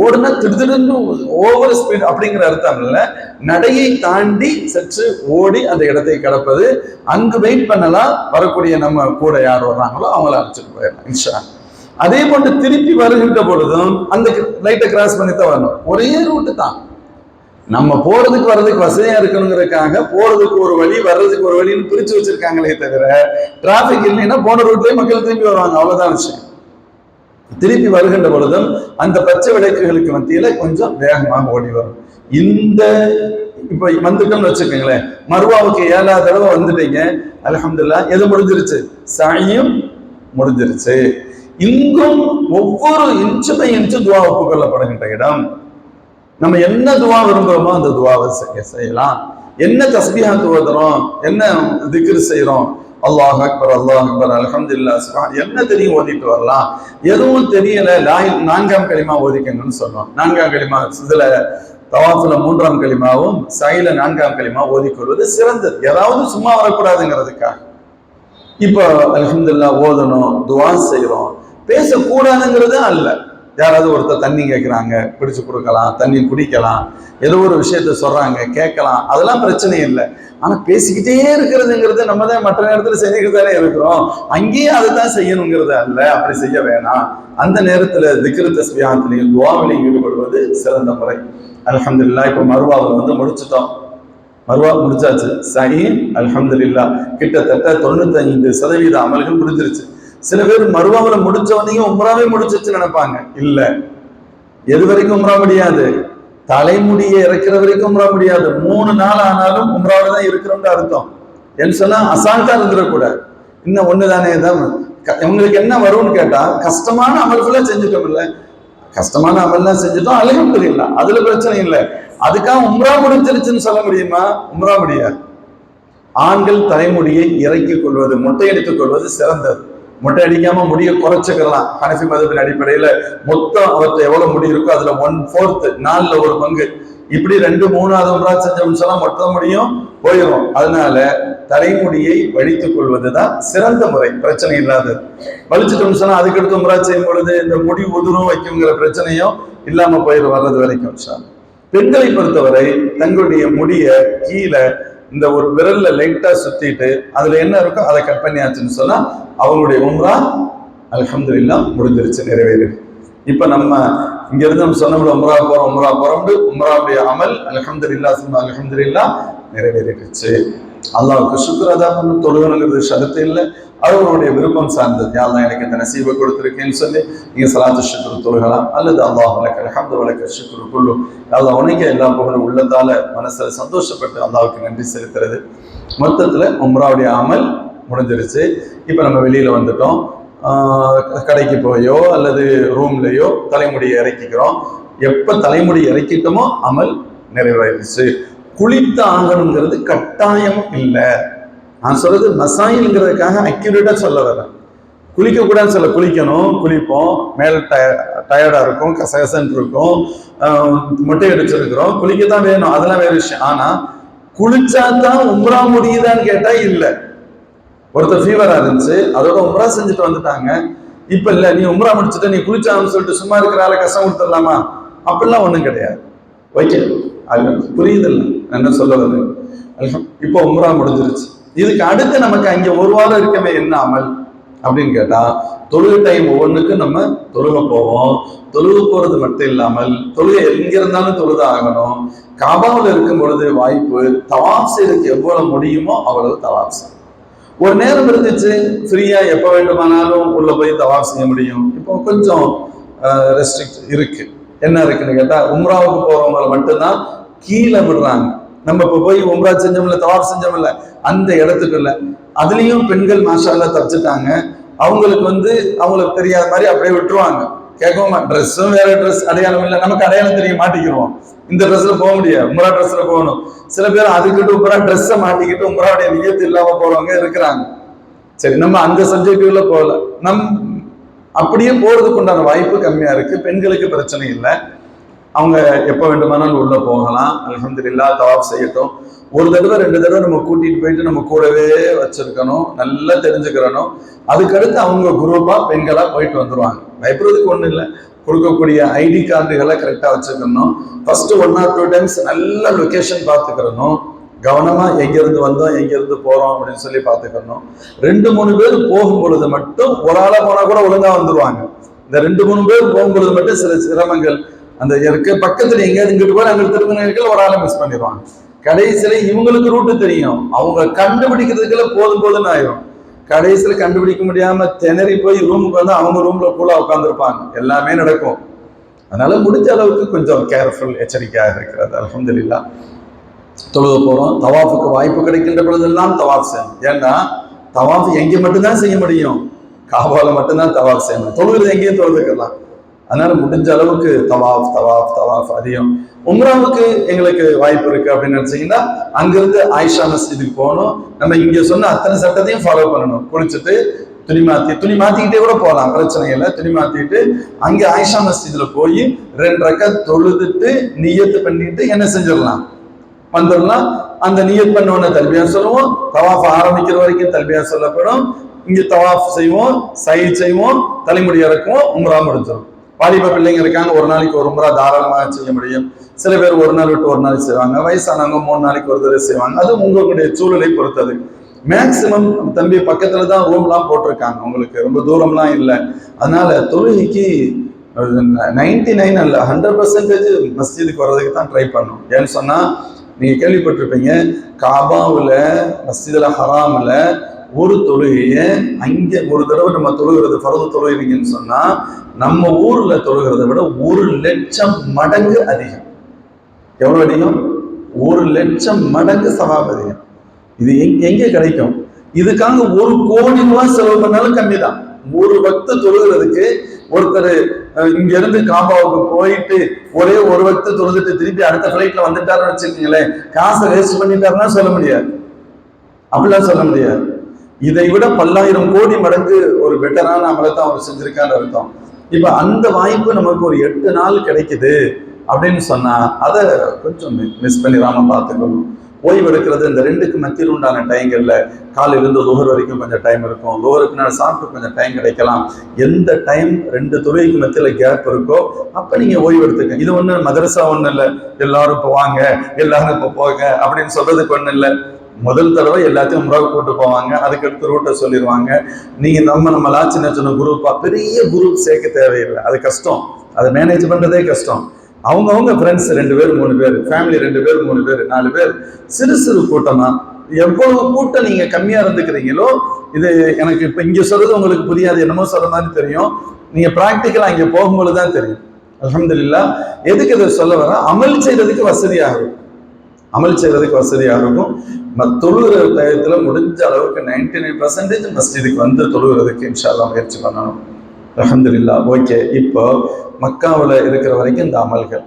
Speaker 2: ஓடுனா திடீர்னு ஓவர் ஸ்பீட் அப்படிங்கிற அர்த்தம் இல்ல, நடையை தாண்டி சற்று ஓடி அந்த இடத்தை கடப்பது. அங்கு வெயிட் பண்ணலாம், வரக்கூடிய நம்ம கூட யார் வர்றாங்களோ அவங்கள அழைச்சிட்டு போயிடலாம் இன்ஷா. அதே போன்று திருப்பி வருகின்ற பொழுதும் அந்த லைட்டை கிராஸ் பண்ணி தான் வரணும். ஒரே ரூட்டு தான். நம்ம போறதுக்கு வர்றதுக்கு வசதியா இருக்கணுங்கிறதுக்காக போறதுக்கு ஒரு வழி வர்றதுக்கு ஒரு வழின்னு பிரிச்சு வச்சிருக்காங்களே தவிர, டிராபிக் இல்லைன்னா போன ரூட்லயே மக்கள் திரும்பி வருவாங்க, அவ்வளவுதான் விஷயம். திருப்பி வருகின்ற பொழுதும் அந்த பச்சை விளக்குகளுக்கு மத்தியில கொஞ்சம் வேகமாக ஓடி வரும். இந்த இப்ப வந்துட்டோம்னு வச்சுக்கோங்களேன், மர்வாவுக்கு 7வது தடவை வந்துட்டீங்க, அல்ஹம்துலில்லாஹ். எது முடிஞ்சிருச்சு? சாயும் முடிஞ்சிருச்சு. இங்கும் ஒவ்வொரு இன்ச்சு பை இன்ச்சு துவா ஒப்புக்கொள்ளப்படுகின்ற இடம். நம்ம என்ன துவா விரும்புகிறோமோ அந்த துவாவை செய்யலாம். என்ன தஸ்பீஹாத் ஓதுறோம், என்ன திக்ர் செய்யறோம், அல்லாஹ் அக்பர் அல்லாஹ் அக்பர் அல்ஹம்துலில்லாஹ் சுப்ஹான், என்ன தெரியும் ஓதிட்டு வரலாம். எதுவும் தெரியல 4ஆம் கலிமா ஓதிக்கணும்னு சொன்னோம். 4ஆம் கலிமா இதுல தவாஃபுல 3ஆம் கலிமாவும் சைல 4ஆம் கலிமா ஓதிக்கொள்வது சிறந்தது. ஏதாவது சும்மா வரக்கூடாதுங்கிறதுக்காக. இப்போ அல்ஹம்துலில்லாஹ் ஓதணும், துவா செய்யறோம், பேசக்கூடாதுங்கிறது அல்ல. யாராவது ஒருத்தர் தண்ணி கேட்குறாங்க, பிடிச்சு கொடுக்கலாம், தண்ணி குடிக்கலாம், ஏதோ ஒரு விஷயத்த சொல்றாங்க கேட்கலாம், அதெல்லாம் பிரச்சனை இல்லை. ஆனா பேசிக்கிட்டே இருக்கிறதுங்கிறது நம்ம தான் மற்ற நேரத்துல செஞ்சுக்கிட்டு தானே இருக்கிறோம், அங்கேயும் அதை தான் செய்யணுங்கிறது அல்ல. அப்படி செய்ய வேணாம். அந்த நேரத்துல திக்ர் தஸ்பீஹாத்திலையும் துஆவிலையும் ஈடுபடுவது சிறந்த முறை. அல்ஹம்துலில்லாஹ். இப்போ மர்வாவில் வந்து முடிச்சுட்டோம், மர்வா முடிச்சாச்சு. சஹீஹ் அல்ஹம்துலில்லாஹ். கிட்டத்தட்ட 95% அமல்கள் முடிஞ்சிருச்சு. சில பேர் மர்வாவில் முடிச்சவனையும் உம்ராவே முடிச்சிருச்சு நினைப்பாங்க. இல்ல, எது வரைக்கும் உம்ரா முடியாது? தலைமுடியை இறக்கிற வரைக்கும் உம்ரா முடியாது. 3 நாள் ஆனாலும் உம்ராவில தான் இருக்கிறோம்னு அர்த்தம். என்ன சொன்னா அசால்ட்டா இருந்துடக்கூடாது. இன்னும் ஒண்ணுதானே தான் உங்களுக்கு என்ன வரும்னு கேட்டா, கஷ்டமான அமல்களை செஞ்சுட்டோம். இல்ல, கஷ்டமான அமல்லாம் செஞ்சுட்டோம், அல்ஹம்துலில்லாஹ், அதுல பிரச்சனை இல்லை. அதுக்காக உம்ரா முடிஞ்சிருச்சுன்னு சொல்ல முடியுமா? உம்ரா முடியாது. ஆண்கள் தலைமுடியை இறக்கிக் கொள்வது, மொட்டையடித்துக் கொள்வது சிறந்தது. மொட்டை அடிக்காம முடிய குறைச்சுக்கலாம். ஹனஃபி மதத்தின் அடிப்படையில மொத்தம் அவர்கிட்ட எவ்வளவு முடி இருக்கோ அதுல 1/4, 4ல் 1 பங்கு, இப்படி 2, 3வது உம்ரா செஞ்சோம்னு சொன்னா மொத்த முடியும் போயிடும். அதனால தலைமுடியை வழித்துக் கொள்வதுதான் சிறந்த முறை, பிரச்சனை இல்லாதது. வலிச்சுட்டோம்னு சொன்னா அதுக்கடுத்து உம்ரா செய்யும் பொழுது இந்த முடி உதிரும் வைக்குங்கிற பிரச்சனையும் இல்லாம போயிடும் வர்றது வரைக்கும். பெண்களை பொறுத்தவரை தங்களுடைய முடிய கீழே இந்த ஒரு விரல்ல லைட்டா சுத்திட்டு அதுல என்ன இருக்கோ அதை கட் பண்ணியாச்சுன்னு சொன்னா அவங்களுடைய உம்ரா அல்ஹம்துலில்லாஹ் முடிஞ்சிருச்சு, நிறைவேறு. இப்ப நம்ம இங்க இருந்து நம்ம சொன்னோம்ல உம்ரா போறோம்னு உம்ராவுடைய அமல் அல்ஹம்துலில்லாஹ் அல்ஹம்துலில்லாஹ் நிறைவேறிடுச்சு. அல்லாஹ்வுக்கு சுக்ர் அதா பண்ண தொழுகணுங்கிறது ஷரத்து இல்லை, அவர்களுடைய விருப்பம் சார்ந்தது. யாரெல்லாம் எனக்கு இந்த நசீபை கொடுத்துருக்கேன்னு சொல்லி நீங்க ஸலாத்து ஷுக்ர் தொழுகலாம், அல்லது அல்லாஹ் லக்கல் ஹம்து வ லக்கல் ஷுக்ரு குல்லு, அல்லாஹ் உனக்கே எல்லா புகழும் உள்ளத்தால மனசுல சந்தோஷப்பட்டு அல்லாஹ்வுக்கு நன்றி செலுத்துறது. மொத்தத்துல உம்ராவுடைய அமல் முடிஞ்சிருச்சு. இப்ப நம்ம வெளியில வந்துட்டோம், கடைக்கு போயோ அல்லது ரூம்லயோ தலைமுடியை இறக்கிக்கிறோம். எப்ப தலைமுடி இறக்கிட்டோமோ அமல் நிறைவேறிடுச்சு. குளித்து ஆகணுங்கிறது கட்டாயம் இல்லை. நான் சொல்றது மசாயில்ங்கிறதுக்காக அக்யூரேட்டா சொல்ல வரேன். குளிக்க கூடாதுன்னு சொல்ல, குளிக்கணும், குளிப்போம், மேல டயர்டா இருக்கும், கசகசன் இருக்கும், மொட்டை அடிச்சிருக்கிறோம், குளிக்கத்தான் வேணும், அதெல்லாம் வேற விஷயம். ஆனா குளிச்சாதான் உம்ரா முடியுதான்னு கேட்டா இல்ல. ஒருத்தர் ஃபீவரா இருந்துச்சு, அதோட உம்ரா செஞ்சுட்டு வந்துட்டாங்க. இப்ப இல்ல நீ உம்ரா முடிச்சுட்ட நீ குளிச்சான்னு சொல்லிட்டு சும்மா இருக்கிறால கஷ்டம் கொடுத்துடலாமா? அப்படிலாம் ஒண்ணும் கிடையாது. ஓகே, அது புரியுதில்ல என்ன சொல்ல வருது. இப்போ உம்ரா முடிஞ்சிருச்சு. இதுக்கு அடுத்து நமக்கு அங்க 1 வாரம் இருக்கமே என்ன அமல் அப்படின்னு கேட்டா, தொழுகை டைம் ஒவ்வொன்றுக்கு நம்ம தொழுக போவோம். தொழுக போறது மட்டும் இல்லாமல் தொழுகை எங்க இருந்தாலும் தொழுத ஆகணும். காபாவில் இருக்கும் பொழுது வாய்ப்பு தவாப் செய்யறதுக்கு எவ்வளவு முடியுமோ அவ்வளவு தவாப் செய்யும். ஒரு நேரம் இருந்துச்சு ஃப்ரீயா எப்ப வேண்டுமானாலும் உள்ள போய் தவாப் செய்ய முடியும். இப்போ கொஞ்சம் ரெஸ்ட்ரிக்ட் இருக்கு. என்ன இருக்குன்னு கேட்டா, உம்ராவுக்கு போறவங்களை மட்டும்தான் கீழே விடுறாங்க. நம்ம இப்ப போய் உம்ரா செஞ்சோம்ல, தவாப் செஞ்சோம்ல, அந்த இடத்துக்குள்ள அதுலயும் பெண்கள் மாஷா அல்லாஹ் தப்பிச்சுட்டாங்க. அவங்களுக்கு அவங்களுக்கு தெரியாத மாதிரி அப்படியே விட்டுருவாங்க. கேட்கவும் ட்ரெஸ்ஸும் வேற ட்ரெஸ் அடையாளம் இல்லை, நமக்கு அடையாளம் தெரிய மாட்டிக்கிறோம். இந்த ட்ரெஸ்ல போக முடியாது, உம்ரா ட்ரெஸ்ல போகணும். சில பேர் அதுக்கிட்டு உம்ரா ட்ரெஸ்ஸை மாட்டிக்கிட்டு உம்ராவுடைய நியத்து இல்லாம போறவங்க இருக்கிறாங்க. சரி, நம்ம அந்த சப்ஜெக்டுல போகல, அப்படியே போறதுக்கு உண்டான வாய்ப்பு கம்மியா இருக்கு. பெண்களுக்கு பிரச்சனை இல்லை. அவங்க எப்போ வேண்டுமானாலும் உள்ள போகலாம். அல்ஹம்துலில்லாஹ் தவாஃப் செய்யட்டும். ஒரு தடவை 2 தடவை நம்ம கூட்டிட்டு போயிட்டு நம்ம கூடவே வச்சிருக்கணும், நல்லா தெரிஞ்சுக்கிறணும். அதுக்கடுத்து அவங்க குரூப்பா பெண்களா போயிட்டு வந்துருவாங்க. பயப்படுறதுக்கு ஒண்ணும் இல்லை. கொடுக்கக்கூடிய ஐடி கார்டுகளை கரெக்டா வச்சுக்கணும். ஃபர்ஸ்ட் 1 or 2 டைம்ஸ் நல்ல லொகேஷன் பார்த்துக்கிறணும். கவனமா எங்க இருந்து வந்தோம் எங்க இருந்து போறோம் அப்படின்னு சொல்லி பார்த்துக்கணும். 2-3 பேர் போகும் பொழுது மட்டும் ஒரு ஆளா போனா கூட ஒழுங்கா வந்துருவாங்க. இந்த 2-3 பேர் போகும்பொழுது மட்டும் சில சிரமங்கள், அந்த இருக்க பக்கத்துல எங்கேயாவது இங்கிட்டு போய் அங்க திரும்பினர்கள் ஒரு ஆளை மிஸ் பண்ணிடுவாங்க. கடைசியில இவங்களுக்கு ரூட்டு தெரியும், அவங்க கண்டுபிடிக்கிறதுக்குள்ள போதும்னு ஆயிரும். கடைசியில கண்டுபிடிக்க முடியாம திணறி போய் ரூமுக்கு வந்து அவங்க ரூம்ல கூட உட்காந்துருப்பாங்க. எல்லாமே நடக்கும். அதனால முடிஞ்ச அளவுக்கு கொஞ்சம் கேர்ஃபுல், எச்சரிக்கையாக இருக்கிறது. அல்ஹம்துலில்லாஹ் தொழுக போறோம். தவாஃபுக்கு வாய்ப்பு கிடைக்கின்ற பொழுதெல்லாம் தவாஃப் செய்யணும். ஏன்னா தவாஃப் எங்கே மட்டும்தான் செய்ய முடியும், காபால மட்டும்தான் தவாஃப் செய்யணும். தொழுகிறது எங்கேயும் தொழுதுக்கலாம். அதனால முடிஞ்ச அளவுக்கு தவாஃப் தவாஃப் தவாஃப் அதிகம். உம்ராவுக்கு எங்களுக்கு வாய்ப்பு இருக்கு அப்படின்னு நினைச்சீங்கன்னா அங்கிருந்து ஆயிஷா மஸ்ஜிதுக்கு போகணும். நம்ம இங்க சொன்ன அத்தனை சட்டத்தையும் ஃபாலோ பண்ணணும். குளிச்சுட்டு துணி மாத்திக்கிட்டே கூட போகலாம், பிரச்சனை இல்லை. துணி மாத்திட்டு அங்கே ஆயிஷா மஸ்ஜிதுல போய் 2 ரக்காத் தொழுதுட்டு நியத்து பண்ணிட்டு என்ன செஞ்சிடலாம், வந்துடலாம். அந்த நியத் பண்ண உடனே தல்பியா சொல்லுவோம். தவாஃப் ஆரம்பிக்கிற வரைக்கும் தல்பியா சொல்லப்படும். இங்க தவாஃப் செய்வோம், சை செய்வோம், தலைமுடி இறக்குவோம், உம்ரா முடிஞ்சிடும். வாலிப பிள்ளைங்க இருக்காங்க, ஒரு நாளைக்கு ஒரு உம்ரா தாராளமாக செய்ய முடியும். சில பேர் ஒரு நாள் விட்டு ஒரு நாள் செய்வாங்க. வயசானவங்க 3 நாளைக்கு ஒரு தடவை செய்வாங்க. அது உங்களுடைய சூழலை பொறுத்தது. மேக்சிமம் தம்பி பக்கத்துல தான் ரூம்லாம் போட்டிருக்காங்க, உங்களுக்கு ரொம்ப தூரம்லாம் இல்லை. அதனால தொழுகைக்கு 99 அல்ல 100% மஸ்ஜிதுக்கு வர்றதுக்கு தான் ட்ரை பண்ணும். ஏன்னு சொன்னா நீங்க கேள்விப்பட்டிருப்பீங்க, காபாவில் மஸ்ஜிதுல் ஹராமில் ஒரு தொழுகையை அங்கே ஒரு தடவை நம்ம தொழுகிறது ஃபர்து தொழுகிறீங்கன்னு சொன்னா நம்ம ஊர்ல தொழுகிறத விட 1,00,000 மடங்கு அதிகம். எவ்வளவு அதிகம்? 1,00,000 மடங்கு சவாப் அதிகம். இது எங்கே கிடைக்கும்? இதுக்காக 1 கோடி ரூபாய் செலவு பண்ணாலும் கம்மி தான். ஒரு வக்து தொழுகிறதுக்கு ஒருத்தர் இங்க இருந்து காபாவுக்கு போயிட்டு ஒரே ஒரு வக்து தொழுதுட்டு திருப்பி அடுத்த ஃபிளைட்ல வந்துட்டாருன்னு வச்சுக்கீங்களேன், காசை வேஸ்ட் பண்ணிட்டாருன்னா சொல்ல முடியாது, அப்படிலாம் சொல்ல முடியாது. இதை விட 10,000 கோடி மடங்கு ஒரு பெட்டரான அமலத்தை அவர் செஞ்சிருக்கான்னு அர்த்தம். இப்ப அந்த வாய்ப்பு நமக்கு ஒரு 8 நாள் கிடைக்குது அப்படின்னு சொன்னா அதை கொஞ்சம் மிஸ் பண்ணிடாம பார்த்துக்கணும். ஓய்வு எடுக்கிறது இந்த 2க்கு மத்தியில் உண்டான டைங்கள்ல காலையிலிருந்து லுஹர் வரைக்கும் கொஞ்சம் டைம் இருக்கும். லுஹருக்கு பின்னால் சாப்பிட்டு கொஞ்சம் டைம் கிடைக்கலாம். எந்த டைம் 2 தொழுகைக்கு மத்தியில் கேப் இருக்கோ அப்ப நீங்க ஓய்வு எடுத்துக்க. இது ஒண்ணு மதரசா ஒண்ணு இல்லை, எல்லாரும் இப்போ வாங்க எல்லாரும் இப்போ போங்க அப்படின்னு சொல்றதுக்கு ஒண்ணு இல்லை. முதல் தடவை எல்லாத்தையும் உம்ராவை கூட்டு போவாங்க, அதுக்கடுத்து ரூட்டை சொல்லிடுவாங்க. நீங்க நம்மளா சின்ன சின்ன குரூப்பா பெரிய குரூப் சேர்க்க தேவையில்லை, அது கஷ்டம். அதை மேனேஜ் பண்றதே கஷ்டம். அவங்கவுங்க ஃப்ரெண்ட்ஸ் 2 பேர் 3 பேர், ஃபேமிலி 2 பேர் 3 பேர் 4 பேர், சிறு சிறு கூட்டமா. எவ்வளவு கூட்டம் நீங்க கம்மியா இருந்துக்கிறீங்களோ, இது எனக்கு இப்ப இங்க சொல்றது உங்களுக்கு புரியாது, என்னமோ சொல்ற மாதிரி தெரியும். நீங்க பிராக்டிக்கலா இங்க போகும்போது தான் தெரியும். அல்ஹம்துலில்லாஹ். எதுக்கு இதை சொல்ல வர, அமல் செய்யறதுக்கு வசதியாக இருக்கும். அமல் செய்யறதுக்கு வசதியாக இருக்கும். தொழுகிற டயத்துல முடிஞ்ச அளவுக்கு 99% மஸ்ஜிதுக்கு வந்து தொழுகிறதுக்கு இன்ஷா அல்லாஹ் முயற்சி பண்ணணும். அல்ஹம்துலில்லாஹ். ஓகே, இப்போ மக்காவில் இருக்கிற வரைக்கும் இந்த அமல்கள்.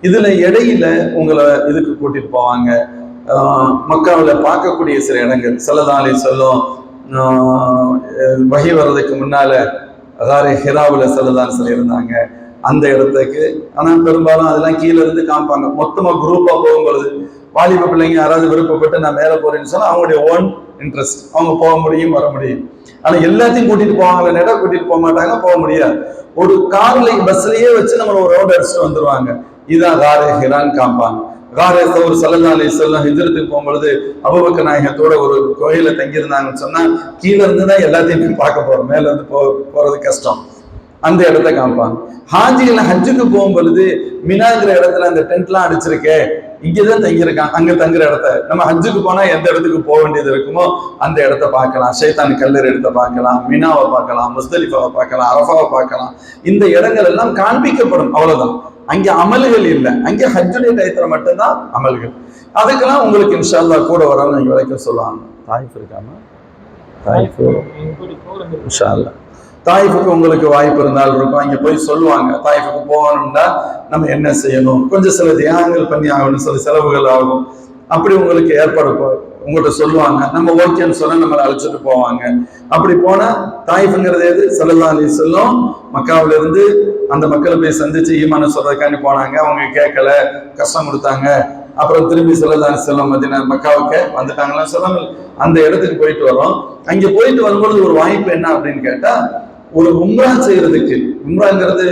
Speaker 2: இதுல இடையில உங்களை இதுக்கு கூட்டிட்டு போவாங்க. மக்காவில் பார்க்கக்கூடிய சில இடங்கள், ஸல்லல்லாஹு அலைஹி வஸல்லம் வஹி வர்றதுக்கு முன்னால அதாவது ஹிராவில் ஸல்லல்லாஹு அலைஹி வஸல்லம் இருந்தாங்க அந்த இடத்துக்கு. ஆனா பெரும்பாலும் அதெல்லாம் கீழே இருந்து காமிப்பாங்க. மொத்தமா குரூப்பா போகும்பொழுது வாலிப பிள்ளைங்க யாராவது விருப்பப்பட்டு நான் மேலே போறேன்னு சொன்னா அவங்களுடைய ஓன் இன்ட்ரெஸ்ட், அவங்க போக முடியும் வர முடியும். ஆனா எல்லாத்தையும் கூட்டிட்டு போவாங்களே நேரம் கூட்டிட்டு போக மாட்டாங்க, போக முடியாது. ஒரு கார்ல பஸ்லயே வச்சு நம்ம ஒரு ரோடு அடிச்சுட்டு வந்துருவாங்க. இதுதான் காரே ஹிரான்னு காமிப்பாங்க. காரே ஒரு ஸல்லல்லாஹு அலைஹி வஸல்லம் ஹிஜ்ரத்துக்கு போகும்பொழுது அபூபக்கர் நாயகத்தோட ஒரு கோயில தங்கியிருந்தாங்கன்னு சொன்னா கீழே இருந்துதான் எல்லாத்தையும் பார்க்க போறோம், மேல இருந்து போறது கஷ்டம். அந்த இடத்த காமிப்பாங்க. ஹாஜிகள் ஹஜ்ஜுக்கு போகும் பொழுது மினாங்கிற இடத்துல அந்த டென்ட்லாம் அடிச்சிருக்கே, இங்கதான் தங்கியிருக்காங்க, அங்க தங்குற இடத்த நம்ம ஹஜ்ஜுக்கு போனா எந்த இடத்துக்கு போக வேண்டியது இருக்குமோ அந்த இடத்த பார்க்கலாம். ஷைத்தான் கல்லர் இடத்த பார்க்கலாம், மினாவை பார்க்கலாம், முஸ்தலிஃபாவை பார்க்கலாம், அரஃபாவை பார்க்கலாம். இந்த இடங்கள் எல்லாம் காண்பிக்கப்படும், அவ்வளவுதான். அங்கே அமல்கள் இல்லை, அங்கே ஹஜ்ஜுடைய டயத்துல மட்டும்தான் அமல்கள். அதுக்கெல்லாம் உங்களுக்கு இன்ஷா அல்லாஹ் கூட வரணும் இங்க வரைக்கும் சொல்லுவாங்க. தாயிஃப் இருக்காம தாயிஃப் இன்ஷா அல்லாஹ். தாயிஃபுக்கு உங்களுக்கு வாய்ப்பு இருந்தாலும் இருக்கும், அங்கே போய் சொல்லுவாங்க. தாயிஃபுக்கு போகணும்னா நம்ம என்ன செய்யணும், கொஞ்சம் சில தியாகங்கள் பண்ணி ஆகணும், சில செலவுகள் ஆகும். அப்படி உங்களுக்கு ஏற்பாடு உங்கள்கிட்ட சொல்லுவாங்க, நம்ம ஓகேன்னு சொன்னா நம்மளை அழைச்சிட்டு போவாங்க. அப்படி போனா தாயிஃப்ங்கிறது எது? ஸல்லல்லாஹு அலைஹி வஸல்லம் மக்காவில இருந்து அந்த மக்களை போய் சந்திச்சு ஈமான சொல்றதுக்காண்டி போனாங்க. அவங்க கேட்கல, கஷ்டம் கொடுத்தாங்க. அப்புறம் திரும்பி ஸல்லல்லாஹு அலைஹி வஸல்லம் மதீனா மக்காவுக்கு வந்துட்டாங்களா சொல்லாம அந்த இடத்துக்கு போயிட்டு வரோம். அங்க போயிட்டு வரும்பொழுது ஒரு வாய்ப்பு என்ன அப்படின்னு கேட்டா, ஒரு உம்ரா செய்யறதுக்கு, உம்ராங்கிறது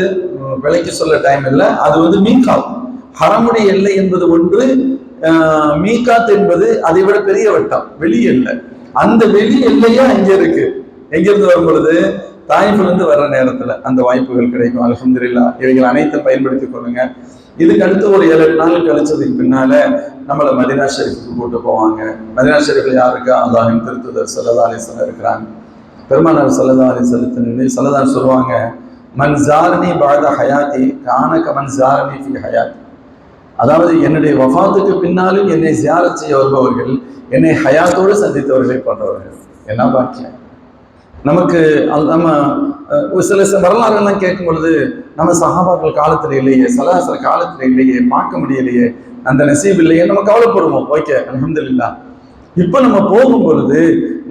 Speaker 2: விலைக்கு சொல்ல டைம் இல்லை, அது வந்து மீகாத், ஹரமுடைய எல்லை என்பது ஒன்று, மீகாத் என்பது அதை விட பெரிய வட்டம், வெளி எல்லை. அந்த வெளி எல்லையா இங்க இருக்கு. எங்கிருந்து வரும் பொழுது தாயிஃப்ல இருந்து வர்ற நேரத்துல அந்த வாய்ப்புகள் கிடைக்கும். அல்ஹம்துலில்லாஹ், இவைகள் அனைத்தும் பயன்படுத்திக் கொள்ளுங்க. இதுக்கு அடுத்து ஒரு 7 நாள் கழிச்சதுக்கு பின்னால நம்மளை மதீனா ஷெரீஃபுக்கு கூட்டு போவாங்க. மதீனா ஷெரீஃப்ல யார் இருக்கா? அல்லாஹ்வின் திருத்தூதர் ஸல்லல்லாஹு அலைஹி வஸல்லம் இருக்கிறாங்க. பெருமானார் ஸல்லல்லாஹு அலைஹி வஸல்லம் ஸல்லல்லாஹு சொல்லுவாங்க, மன் ஜாரனி பஅத ஹயாத்தி கான கமன் ஜாரனி ஃபி ஹயாத்தி. அதாவது என்னுடைய வஃபாத்துக்கு பின்னாலும் என்னை ஜியாரத் செய்ய வருபவர்கள் என்னை ஹயாத்தோடு சந்தித்தவர்களை போன்றவர்கள். என்ன பாக்கியம் நமக்கு! நம்ம சில வரலாறுகள்லாம் கேட்கும் பொழுது நம்ம சஹாபாக்கள் காலத்துல இல்லையே, சலாசல காலத்துல இல்லையே, பார்க்க முடியலையே, அந்த நசீப் இல்லையே, நம்ம கவலைப்படுவோம். ஓகே, அல்ஹம்துலில்லாஹ். இப்ப நம்ம போகும் பொழுது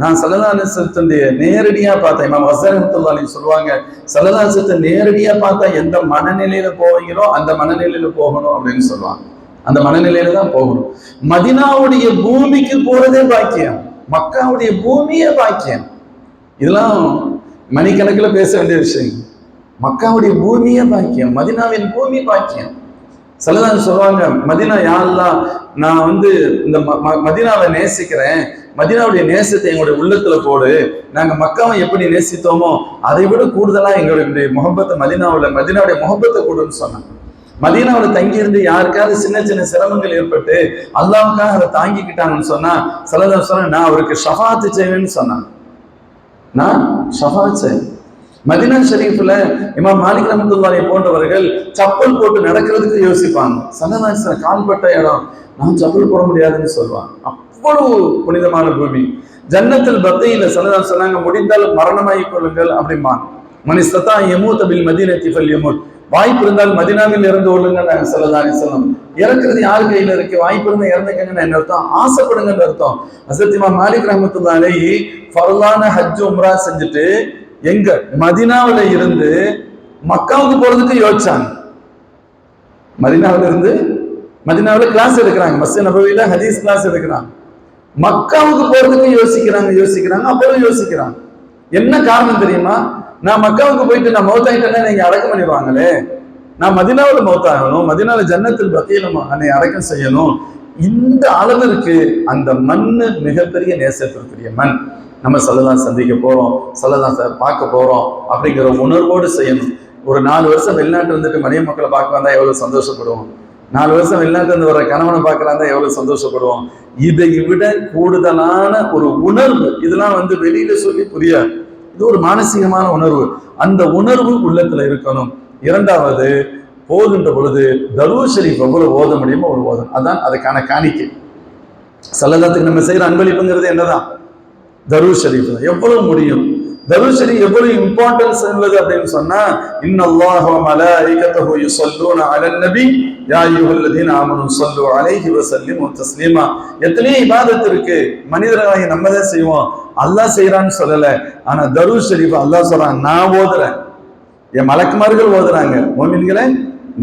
Speaker 2: நான் ஸல்லல்லாஹு அலைஹி வஸல்லத்துடைய நேரடியா பார்த்தேன். இமாம் ஹஸ்ஸன் ரஹ்மத்துல்லாஹி அலைஹி சொல்லுவாங்க, ஸல்லல்லாஹு அலைஹி வஸல்லம் நேரடியா பார்த்தா எந்த மனநிலையில போவீங்களோ அந்த மனநிலையில போகணும் அப்படின்னு சொல்லுவாங்க. அந்த மனநிலையில தான் போகணும். மதீனாவுடைய பூமிக்கு போறதே பாக்கியம், மக்காவுடைய பூமியே பாக்கியம். இதெல்லாம் மணிக்கணக்கில் பேச வேண்டிய விஷயம். மக்காவுடைய பூமியே பாக்கியம், மதீனாவின் பூமி பாக்கியம். ஸல்லல்லாஹு சொல்லுவாங்க, மதீனா யா அல்லாஹ், நான் வந்து இந்த மதீனாவை நேசிக்கிறேன், மதீனாவுடைய நேசத்தை எங்களுடைய உள்ளத்துல போடு. நாங்க மக்காவை எப்படி நேசித்தோமோ அதை விட கூடுதலா எங்களுடைய முகப்பத்தை மதீனாவுடைய முகப்பத்தை கூடுன்னு சொன்னாங்க. மதீனாவில் தங்கி இருந்து யாருக்காவது சின்ன சின்ன சிரமங்கள் ஏற்பட்டு அல்லாஹ்வுக்காக அதை தாங்கிக்கிட்டாங்கன்னு சொன்னா ஸல்லல்லாஹு சொல்றாங்க, நான் அவருக்கு ஷஃபாத் செய்வேன்னு சொன்னாங்க. நான் ஷஃபாத் செய்வேன். மதீனா ஷெரீஃப்ல இமாம் மாலிக் ரஹ்மத்துல்லாஹி போன்றவர்கள் சப்பல் போட்டு நடக்கிறதுக்கு யோசிப்பாங்க. ஸல்லல்லாஹு கால்பட்ட இடம், நான் சப்பல் போட முடியாதுன்னு சொல்லுவாங்க. அவ்வளவு புனிதமான பூமி. ஜன்னத்துல் பக்கீல ஸல்லல்லாஹு சொன்னாங்க, முடிந்தால் மரணமாகி கொள்ளுங்கள் அப்படிம்பாங்க. மனிஸ்ததா யமூத் பில் மதீனத்தி ஃபல்யமூத். வாய்ப்பு இருந்தால் மதீனாவில் இறந்து கொள்ளுங்க. ஸல்லல்லாஹு அலைஹி வஸல்லம் இறக்குறது யார் கையில இருக்கு? வாய்ப்பு இருந்தா இறந்துக்கங்கன்னு என்ன அர்த்தம்? ஆசைப்படுங்கன்னு அர்த்தம். ஹஸரத் இமாம் மாலிக் ரஹ்மத்துல்லாஹி அலைஹி ஃபர்லான ஹஜ் உம்ரா செஞ்சுட்டு எங்க மதீனாவில இருந்து மக்காவுக்கு போறதுக்கு யோசிச்சாங்க. மதீனாவில இருந்து மதீனாவில கிளாஸ் எடுக்கிறாங்க, மஸ்ஜித் நபவியில ஹதீஸ் கிளாஸ் எடுக்கிறாங்க. மக்காவுக்கு போறதுக்கு யோசிக்கிறாங்க. அப்பவும் யோசிக்கிறாங்க. என்ன காரணம் தெரியுமா? நான் மக்காவுக்கு போயிட்டு நான் மௌத்தாயிட்டேன்னா நீங்க அடக்கம் பண்ணிடுவாங்களே, நான் மதீனாவில் மௌத்தாகணும், மதீனாவில் ஜன்னத்துல் பக்கீல என்னை அடக்கம் செய்யணும். இந்த அளவிற்கு அந்த மண்ணு மிகப்பெரிய நேசத்திற்குரிய மண். நம்ம ஸல்லல்லாஹு சந்திக்க போறோம், ஸல்லல்லாஹு பார்க்க போறோம் அப்படிங்கிற உணர்வோடு செய்யணும். ஒரு 4 வருஷம் வெளிநாட்டு வந்துட்டு மனைவி மக்களை பார்க்க வந்தா எவ்வளவு சந்தோஷப்படுவோம். 4 வருஷம் வெளிநாட்டு வந்து வர கணவனை பார்க்கறாந்தா எவ்வளவு சந்தோஷப்படுவோம். இதை விட கூடுதலான ஒரு உணர்வு, இதெல்லாம் வந்து வெளியில சொல்லி புரியாது. இது ஒரு மானசீகமான உணர்வு. அந்த உணர்வு உள்ளத்துல இருக்கணும். இரண்டாவது, போகின்ற பொழுது தரூத் ஷரீஃப் எவ்வளவு ஓத முடியுமோ ஒரு ஓதணும். அதான் அதுக்கான காணிக்கை. ஸல்லல்லாஹுக்கு நம்ம செய்யற அன்பளிப்புங்கிறது என்னதான்? தரூத் ஷரீஃப் எவ்வளவு முடியும். தரூத் ஷரீஃப் எவ்வளவு இம்பார்ட்டன்ஸ் உள்ளது அப்படின்னு சொன்னா, இன்னல்லாஹ வ மலாயிகத்துஹு யுஸல்லூன அலன் நபி யா அய்யுஹல்லதீன ஆமனூ ஸல்லூ அலைஹி வஸல்லிமு தஸ்லீமா. எத்தனை இபாதத் இருக்கு, மனிதர்களாகிய நம்ம தான் செய்வோம், அல்லாஹ் செய்யறான்னு சொல்லல. ஆனா தரூத் ஷரீஃப் அல்லாஹ் சொல்றான், நான் ஓதுறேன், என் மலக்குமார்கள் ஓதுறாங்க, மோமின்களே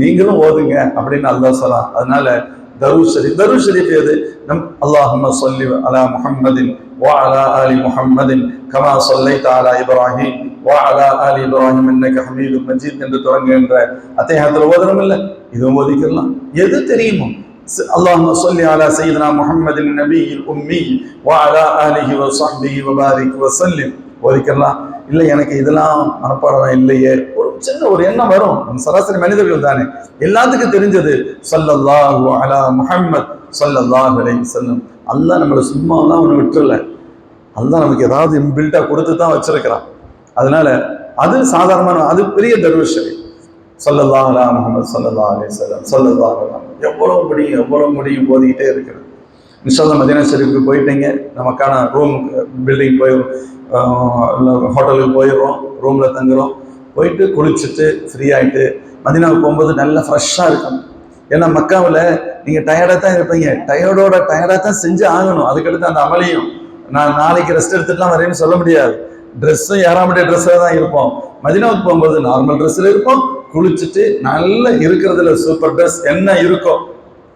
Speaker 2: நீங்களும் ஓதுங்க அப்படின்னு அல்லாஹ் சொல்றான். அதனால தரூத் ஷரீஃப் எது? நம் அல்லாஹும்ம ஸல்லி அலா முஹம்மதின் وعلى آل محمد كما صليت على إبراهيم وعلى آل إبراهيم إنك حميد مجيد என்று தொடங்குகின்ற அத்தியாயத்துல ஓதணும் இல்ல, இதுவும் ஓதிக்கலாம். எது தெரியுமோ, اللهم صل على سيدنا محمد النبي الأمي وعلى آله وصحبه وبارك وسلم ஓதிக்கலாம். இல்லை எனக்கு இதெல்லாம் மனப்பாடம் இல்லையே, ஒரு சின்ன ஒரு எண்ணம் வரும். நம்ம சராசரி மனிதர்கள் தானே, எல்லாத்துக்கும் தெரிஞ்சது ஸல்லல்லாஹு அலா முஹம்மத் ஸல்லல்லாஹு அலைஹி வஸல்லம். அல்லாஹ் நம்மளை சும்மாலாம் ஒன்று விட்டுறல, அல்லாஹ் நமக்கு ஏதாவது இன்பில்ட்டா கொடுத்து தான் வச்சிருக்கிறான். அதனால அது சாதாரணமான, அது பெரிய தரூத் ஷரீஃப். ஸல்லல்லாஹு அலா முஹம்மத் ஸல்லல்லாஹு அலைஹி வஸல்லம் ஸல்லல்லாஹு அலைஹி எவ்வளவு முடியும் போதிக்கிட்டே இருக்கிறது. இன்ஷா அல்லாஹ் மதீனா ஷரீஃப்க்கு போயிட்டீங்க, நமக்கான ரூம் பில்டிங் போய் ஹோட்டலுக்கு போயிடுறோம், ரூம்ல தங்குறோம். போயிட்டு குளிச்சுட்டு ஃப்ரீ ஆகிட்டு மதீனாவுக்கு போகும்போது நல்லா ஃப்ரெஷ்ஷாக இருக்கும். ஏன்னா மக்காவில் நீங்க டயர்டா தான் இருப்பீங்க, டயர்டா தான் செஞ்சு ஆகணும். அதுக்கடுத்து அந்த அமலையும் நான் நாளைக்கு ரெஸ்ட் எடுத்துட்டுலாம் வரேன்னு சொல்ல முடியாது. ட்ரெஸ்ஸும் யாராமுடைய ட்ரெஸ்ஸில் தான் இருப்போம். மதினாவுக்கு போகும்போது நார்மல் ட்ரெஸ்ஸில் இருப்போம். குளிச்சுட்டு நல்ல இருக்கிறதுல சூப்பர் ட்ரெஸ் என்ன இருக்கோ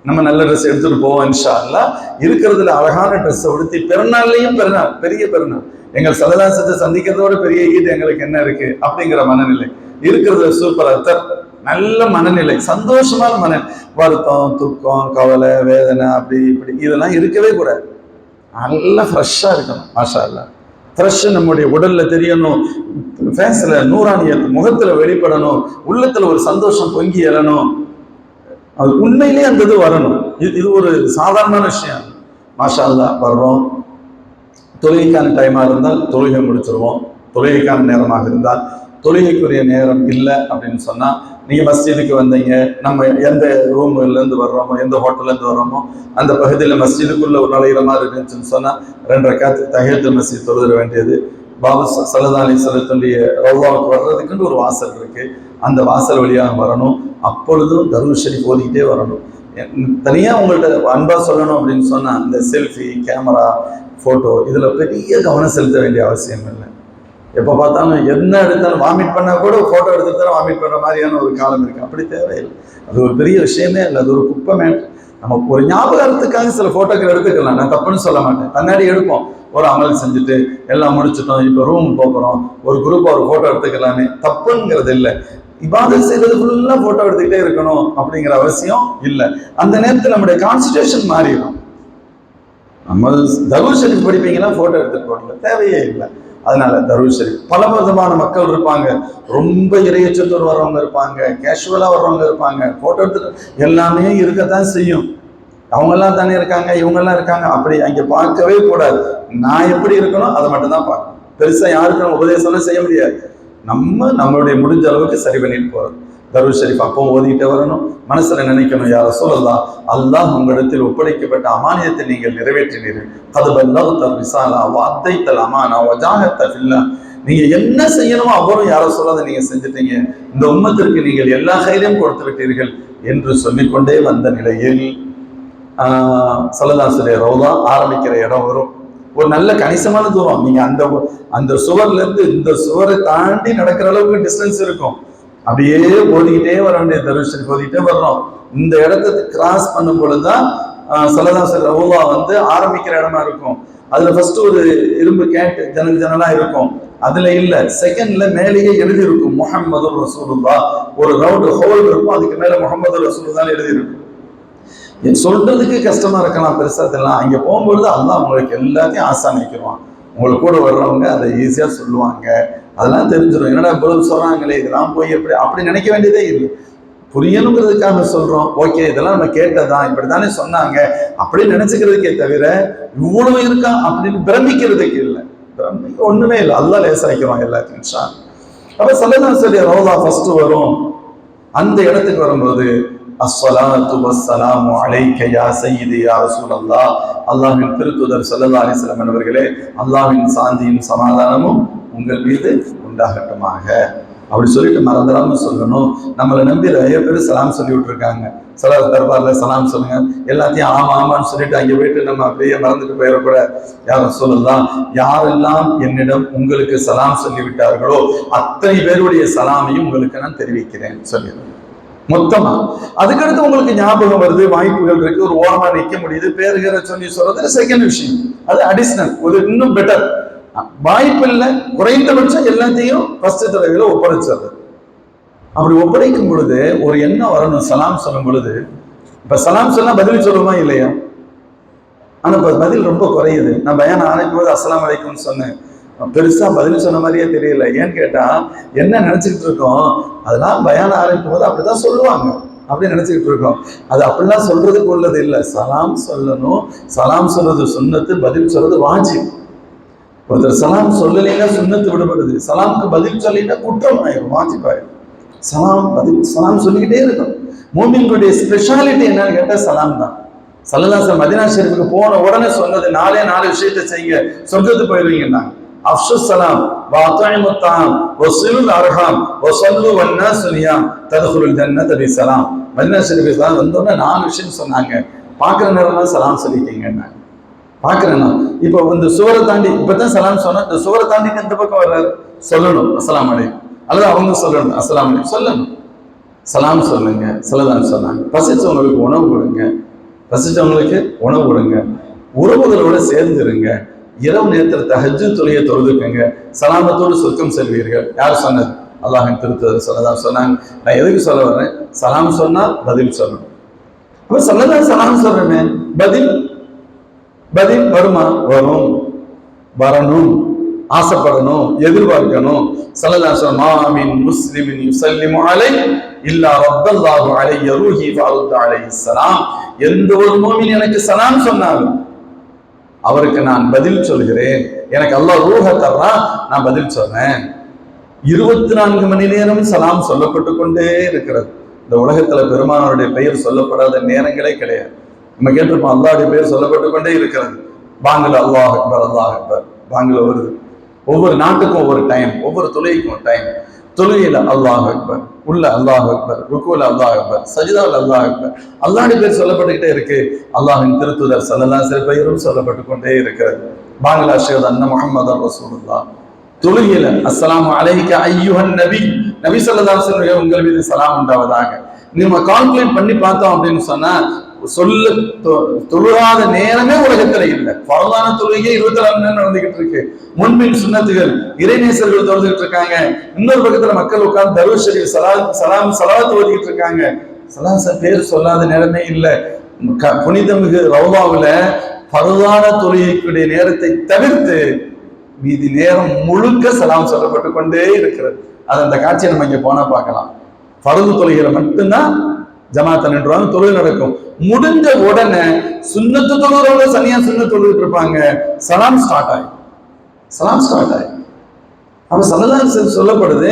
Speaker 2: நம்ம நல்ல ட்ரெஸ் எடுத்துட்டு போவோம் இன்ஷா அல்லாஹ். இருக்கிறதுல அழகான ட்ரெஸ்ஸை உடுத்தி பெருநாள்லையும் பெரிய பெருநாள் எங்கள் சலதாசத்தை சந்திக்கிறதோட பெரிய ஈடு எங்களுக்கு என்ன இருக்கு அப்படிங்கிற மனநிலை, இருக்கிறதுல சூப்பர் அர்த்தர், நல்ல மனநிலை, சந்தோஷமான வருத்தம், துக்கம், கவலை, வேதனை அப்படி இப்படி இதெல்லாம் இருக்கவே கூடாது. நல்லா ஃப்ரெஷ்ஷாக இருக்கணும். மாஷா அல்லாஹ் ஃப்ரெஷ் நம்முடைய உடல்ல தெரியணும், ஃபேஸ்ல நூறானியத் முகத்துல வெளிப்படணும், உள்ளத்துல ஒரு சந்தோஷம் பொங்கி எழணும். அது உண்மையிலே அந்த இது வரணும். இது ஒரு சாதாரணமான விஷயம். மாஷா அல்லாஹ் வர்றோம். தொழுகைக்கான டைமாக இருந்தால் தொழுகை முடிச்சிருவோம். தொழுகைக்கான நேரமாக இருந்தால் தொழுகைக்குரிய நேரம் இல்லை அப்படின்னு சொன்னால் நீங்கள் மஸ்ஜிதுக்கு வந்தீங்க, நம்ம எந்த ரூம்லேருந்து வர்றோமோ எந்த ஹோட்டல்லேருந்து வர்றோமோ அந்த பகுதியில் மஸ்ஜிதுக்குள்ளே ஒரு நுழைகிற மாதிரி இருந்துச்சுன்னு சொன்னால் 2 ரக்காத் தஹியத்துல் மஸ்ஜித் தொழுத வேண்டியது. பாபா ஸல்லல்லாஹு அலைஹி வஸல்லத்துடைய ரௌதாவுக்கு வர்றதுக்குன்னு ஒரு வாசல் இருக்குது, அந்த வாசல் வழியாக வரணும். அப்பொழுதும் தரூத் ஷரீஃப் ஓதிக்கிட்டே வரணும். தனியாக உங்கள்கிட்ட அன்பாக சொல்லணும் அப்படின்னு சொன்னால் இந்த செல்ஃபி, கேமரா, ஃபோட்டோ இதில் பெரிய கவனம் செலுத்த வேண்டிய அவசியம் இல்லை. எப்போ பார்த்தாலும் என்ன எடுத்தாலும் வாமிட் பண்ணால் கூட ஃபோட்டோ எடுத்துட்டு வாமிட் பண்ணுற மாதிரியான ஒரு காலம் இருக்குது. அப்படி தேவையில்லை. அது ஒரு பெரிய விஷயமே இல்லை, அது ஒரு குப்பை மேட். நம்ம ஒரு ஞாபகத்துக்காக சில ஃபோட்டோக்கள் எடுத்துக்கலாம், நான் தப்புன்னு சொல்ல மாட்டேன். கண்ணாடி எடுப்போம், ஒரு அமல் செஞ்சுட்டு எல்லாம் முடிச்சுட்டோம், இப்போ ரூம் போகிறோம், ஒரு குரூப்பாக ஒரு ஃபோட்டோ எடுத்துக்கலாமே, தப்புங்கிறது இல்லை. இபாதத் செய்யறது ஃபுல்லாக ஃபோட்டோ எடுத்துக்கிட்டே இருக்கணும் அப்படிங்கிற அவசியம் இல்லை. அந்த நேரத்தில் நம்முடைய கான்சன்ட்ரேஷன் மாறிடும். நம்ம தரூத் ஷரீஃப் படிப்பீங்கன்னா ஃபோட்டோ எடுத்துட்டு போகல, தேவையே இல்லை. அதனால தரூத் ஷரீஃப் பல விதமான மக்கள் இருப்பாங்க, ரொம்ப இறையச்சத்தோடு வர்றவங்க இருப்பாங்க, கேஷுவலாக வர்றவங்க இருப்பாங்க, ஃபோட்டோ எடுத்துட்டு எல்லாமே இருக்கத்தான் செய்யும். அவங்கெல்லாம் தானே இருக்காங்க, இவங்கெல்லாம் இருக்காங்க, அப்படி அங்கே பார்க்கவே கூடாது. நான் எப்படி இருக்கணும் அதை மட்டும்தான் பார்க்கணும். பெருசாக யாருக்கும் உபதேசம்லாம் செய்ய முடியாது. நம்மளுடைய முடிஞ்ச அளவுக்கு சரி பண்ணிட்டு போகிறது. தரூத் ஷரீஃப் அப்போ ஓதிக்கிட்டே வரணும். மனசுல நினைக்கணும், யா ரசூலல்லாஹ், அல்லாஹ் உங்களிடத்தில் ஒப்படைக்கப்பட்ட அமானியத்தை நீங்கள் நிறைவேற்றினீர்கள். கத் பல்லக்த ரிஸாலா வ அத்தைத்தல் அமானா வ ஜாஹத்த ஃபில்லாஹ். நீங்க என்ன செய்யணுமோ அவ்வளவு யா ரசூலல்லாஹ் நீங்க செஞ்சுட்டீங்க, இந்த உம்மத்திற்கு நீங்கள் எல்லா கையிலும் கொடுத்து விட்டீர்கள் என்று சொல்லிக்கொண்டே வந்த நிலையில் ஸல்லல்லாஹு அலைஹி ரௌதா ஆரம்பிக்கிற இடம் வரும். ஒரு நல்ல கணிசமான தூரம், நீங்க அந்த சுவர்ல இருந்து இந்த சுவரை தாண்டி நடக்கிற அளவுக்கு டிஸ்டன்ஸ் இருக்கும். அப்படியே ஓதிக்கிட்டே வர வேண்டிய தரூத் ஷரீஃப் ஓதிக்கிட்டே வர்றோம். இந்த இடத்தை கிராஸ் பண்ணும் பொழுதுதான் ஸல்லல்லாஹு அலைஹி ரௌதா வந்து ஆரம்பிக்கிற இடமா இருக்கும். அதுல ஃபர்ஸ்ட் ஒரு இரும்பு கேட் ஜன்னலா இருக்கும், அதுல இல்ல, செகண்ட்ல மேலேயே எழுதி இருக்கும் முஹம்மது ரசூலுல்லாஹ். ஒரு ரவுண்ட் ஹோல் இருக்கும், அதுக்கு மேல முஹம்மது ரசூலுல்லாஹ் எழுதி இருக்கும். சொல்றதுக்கு கஷ்டமா இருக்கலாம் பெருசா தெரியலாம். அங்க போகும்பொழுது அல்லாஹ் உங்களுக்கு எல்லாத்தையும் ஆசானிக்குவான். உங்களுக்கு கூட வர்றவங்க அதை ஈஸியா சொல்லுவாங்க, அதெல்லாம் தெரிஞ்சிடும். என்னடா இவ்வளவு சொல்றாங்களே, இதெல்லாம் போய் அப்படி நினைக்க வேண்டியதே இல்லை. புரியணுங்கிறதுக்காக சொல்றோம், ஓகே இதெல்லாம் நம்ம கேட்டதான், இப்படித்தானே சொன்னாங்க அப்படின்னு நினைச்சுக்கிறதுக்கே தவிர இவ்வளவு இருக்கா அப்படின்னு பிரமிக்கிறதுக்கு இல்லை. பிரமிக்க ஒண்ணுமே இல்லை, அல்லாஹ் லேசாய்க்கிறோம் எல்லாத்தையும். அப்ப ஸல்லல்லாஹு அலைஹி ரௌதா ஃபர்ஸ்ட் வரும். அந்த இடத்துக்கு வரும்போது அஸ்ஸலாத்து வஸ்ஸலாமு அலைக்க யா சய்யிதி யா ரசூலல்லாஹ், அல்லாஹ்வின் திருத்தூதர் ஸல்லல்லாஹு அலைஹி வஸல்லம் அவர்களே, அல்லாஹ்வின் சாந்தியும் சமாதானமும் உங்கள் மீது உண்டாகட்டுமாக அப்படி சொல்லிட்டு மறந்துடாம சொல்லணும். நம்மளை நம்பி நிறைய பேர் சலாம் சொல்லி விட்டுருக்காங்க. சில தர்பார்ல சலாம் சொல்லுங்க, எல்லாத்தையும் ஆமான்னு சொல்லிட்டு அங்கே போயிட்டு நம்ம அப்படியே மறந்துட்டு போயிடக்கூட. யா ரசூலல்லாஹ், யாரெல்லாம் என்னிடம் உங்களுக்கு சலாம் சொல்லி விட்டார்களோ அத்தனை பேருடைய சலாமையும் உங்களுக்கு நான் தெரிவிக்கிறேன் சொல்லிடுறேன் மொத்தமா. அதுக்கடுத்து உங்களுக்கு ஞாபகம் வருது, வாய்ப்புகள் இருக்கு, ஒரு ஓரமா நிக்க முடியுது, பேருகிற சொல்லி சொல்றது செகண்ட் விஷயம், அது அடிஷனல், ஒரு இன்னும் பெட்டர். வாய்ப்பு இல்லை, குறைந்தபட்சம் எல்லாத்தையும் ஃபர்ஸ்ட் தடவையில ஒப்படைச்சது. அப்படி ஒப்படைக்கும் பொழுது ஒரு எண்ணம் வரணும். சலாம் சொல்லும் பொழுது, இப்ப சலாம் சொன்னா பதில் சொல்லுமா இல்லையா? ஆனா இப்ப பதில் ரொம்ப குறையுது. நான் பயான் ஆரம்பிக்கும் போது அஸ்ஸலாமு அலைக்கும் சொன்னேன், பெருசா பதில் சொன்ன மாதிரியே தெரியல. ஏன்னு கேட்டா என்ன நினைச்சுக்கிட்டு இருக்கோம், அதெல்லாம் பயான் ஆரம்பிக்கும் போது அப்படிதான் சொல்லுவாங்க அப்படின்னு நினைச்சுக்கிட்டு இருக்கோம். அது அப்படிலாம் சொல்றதுக்கு உள்ளது இல்லை. சலாம் சொல்லணும், சலாம் சொல்றது சுன்னத்து, பதில் சொல்றது வாஜிப். ஒருத்தர் சலாம் சொல்லலைன்னா சுன்னத்து விடுபடுது, சலாமுக்கு பதில் சொல்லிட்டா குற்றம் ஆயிரும், வாஜிப் ஆயிரும். சலாம் பதில் சலாம் சொல்லிக்கிட்டே இருக்கும். மூமின்களுடைய ஸ்பெஷாலிட்டி என்னன்னு கேட்டா சலாம் தான். ஸல்லல்லாஹு அலைஹி வஸல்லம் மதீனா ஷரீஃபுக்கு போன உடனே சொன்னது 4 விஷயத்தை செய்யுங்க சொர்க்கத்துக்கு போயிடுவீங்கன்னா. அஃஷு ஸலாம் வஅத்இமு த்ஆம் வஸிலுல் அர்ஹாம் வஸல்லு வன்னாஸு நியாம் தத்குலுல் ஜன்னத பிஸலாம். மதீனா ஷரீஃப்ல வந்தோடனே 4 விஷயம் சொன்னாங்க. பார்க்குற நேரம்லாம் சலாம் சொல்லிட்டீங்கன்னா பார்க்குறேன்னா இப்போ இந்த சுவரை தாண்டி இப்பதான் சலாம் சொன்னா இந்த சுவரை தாண்டி இந்த பக்கம் வர்றாரு சொல்லணும் அஸ்ஸலாமு அலைக்கும், அல்லது அவங்க சொல்லணும் அஸ்ஸலாமு அலைக்கும் சொல்லணும். சலாம் சொல்லுங்க சொல்லதான் சொன்னாங்க. பசிச்சவங்களுக்கு உணவு கொடுங்க, பசிச்சவங்களுக்கு உணவு கொடுங்க, உறவுகளோட சேர்ந்துருங்க, இரவு நேரத்தில் தஹஜ்ஜுத் தொழுகையை தொழுதுக்குங்க, சலாமத்தோடு சொர்க்கம் செல்வீர்கள். யார் சொன்னது? அல்லாஹ்வின் திருத்தூதர் சொல்லதான் சொன்னாங்க. நான் எதுக்கு சொல்ல வர்றேன்? சலாம் சொன்னா பதில் சொல்லணும். அப்ப சொல்லதான் சலாம் சொல்றேன்னு பதில் வருமா? வரும், வரணும், ஆசைப்படணும், எதிர்பார்க்கணும். ஸல்லல்லாஹு அலைஹி வஸல்லம் மாமின் முஸ்லிமின் யுஸல்லிமு அலைஹி இல்லா ரத்தல்லாஹு அலைஹி ரூஹி ஃபஅருத் அலைஹிஸ்ஸலாம். எந்த ஒரு மூமின் எனக்கு சலாம் சொன்னாலும் அவருக்கு நான் பதில் சொல்கிறேன். எனக்கு அல்லாஹ் ரூஹ தர்றான், நான் பதில் சொன்னேன். 24 மணி நேரம் சலாம் சொல்லப்பட்டு கொண்டே இருக்கிறது. இந்த உலகத்துல பெருமானாருடைய பெயர் சொல்லப்படாத நேரங்களே கிடையாது. நம்ம கேட்டிருப்போம், அல்லாஹ்வுடைய பெயர் சொல்லப்பட்டு கொண்டே இருக்கிறது. பாங்குல அல்லாஹ் அக்பர் அல்லாஹ் அக்பர் பாங்குல வருது. ஒவ்வொரு நாட்டுக்கும் ஒவ்வொரு டைம், ஒவ்வொரு தொழுகைக்கும் டைம். தொழுகையில அல்லாஹ் அக்பர், உள்ள அல்லாஹ் அக்பர், ருக்குல அல்லாஹ் அக்பர், சஜிதாவில் அல்லாஹ் அக்பர், அல்லாஹ்வுடைய பேர் சொல்லப்பட்டுக்கிட்டே இருக்கு. அல்லாஹ்வின் திருத்தூதர் ஸல்லல்லாஹு அலைஹி வஸல்லம் பெயரும் சொல்லப்பட்டு கொண்டே இருக்கிறது. பாங்குல அஷ்ஹது அன்ன முஹம்மதர் ரசூலுல்லாஹ். தொழுகையில அஸ்ஸலாமு அலைக அய்யுஹன் நபி, நபி ஸல்லல்லாஹு அலைஹி வஸல்லம் உங்கள் மீது சலாம் உண்டாவதாக. நம்ம கால்குலேட் பண்ணி பார்த்தோம் அப்படின்னு சொன்னா சொல்ல தொழுகாத நேரமே உலகத்துல இல்லை. பரவான தொழுகையே 24 மணி நேரம் நடந்துகிட்டு இருக்கு. முன்பின் சுன்னத்துகள் இறைநேசர்கள் தொழுதுகிட்டு இருக்காங்க. இன்னொரு பக்கத்துல மக்கள் உட்கார்ந்து தர்வீஸ் ஷரீஃப் சலாத் ஓதிக்கிட்டு இருக்காங்க. சலாச பேர் சொல்லாத நேரமே இல்லை. புனிதமிகு ரௌதாவுல பரவான தொழுகைக்குடைய நேரத்தை தவிர்த்து மீதி நேரம் முழுக்க சலாம் சொல்லப்பட்டு கொண்டே இருக்கிறது. அது அந்த காட்சியை நம்ம இங்க போனா பார்க்கலாம். பரது தொழுகையில மட்டும்தான் ஜமாத்த நின்றுவாங்க, தொழுகை நடக்கும். முடிஞ்ச உடனே சுன்னத்து தொழுகிறவங்க சனியா சுன்னத்து தொழுகிட்டு இருப்பாங்க. சலாம் ஸ்டார்ட் ஆகி அவன் சல்லல்லாஹு சொல்லப்படுது,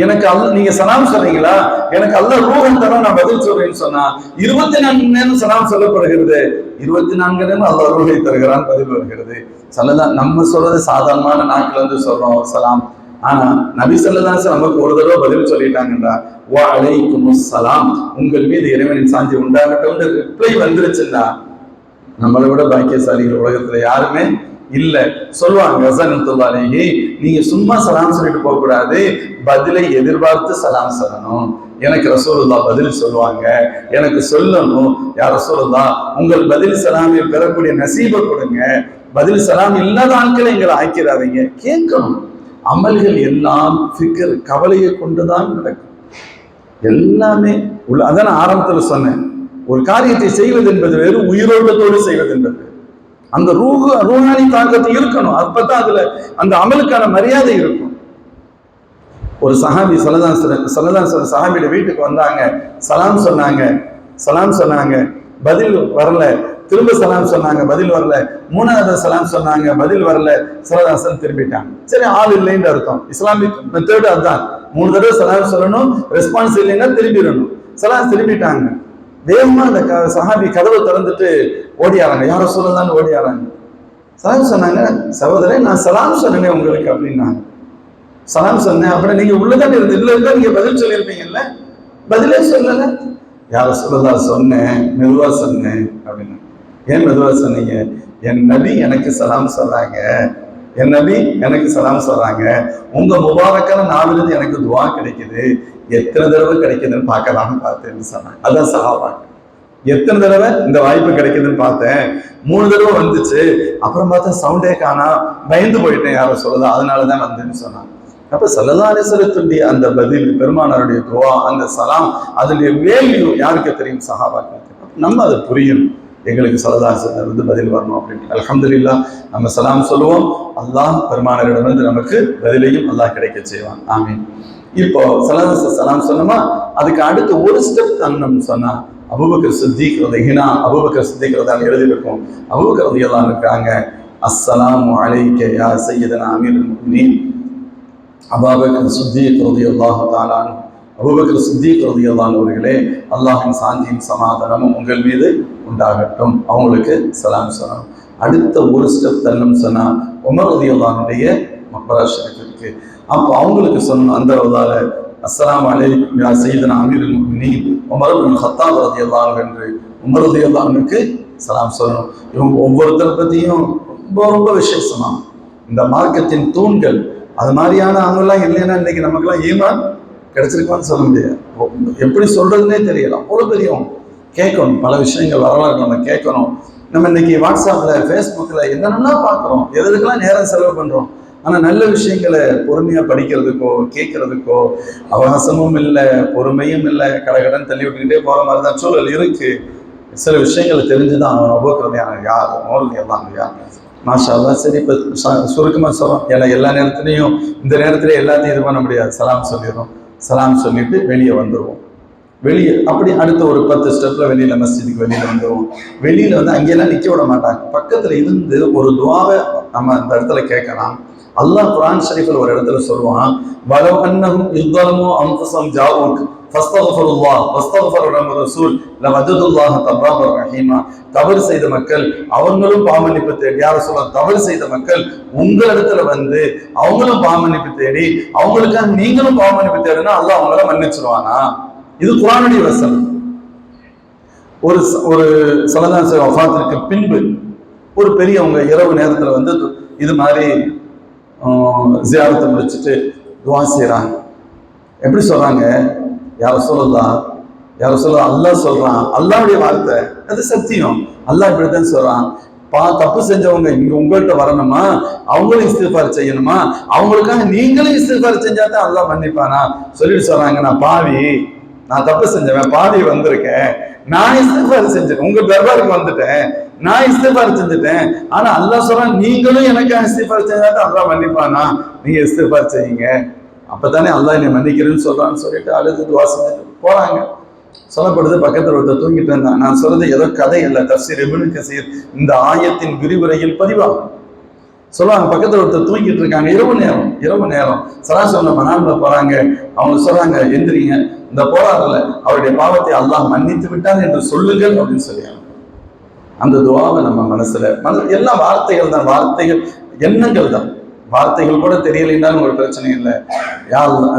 Speaker 2: எனக்கு அல்லாஹ் நீங்க சலாம் சொல்றீங்களா, எனக்கு அல்லாஹ் ரூஹன் தர நான் பதில் சொல்றேன்னு சொன்னா 24 நேரம் சலாம் சொல்லப்படுகிறது. 24 நேரம் அல்லாஹ் ரூஹை தருகிறான், பதில் வருகிறது. சல்லல்லாஹு நம்ம சொல்றது சாதாரணமான நாட்கள் வந்து சொல்றோம் சலாம். ஆனா நபி ஸல்லல்லாஹு அலைஹி வஸல்லம் நமக்கு ஒரு தடவை பதில் சொல்லிட்டாங்கடா, வ அலைக்குமுஸ் ஸலாம், உங்கள் மீது இறைவனின் சாந்தி உண்டாகட்டும் ரிப்ளை வந்துருச்சுடா. நம்மளை விட பாக்கியசாலிகள் உலகத்துல யாருமே இல்ல. சொல்லுவாங்க ஹஸனத்துல்லாஹி அலைஹி, நீங்க சும்மா சலாம் சொல்லிட்டு போக கூடாது, பதிலை எதிர்பார்த்து சலாம் சொல்லணும். எனக்கு ரசூலுல்லாஹ் பதில் சொல்லுவாங்க, எனக்கு சொல்லணும், யா ரசூலுல்லாஹ் உங்கள் பதில் சலாமை பெறக்கூடிய நசீபை கொடுங்க, பதில் சலாம் இல்லாத ஆட்களை எங்களை ஆக்கிறாதீங்க. கேட்கணும். அமல்கள் எல்லாம் ஃபிக்ர் கவலையை கொண்டுதான் நடக்கும். எல்லாமே உள்ள. அதான் ஆரம்பத்துல சொன்னேன், ஒரு காரியத்தை செய்வது என்பது வேறு, உயிரோட்டத்தோடு செய்வது என்பது. அந்த ரூஹானி தாக்கத்தை இருக்கணும். அப்பதான் அதுல அந்த அமலுக்கான மரியாதை இருக்கும். ஒரு சஹாபி ஸல்லல்லாஹு சஹாபியோட வீட்டுக்கு வந்தாங்க, சலாம் சொன்னாங்க, பதில் வரல. திரும்ப சலாம் சொன்னாங்க, பதில் வரல. மூணாவது சலாம் சொன்னாங்க, பதில் வரல. ஸல்லல்லாஹு திரும்பிட்டாங்க. சரி, ஆள் இல்லைன்னு அர்த்தம். இஸ்லாமிக் மெத்தட் அதுதான். 3 தடவை சலாம் சொல்லணும், ரெஸ்பான்ஸ் இல்லைன்னா திரும்பிடணும். சலாம் திரும்பிட்டாங்க. வேகமா அந்த சஹாபி கதவை திறந்துட்டு ஓடியாராங்க, யார சொல்லலான்னு ஓடியாராங்க. சலாம் சொன்னாங்க, சகோதரன் நான் சலாம் சொன்னேன் உங்களுக்கு அப்படின்னாங்க. சலாம் சொன்னேன், அப்புறம் நீங்க உள்ளதான் இருந்து இல்ல இருந்தா நீங்க பதில் சொல்லியிருப்பீங்கல்ல, பதிலே சொல்லல. யார சொல்லலாம் சொன்னேன், மெதுவா சொன்னேன் அப்படின்னு. ஏன் மெதுவா சொன்னீங்க? என் நபி எனக்கு சலாம் சொல்றாங்க, என் நபி எனக்கு சலாம் சொல்றாங்க, உங்க முபாரக்கான நாவிலிருந்து எனக்கு துவா கிடைக்குது, எத்தனை தடவை கிடைக்குதுன்னு பார்க்கலாம்னு பார்த்தேன்னு சொன்னாங்க. அதான் சஹாபா. எத்தனை தடவை இந்த வாய்ப்பு கிடைக்குதுன்னு பார்த்தேன், 3 தடவை வந்துச்சு. அப்புறம் பார்த்தா சவுண்டே காணா, பயந்து போயிட்டேன் யார சொல்லலாம், அதனாலதான் வந்தேன்னு சொன்னாங்க. அப்ப ஸல்லல்லாஹு அலைஹி வஸல்லத்துடைய அந்த பதில், பெருமானாருடைய துவா, அந்த சலாம், அதனுடைய வேல்யூ யாருக்கு தெரியும்? சஹாபாக்களுக்கு. நம்ம அதை புரியணும். எங்களுக்கு ஸல்லல்லாஹு அலைஹி வஸல்லம் வந்து பதில் வரணும் அப்படின்னு. அல்ஹம்துலில்லாஹ் நம்ம சலாம் சொல்லுவோம், அல்லாஹ் பெருமானாரிடமிருந்து நமக்கு பதிலையும் அல்லாஹ் கிடைக்க செய்வான். ஆமீன். இப்போ சலாம் சொன்னோமா, அதுக்கு அடுத்து ஒரு ஸ்டெப் தன்னோம்னு சொன்னா அபூபக்கர் சித்திக் ரலியல்லாஹு எழுதியிருக்கும். அபூபக்கர் ரலியல்லாஹு இருக்காங்க, அஸ்ஸலாமு அலைக்க யா சய்யிதனா அமீருல் முஃமினீன் அபூபக்கர் சித்திக் ரலியல்லாஹு தஆலா அன்ஹு. அபூபக்கர் சித்திக் ரலியல்லாஹு அவர்களே, அல்லாஹ்வின் சாந்தியும் சமாதானமும் உங்கள் மீது உண்டாகட்டும், அவங்களுக்கு சலாம் சொல்லணும். அடுத்த ஒரு ஸ்டெப் தள்ளணும் சொன்னா உமர் ரலியல்லாஹுடைய மக்பரா ஷரீஃப் இருக்கு. அப்போ அவங்களுக்கு சொன்ன அந்த ரவுதால அஸ்ஸலாமு அலைக்கும் யா சையதுனா அமீருல் முஃமினீன் உமர் இப்னு கத்தாப் ரலியல்லாஹு அன்ஹு என்று உமர் ரலியல்லாஹு அன்ஹுக்கு சலாம் சொல்லணும். இவங்க ஒவ்வொருத்தரை பற்றியும் ரொம்ப ரொம்ப விசேஷமா இந்த மார்க்கத்தின் தூண்கள். அது மாதிரியான அவங்கெல்லாம் இல்லைன்னா இன்னைக்கு நமக்கெல்லாம் ஈமான் கிடைச்சிருக்கான்னு சொல்ல முடியாது. எப்படி சொல்றதுன்னே தெரியல, அவ்வளோ பெரியவங்க. கேட்கணும் பல விஷயங்கள், வரலாறு நம்ம கேட்கணும். நம்ம இன்னைக்கு வாட்ஸ்அப்பில் ஃபேஸ்புக்கில் என்னென்னா பார்க்குறோம், எதுக்கெல்லாம் நேரம் செலவு பண்ணுறோம். ஆனால் நல்ல விஷயங்களை பொறுமையாக படிக்கிறதுக்கோ கேட்கறதுக்கோ அவகாசமும் இல்லை, பொறுமையும் இல்லை. கடன் தள்ளி விட்டுக்கிட்டே போகிற மாதிரி தான் சூழல் இருக்குது. சில விஷயங்களை தெரிஞ்சுதான் அவன் உபோக்கிறதையான யார் மோர்ல எல்லாம் யார் மாஷா அல்லா. சரி, இப்போ சுருக்கமாக சொல்கிறோம். ஏன்னா எல்லா நேரத்துலையும் இந்த நேரத்துல எல்லாத்தையும் இது பண்ண முடியாது. சலாம் சொல்லிடுறோம், சலாம் சொல்லிட்டு வெளியே வந்துடுவோம். வெளியே அப்படி அடுத்த ஒரு 10 ஸ்டெப்பில் வெளியில் மஸ்ஜிதுக்கு வெளியில் வந்துடுவோம். வெளியில் வந்து அங்கேயெல்லாம் நிற்க விட மாட்டாங்க. பக்கத்தில் இருந்து ஒரு துவாவை நம்ம அந்த இடத்துல கேட்கலாம். அல்லாஹ் குர்ஆன் ஷரீஃபில் ஒரு இடத்துல சொல்லுவான், வலவ் அன்னஹும் இஸ்ஸலமு அன்ஃபுஸஹும் ஜாஊக் ஃபஸ்தக்ஃபிருல்லாஹ் வஸ்தக்ஃபர லஹுர் ரசூல் லவஜதுல்லாஹ தவ்வாபர் ரஹீமா. தவறு செய்த மக்கள் அவங்களும் பாவமன்னிப்பு தேடி, யார சொல்ல, தவறு செய்த மக்கள் உங்களிடத்துல வந்து அவங்களும் பாவமன்னிப்பு தேடி அவங்களுக்காக நீங்களும் பாவமன்னிப்பு தேடினா அல்லாஹ் அவங்கள மன்னிச்சிருவானா? இது குர்ஆனுடைய வசனம். ஒரு ஸல்லல்லாஹு அலைஹி வஃபாத்திற்கு பின்பு ஒரு பெரியவங்க இரவு நேரத்துல வந்து இது மாதிரி ஜியாரத்தை முடிச்சுட்டு துவா செய்றாங்க. எப்படி சொல்றாங்க? யார சொல்லலாம், யார சொல்ல, அல்லாஹ் சொல்றான், அல்லாஹ்வுடைய வார்த்தை, அது சத்தியம். அல்லாஹ் இப்படித்தான் சொல்றான், தப்பு செஞ்சவங்க இங்க உங்கள்கிட்ட வரணுமா, அவங்களும் இஸ்திக்ஃபார் செய்யணுமா, அவங்களுக்காக நீங்களும் இஸ்திக்ஃபார் செஞ்சா தான் அல்லாஹ் மன்னிப்பானா? சொல்லிட்டு சொல்றாங்க, நான் பாவி, நான் தப்பு செஞ்சவன், பாவி வந்திருக்கேன், நான் இஸ்திக்ஃபார் செஞ்சேன், உங்க தர்பாருக்கு வந்துட்டேன், நான் இஸ்திக்ஃபார் செஞ்சுட்டேன். ஆனா அல்லாஹ் சொல்றான், நீங்களும் எனக்காக இஸ்திக்ஃபார் செஞ்சா தான் அல்லாஹ் மன்னிப்பானா? நீங்க இஸ்திக்ஃபார் செய்யுங்க, அப்பதானே அல்லாஹ் என்னை மன்னிக்கிறேன்னு சொல்றான்னு சொல்லிட்டு அழுது துவா செஞ்சுட்டு போறாங்க. சொல்லப்படுது, பக்கத்தில் ஒருத்தர் தூங்கிட்டு இருந்தான். நான் சொல்றது ஏதோ கதை இல்லை, தஃப்சீர் இப்னு கஸீர் இந்த ஆயத்தின் விரிவுரையில் பதிவாகும். சொல்லுவாங்க, பக்கத்தில் ஒருத்தர் தூங்கிட்டு இருக்காங்க, இரவு நேரம் சராசரி மனான்ல போறாங்க. அவங்க சொல்றாங்க, எந்திரிங்க, இந்த போறாருல அவருடைய பாவத்தை அல்லாஹ் மன்னித்து விட்டான் என்று சொல்லுங்கள் அப்படின்னு சொல்லியாங்க. அந்த துவாவை நம்ம மனசுல எல்லாம் வார்த்தைகள் தான், வார்த்தைகள் எண்ணங்கள் தான். வார்த்தைகள் கூட தெரியலைன்னாலும் ஒரு பிரச்சனை இல்லை.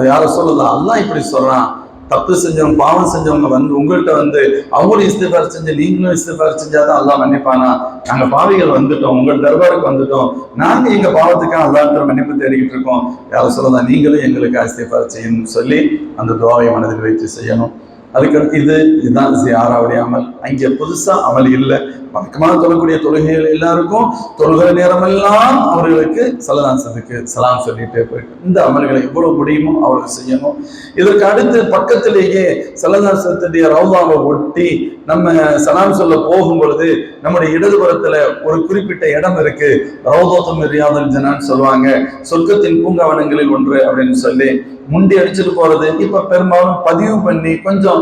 Speaker 2: யார சொல்லலாம், அல்லாஹ் இப்படி சொல்றான், தப்பு செஞ்சவங்க பாவம் செஞ்சவங்க வந்து உங்கள்கிட்ட வந்து அவங்களும் இஸ்திக்ஃபார் செஞ்சு நீங்களும் இஸ்திக்ஃபார் செஞ்சாதான் அல்லாஹ் மன்னிப்பானா? நாங்க பாவிகள் வந்துட்டோம், உங்கள் தர்பாருக்கு வந்துட்டோம், நாங்க எங்க பாவத்துக்காக அல்லாஹ்விட்ட மன்னிப்பு தேடிக்கிட்டு இருக்கோம். யார சொல்லலாம், நீங்களும் எங்களுக்கு இஸ்திக்ஃபார் செய்யணும்னு சொல்லி அந்த துஆவை மனதில் வைத்து செய்யணும். அதுக்கடுத்து இதுதான் ஜியாராவுடைய அமல். அங்கே புதுசா அமல் இல்லை. வழக்கமாக தொழக்கூடிய தொழுகைகள் எல்லாருக்கும் தொழுகிற நேரமெல்லாம் அவர்களுக்கு சலதாசத்துக்கு சலாம் சொல்லிட்டே போயிட்டு இந்த அமல்களை எவ்வளவு முடியுமோ அவர்கள் செய்யணும். இதற்கு அடுத்து பக்கத்திலேயே சலதாசத்துடைய ரவுதாவை ஒட்டி நம்ம சலாம் சொல்ல போகும் பொழுது நம்முடைய இடதுபுறத்துல ஒரு குறிப்பிட்ட இடம் இருக்கு, ரவுதாத்தும் ரியாதுல் ஜன்னான்னு சொல்லுவாங்க, சொர்க்கத்தின் பூங்காவனங்களில் ஒன்று அப்படின்னு சொல்லி முண்டி அடிச்சுட்டு போறது. இப்ப பெரும்பாலும் பதிவு பண்ணி கொஞ்சம்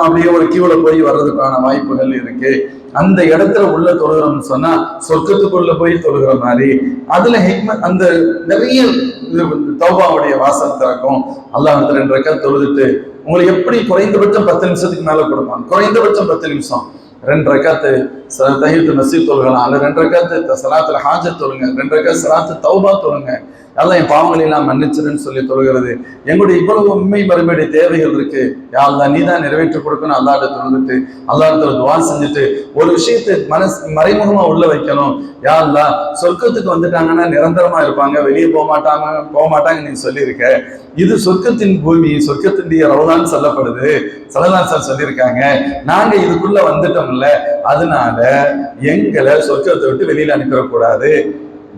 Speaker 2: அப்படியே ஒரு கியூல போய் வர்றதுக்கான வாய்ப்புகள் இருக்கு. அந்த இடத்துல உள்ள தொழுகிறோம்னு சொன்னா சொர்க்கத்துக்குள்ள போய் தொழுகிற மாதிரி. அதுல ஹிக்மத், அந்த நிறைய தௌபாவுடைய வாசல் திறக்கும். அல்லாஹ் 2 ரக்காத் தொழுதுட்டு உங்களுக்கு எப்படி குறைந்தபட்சம் 10 நிமிஷத்துக்கு மேல கொடுப்பாங்க, குறைந்தபட்சம் 10 நிமிஷம் 2 ரக்காத்து தஹியத்துல் மஸ்ஜித் தொழுகலாம், அல்ல 2 ரக்காத்து ஸலாத்துல் ஹாஜத் தொழுங்க, 2 ரக்காத் ஸலாத்து தௌபா தொழுங்க, அல்லாஹ் என் பாவங்களை எல்லாம் மன்னிச்சிருன்னு சொல்லி தொழுகிறது. எங்களுடைய இவ்வளவு உண்மை மறுபடிய தேவைகள் இருக்கு, யா அல்லாஹ் நீ தான் நிறைவேற்றி கொடுக்கணும். அல்லாஹ்ட்ட தொழுதுட்டு அல்லாஹ்ட்ட துஆ செஞ்சுட்டு ஒரு விஷயத்தை மறைமுகமா உள்ள வைக்கணும். யா அல்லாஹ் சொர்க்கத்துக்கு வந்துட்டாங்கன்னா நிரந்தரமா இருப்பாங்க, வெளியே போக மாட்டாங்க நீ சொல்லியிருக்க. இது சொர்க்கத்தின் பூமி, சொர்க்கத்தினுடைய ரவுதான் சொல்லப்படுது, ஸல்லல்லாஹு சொல்லியிருக்காங்க. நாங்க இதுக்குள்ள வந்துட்டோம்ல, அதனால எங்களை சொர்க்கத்தை விட்டு வெளியில அனுப்பிடக்கூடாது.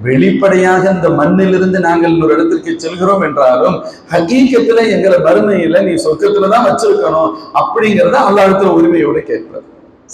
Speaker 2: வெளிப்படையாக இந்த மண்ணிலிருந்து நாங்கள் இன்னொரு இடத்திற்கு செல்கிறோம் என்றாலும் ஹகீகத்துல எங்களை மறுமையில நீ சொர்க்கத்துலதான் வச்சிருக்கணும் அப்படிங்கிறத அல்லாஹ்விடத்துல உரிமையோட கேட்பார்.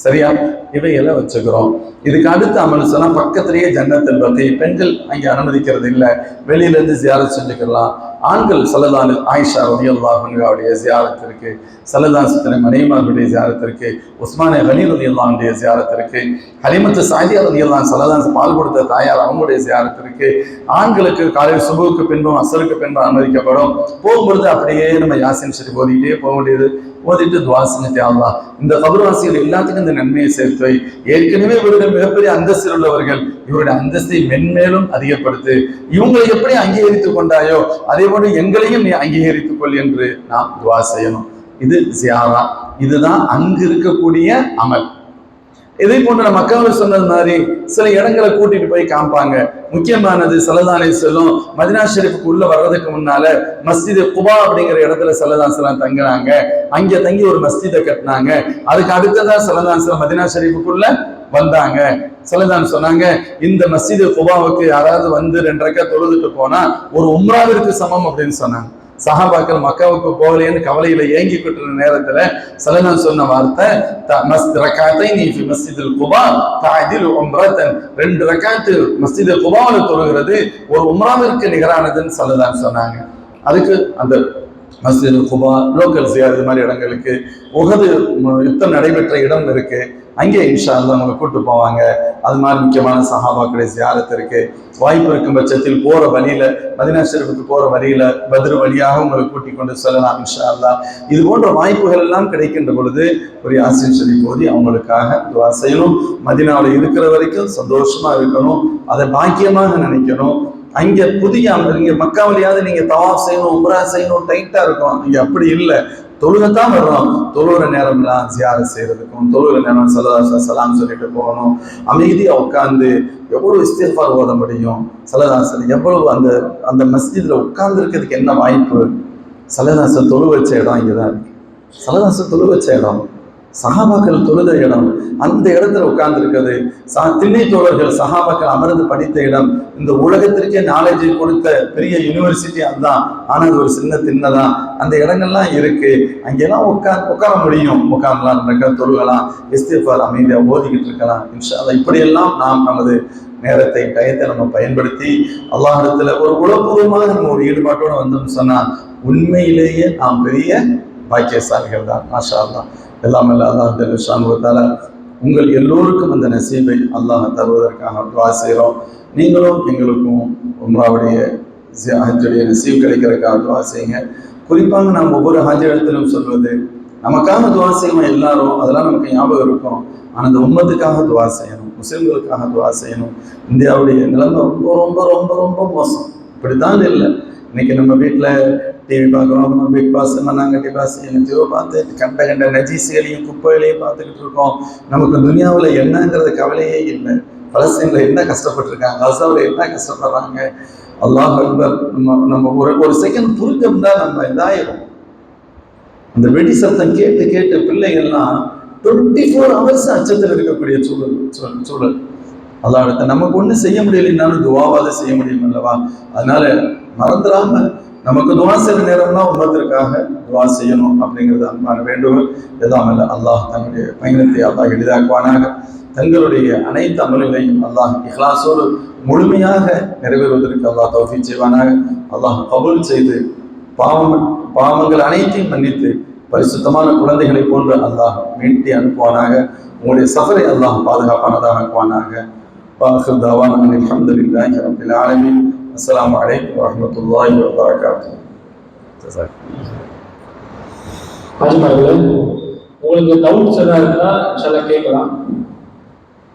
Speaker 2: சரியா? இவையெல்லாம் வச்சுக்கிறோம். இதுக்கு அடுத்த அமல் சொன்னா பக்கத்திலேயே ஜன்னத்துல் பகீ, பெண்கள் அங்கே அனுமதிக்கிறது இல்லை, வெளியில இருந்து ஜியாரத் செஞ்சுக்கலாம். ஆண்கள் ஸல்லல்லாஹு ஆயிஷா ரலியல்லாஹு அன்ஹாவுடைய ஜியாரத் இருக்கு, ஸல்லல்லாஹு மனைவிமார்களுடைய ஜியாரத் இருக்கு, உஸ்மானே கனி ரலியல்லாஹு அன்ஹுடைய ஜியாரத் இருக்கு, ஹலீமத்து சாதியா ரலியல்லாஹு ஸல்லல்லாஹு பால் கொடுத்த தாயார் அவங்களுடைய ஜியாரத் இருக்கு. ஆண்களுக்கு காலையில் சுபுக்கு பின்பும் அசருக்கு பின்பும் அனுமதிக்கப்படும். போகும்பொழுது அப்படியே நம்ம யாசின் ஷரீஃப் ஓதிக்கிட்டே போக வேண்டியது. ஓதிட்டு துவா செஞ்சுட்டு அல்லாஹ் இந்த கபர்வாசிகள் எல்லாத்துக்கும் இந்த நன்மையை சேர்த்து வை. ஏற்கனவே இவர்கள் மிகப்பெரிய அந்தஸ்தில் உள்ளவர்கள், இவருடைய அந்தஸ்தை மென்மேலும் அதிகப்படுத்து. இவங்களை எப்படி அங்கீகரித்துக் கொண்டாயோ அதே போன்று எங்களையும் நீ அங்கீகரித்துக் கொள் என்று நாம் துவா செய்யணும். இது ஜியாரா. இதுதான் அங்கு இருக்கக்கூடிய அமல். இதே போன்ற மக்காவில் சொன்னது மாதிரி சில இடங்களை கூட்டிட்டு போய் காமிப்பாங்க. முக்கியமானது ஸல்லல்லாஹு அலைஹி வஸல்லம் மதீனா ஷெரீஃபுக்கு உள்ள வர்றதுக்கு முன்னால மஸ்ஜித் குபா அப்படிங்கிற இடத்துல ஸல்லல்லாஹு அலைஹி வஸல்லம் தங்கினாங்க. அங்கே தங்கி ஒரு மஸ்ஜிதை கட்டினாங்க. அதுக்கு அடுத்ததான் ஸல்லல்லாஹு அலைஹி வஸல்லம் மதீனா ஷெரீஃபுக்குள்ள வந்தாங்க. ஸல்லல்லாஹு சொன்னாங்க, இந்த மஸ்ஜித் குபாவுக்கு யாராவது வந்து 2 ரக்காத் தொழுதுட்டு போனா ஒரு உம்ராவிற்கு சமம் அப்படின்னு சொன்னாங்க. சஹாபாக்கள் மக்காவுக்கு போகலையேன்னு கவலையில ஏங்கிக்கிட்டு இருந்த நேரத்துல ஸல்லல்லாஹு சொன்ன வார்த்தை, ரக்காத்தைனி ஃபி மஸ்ஜிதில் குபா தஅதிலு உம்ரத்தன், 2 ரக்காத்து மஸ்ஜிதில் குபாவில் தொழுகிறது ஒரு உம்ராவிற்கு நிகரானதுன்னு ஸல்லல்லாஹு சொன்னாங்க. அதுக்கு அந்த மஸ்ஜித் குபா லோக்கல் ஜியார் இது மாதிரி இடங்களுக்கு உஹது யுத்தம் நடைபெற்ற இடம் இருக்கு, அங்கே இன்ஷா அல்லாஹ் உங்களை கூட்டு போவாங்க. அது மாதிரி முக்கியமான சஹாபாக்களுடைய ஜியாரத் இருக்கு. வாய்ப்பு இருக்கும் பட்சத்தில் போற வழியில மதீனா ஷெரீஃபுக்கு போற வழியில பத்ர் வழியாக உங்களை கூட்டிக் கொண்டு செல்லலாம் இன்ஷா அல்லாஹ். இது போன்ற வாய்ப்புகள் எல்லாம் கிடைக்கின்ற பொழுது ஒரு யாசீன் ஷரீஃப் ஓதி அவங்களுக்காக துஆ செய்யணும். மதீனாவில் இருக்கிற வரைக்கும் சந்தோஷமா இருக்கணும், அதை பாக்கியமாக நினைக்கணும். அங்க புதிய இங்க மக்காவிலையாவது நீங்க தவாஃப் செய்யணும், உம்ரா செய்யணும், டைட்டா இருக்கும். இங்க அப்படி இல்லை, தொழுகத்தான் வர்றோம். தொழுகிற நேரம்லாம் ஜியாரத் செய்யறதுக்கும், தொழுகிற நேரம் ஸல்லல்லாஹு சலாம் சொல்லிட்டு போகணும். அமைதியா உட்கார்ந்து எவ்வளவு இஸ்திக்ஃபார் ஓத முடியும், ஸல்லல்லாஹு எவ்வளவு அந்த அந்த மஸ்ஜித்ல உட்கார்ந்து இருக்கிறதுக்கு என்ன வாய்ப்பு. ஸல்லல்லாஹு தொழு வச்ச இடம் இங்கதான் இருக்கு. ஸல்லல்லாஹு தொழு வச்ச இடம், சஹாபாக்கள் தொழுத இடம், அந்த இடத்துல உட்கார்ந்து இருக்கிறது. திண்ணை தோழர்கள் சஹாபாக்கள் அமர்ந்து படித்த இடம், இந்த உலகத்திற்கே நாலேஜை கொடுத்த பெரிய யூனிவர்சிட்டி அதுதான். ஆனா அது ஒரு சின்ன திண்ணதான். அந்த இடங்கள்லாம் இருக்கு, அங்கெல்லாம் உட்கார முடியும். உட்கார்லாம் தொழுகலாம், இஸ்திக்ஃபார் அமைதியா ஓதிக்கிட்டு இருக்கலாம் இன்ஷா அல்லாஹ். இப்படியெல்லாம் நாம் நமது நேரத்தை டயத்தை நம்ம பயன்படுத்தி அல்லாஹ்விடத்துல ஒரு உளப்பூர்வமாக நம்ம ஒரு ஈடுபாட்டோட வந்தோம்னு சொன்னா உண்மையிலேயே நாம் பெரிய பாக்கியசாலிகள் தான். மாஷா அல்லாஹ். எல்லாம் அல்லாஹ் ஜல்ல தஆலா உங்கள் எல்லோருக்கும் அந்த நசீபை அல்லாஹ் தருவதற்காக துஆ செய்கிறோம். நீங்களும் எங்களுக்கும் உம்ராவுடைய ஹஜ்ஜுடைய நசீப் கிடைக்கிறதுக்காக துஆ செய்யுங்க. குறிப்பாக நாம் ஒவ்வொரு ஹஜ் இடத்திலும் சொல்வது, நமக்காக துஆ செய்யணும் எல்லாரும், அதெல்லாம் நமக்கு ஞாபகம் இருக்கும். ஆனால் அந்த உம்மத்துக்காக துஆ செய்யணும், முஸ்லிம்களுக்காக துஆ செய்யணும். இந்தியாவுடைய நிலைமை ரொம்ப ரொம்ப ரொம்ப ரொம்ப மோசம். இப்படித்தான் இல்லை. இன்னைக்கு நம்ம வீட்டில் டிவி பார்க்குறோம், பிக் பாஸ், மண்ணாங்கட்டி பாஸ், என்னத்தையோ பார்த்து கண்ட நஜீசுகளையும் குப்பைகளையும் பார்த்துக்கிட்டு இருக்கோம். நமக்கு துனியாவில் என்னங்கிறது கவலையே இல்லை. பலஸ்தீனில் என்ன கஷ்டப்பட்டிருக்காங்க, கசாவில் என்ன கஷ்டப்படுறாங்க. அல்லாஹ் அக்பர். நம்ம ஒரு செகண்ட் புரிஞ்சோம்னா நம்ம இதாயிரும். அந்த வெடி சத்தம் கேட்டு கேட்டு பிள்ளைகள்லாம் 24 hours அச்சத்தில் இருக்கக்கூடிய சூழல். அல்லாஹ் நமக்கு ஒன்றும் செய்ய முடியலைன்னாலும் துவாவாத செய்ய முடியும் அல்லவா. அதனால மறந்துடாம நமக்கு துவா செய்கிற நேரம்னா உம்மத்திற்காக துவா செய்யணும் அப்படிங்கிறது அன்பான வேண்டுகோள். எல்லாம் அல்ல அல்லாஹ் தன்னுடைய பயணத்தை அல்லாஹ் எளிதாக்குவானாக. தங்களுடைய அனைத்து அமல்களையும் அல்லாஹ் இஹ்லாஸோடு முழுமையாக நிறைவேறுவதற்கு அல்லாஹ் தௌஃபீக் செய்வானாக. அல்லாஹ் கபூல் செய்து பாவங்கள் அனைத்தையும் மன்னித்து பரிசுத்தமான குழந்தைகளை போன்று அல்லாஹ் மீட்டி அனுப்புவானாக. உங்களுடைய சஃபரை அல்லாஹ் பாதுகாப்பானதாக ஆக்குவானாக. வாஹிர் தஅவானா அல்ஹம்துலில்லாஹி ரப்பில் ஆலமீன். அஸ்ஸலாமு அலைக்கும் வரஹ்மத்துல்லாஹி வபரகாத்துஹு.
Speaker 1: உங்களுக்கு டவுட்ஸ் எதாவது இருந்தா இன்ஷாஅல்லாஹ் கேட்கலாம்.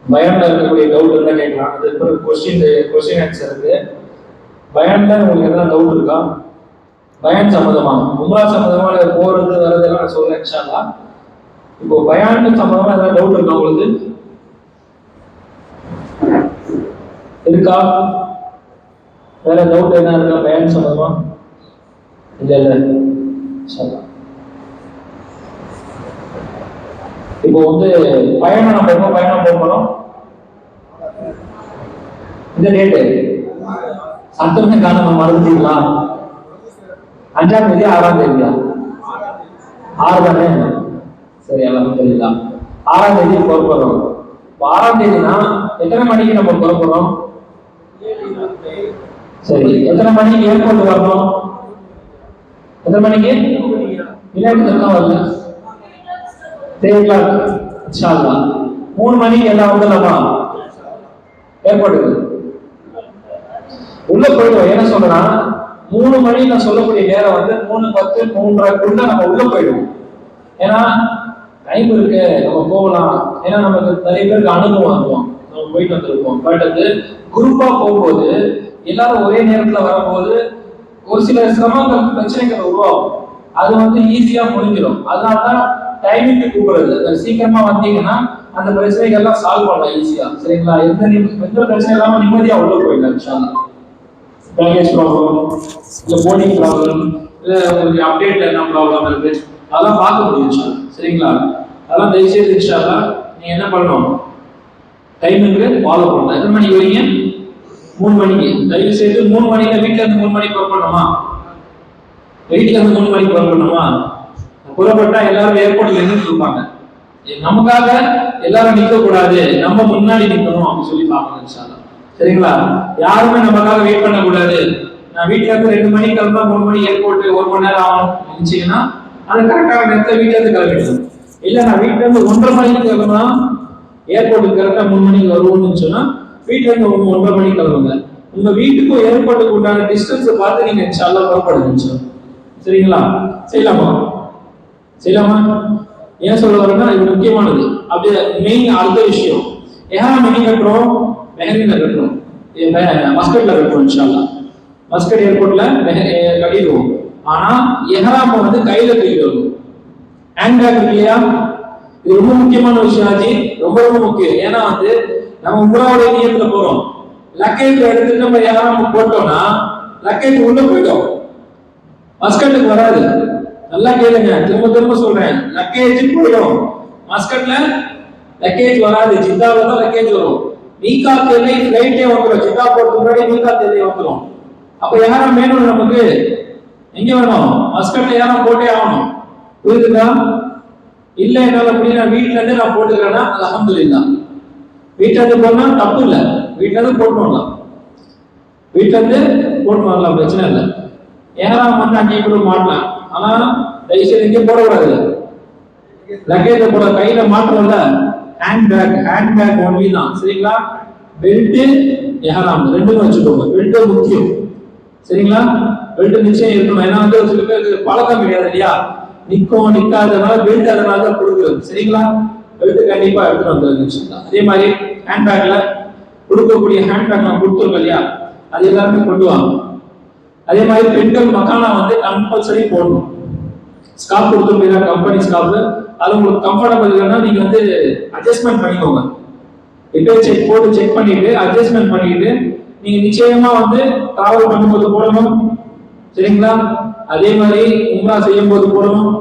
Speaker 1: பயான்ல இருக்கக்கூடிய டவுட் இருந்தா கேட்கலாம். அதுக்கு கொஸ்டின் ஆன்சர் இருக்கு. பயான்ல உங்களுக்கு எதனா டவுட் இருக்கா? பயான் சம்பந்தமா, உம்ரா சம்பந்தமா போறது வர்றதெல்லாம் நான் சொல்றேன் இன்ஷாஅல்லாஹ். இப்போ பயான் சம்பந்தமா எதாவது டவுட் இருக்கா உங்களுக்கு? இருக்கா? வேற டவுட் என்ன இருக்கா பயான் சம்பந்தமா? இல்ல இன்ஷாஅல்லாஹ். இப்போ பயணம் நம்ம எப்போ பயணம் போகிறோம்? இந்த டேட்டு சட்டமே காணாம மறந்துட்டீங்களா? 5ஆம் தேதி 6ஆம் தேதியா? 6 தானே? சரி, எல்லாம் தெரியலாம். 6ஆம் தேதி புறப்படுறோம். 6ஆம் தேதினா எத்தனை மணிக்கு நம்ம புறப்படுறோம்? சரி, எத்தனை மணிக்கு ஏர்போர்ட் வரணும்? எத்தனை மணிக்கு? இல்லைன்னு வரல 3 o'clock இன்ஷாஅல்லாஹ். 3 மணிக்கு எல்லாம் வந்துடலாமா ஏர்போர்ட்டுக்கு? உள்ள போயிடுவோம். என்ன சொல்றேன்னா 3 மணி நான் சொல்லக்கூடிய நேரம் 3:10 3:30 நம்ம உள்ள போயிடுவோம். ஏன்னா டைம் இருக்கு, நம்ம போகலாம். ஏன்னா நமக்கு நிறைய பேருக்கு அனுபவம் இருக்கும், நம்ம போயிட்டு வந்திருப்போம். பட் அது குரூப்பா போகும்போது எல்லாரும் ஒரே நேரத்துல வரும்போது ஒரு சில சிரமங்கள் பிரச்சனைகள் உருவாகும். அது வந்து ஈஸியா முடிஞ்சிடும். அதனாலதான் டைமிங்க்கு கூப்பிடுறது. சீக்கிரமா வந்தீங்கன்னா அந்த பிரச்சனைகள்லாம் சால்வ் பண்ணலாம் ஈஸியா. சரிங்களா? எந்த பிரச்சனை இல்லாம நிம்மதியா உள்ள போயிடலாம். இன்ஷால்லா பேக்கேஜ் ப்ராப்ளம், இல்லை போர்டிங் ப்ராப்ளம், இல்லை உங்களுக்கு அப்டேட்ல என்ன ப்ராப்ளம் இருக்கு, அதெல்லாம் பார்க்க முடியும் இன்ஷால்லா. சரிங்களா? அதெல்லாம் தயவுசெய்து இன்ஷால்லா நீங்க என்ன பண்ணணும், டைமிங்கு ஃபாலோ பண்ணலாம். எத்தனை மணிக்கு வரீங்க? 3 மணிக்கு. தயவு செய்து 3 மணிக்கு வீட்டுல இருந்து 3 மணிக்கு புறப்படணுமா? வீட்டுல இருந்து 3 மணிக்கு புறப்படணுமா? புறப்பட்டா எல்லாரும் ஏர்போர்ட்ல இருந்து இருப்பாங்க. நமக்காக எல்லாரும் நிக்க கூடாது, நம்ம முன்னாடி நிக்கணும் அப்படின்னு சொல்லி பார்க்கணும் இன்ஷால்லா. சரிங்களா? யாருமே நமக்காக வெயிட் பண்ண கூடாது. நான் வீட்டுல இருந்து 2 மணிக்கு கிளம்பா 3 மணி ஏர்போர்ட் 1 மணி நேரம் ஆகும் நினைச்சீங்கன்னா அது கரெக்டான நேரத்துல வீட்டுல இருந்து கிளம்பிடணும். இல்ல நான் வீட்டுல இருந்து 1:30 மணிக்கு கிளம்புனா ஏர்போர்ட்டுக்கு கரெக்டா 3 மணிக்கு வருவோம்னு சொன்னா வீட்டுல இருந்து 1:30 மணிக்கு கிளம்புங்க. உங்க வீட்டுக்கும் ஏர்போர்ட்டுக்கு உண்டான டிஸ்டன்ஸ் பார்த்து நீங்க இன்ஷால்லா புறப்படுங்க. சரிங்களா? செய்யலாமா? செய்யலாமா? ஏன் சொல்ல வரேன்னா இது முக்கியமானது. அப்படியே மெயின் அடுத்த விஷயம், எஹ்ராம் எங்க கட்டுறோம்? மெஹரீன்ல கட்டுறோம், மஸ்கட்ல கட்டுறோம். இன்ஷால்லா மஸ்கட் ஏர்போர்ட்ல கட்டிடுவோம். ஆனா எஹ்ராம் வந்து கையில தூக்கிட்டு வரணும். ஹேண்ட் பேக் இருக்கு இல்லையா? இது ரொம்ப முக்கியமான விஷயம் ஆச்சு, ரொம்ப ரொம்ப முக்கியம். ஏன்னா வந்து நம்ம உம்ராவுடைய நியத்துல போறோம், லக்கேஜ் எடுத்து நம்ம எஹ்ராம் போட்டோம்னா லக்கேஜ் உள்ள போயிடும், மஸ்கட்டுக்கு வராது. நல்லா கேளுங்க, திரும்ப திரும்ப சொல்றேன், லக்கேஜ் போயிடும். மஸ்கட்ல லக்கேஜ் வராது, ஜித்தால தான் லக்கேஜ் வரும். மீகாத் எல்லை ஃளைட்டே வந்துடும், ஜித்தா போறதுக்கு முன்னாடி மீகாத் எல்லை வந்துடும். அப்ப யாரும் வேணும் நமக்கு, எங்க வேணும்? மஸ்கட்ல யாரும் போட்டே ஆகணும். புரியுதுங்களா? இல்ல என்னால அப்படின்னா வீட்டுல இருந்து நான் போட்டுக்கிறேன்னா அல்ஹம்துலில்லாஹ். வீட்டுல இருந்து போனா தப்பு இல்லை, வீட்டுல இருந்து போட்டு வரலாம், வீட்டுல இருந்து போட்டு வரலாம், பிரச்சனை இல்லை. எஹ்ராம் வந்து அங்கே கூட மாட்டலாம். ஆனா தயவுசெய்து எங்கே போடக்கூடாது, லக்கேஜ் போட கையில மாற்றல, ஹேண்ட் பேக் ஒன்லி தான். சரிங்களா? பெல்ட் எஹ்ராம் ரெண்டுமே வச்சுக்கோங்க. பெல்ட் முக்கியம். சரிங்களா? பெல்ட் நிச்சயம் இருக்கணும். ஏன்னா வந்து சில பேருக்கு பழக்கம் கிடையாது இல்லையா, நிற்கும் நிற்காதனால பெல்ட் அதனால தான் கொடுக்குறது. சரிங்களா? பெல்ட் கண்டிப்பா எடுத்துட்டு வந்துருங்க. அதே மாதிரி ஹேண்ட் பேக்ல கொடுக்கக்கூடிய ஹேண்ட் பேக் நான் கொடுத்துருக்கோம் இல்லையா, அது எல்லாருமே கொண்டு வாங்க. அதே மாதிரி பெண்கள் மக்கானா வந்து கம்பல்சரி போடணும். ஸ்கார்ஃப் கொடுத்துருக்கீங்க, கம்பெனி ஸ்கார்ஃப், அது உங்களுக்கு கம்ஃபர்டபுள் இல்லைன்னா நீங்க வந்து அட்ஜஸ்ட்மெண்ட் பண்ணிக்கோங்க. எப்பயும் செக் பண்ணிட்டு அட்ஜஸ்ட்மெண்ட் பண்ணிட்டு நீங்க நிச்சயமா வந்து டிராவல் பண்ணும்போது போடணும். சரிங்களா? அதே மாதிரி உம்ரா செய்யும் போது போடணும்,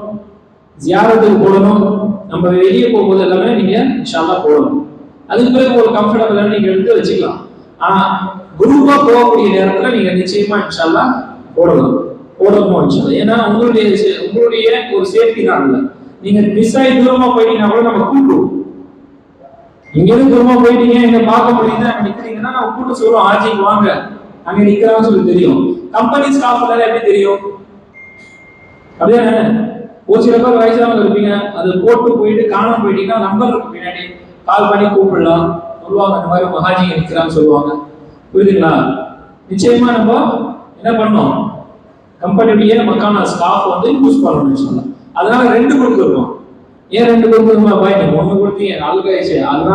Speaker 1: ஜியாரத்துக்கு போடணும், நம்ம வெளியே போகும்போது எல்லாமே நீங்க இன்ஷால்லா போடணும். அதுக்கு பிறகு ஒரு கம்ஃபர்டபுளான நீங்க எடுத்து வச்சுக்கலாம். ஆனா குரூப்பா போகக்கூடிய நேரத்துல நீங்க நிச்சயமா இன்ஷால்லா போடணும் இன்ஷால்லா. ஏன்னா உங்களுடைய ஒரு சேஃப்டி தான். இல்லை நீங்க மிஸ் ஆகி தூரமா போயிட்டீங்கன்னா கூட நம்ம கூப்பிடுவோம். இங்க இருந்து தூரமா போயிட்டீங்க, எங்க பார்க்க முடியுது அங்க நிக்கிறீங்கன்னா நம்ம கூப்பிட்டு சொல்லுவோம், ஆஜிக்கு வாங்க அங்க நிக்கிறான்னு சொல்லி தெரியும். கம்பெனி ஸ்டாஃப் எல்லாரும் எப்படி தெரியும்? அப்படியே ஒரு சில பேர் வயசானவங்க இருப்பீங்க, அது போட்டு போயிட்டு காணாம போயிட்டீங்கன்னா நம்பர் இருக்கு பின்னாடி, கால் பண்ணி கூப்பிடலாம், சொல்லுவாங்க இந்த மாதிரி மகாஜிங்க நிக்கிறான்னு சொல்லுவாங்க. புரியுதுங்களா? நிச்சயமா நம்ம என்ன பண்ணோம், கம்பெனியுடைய மக்கான ஸ்டாஃப் வந்து யூஸ் பண்ணணும்னு சொல்லலாம். அதனால 2 குரூப் இருக்கும். ஏன் 2 குரூப் பாய், 1 கொடுத்தீங்க 4 ஆயிடுச்சு, அதனால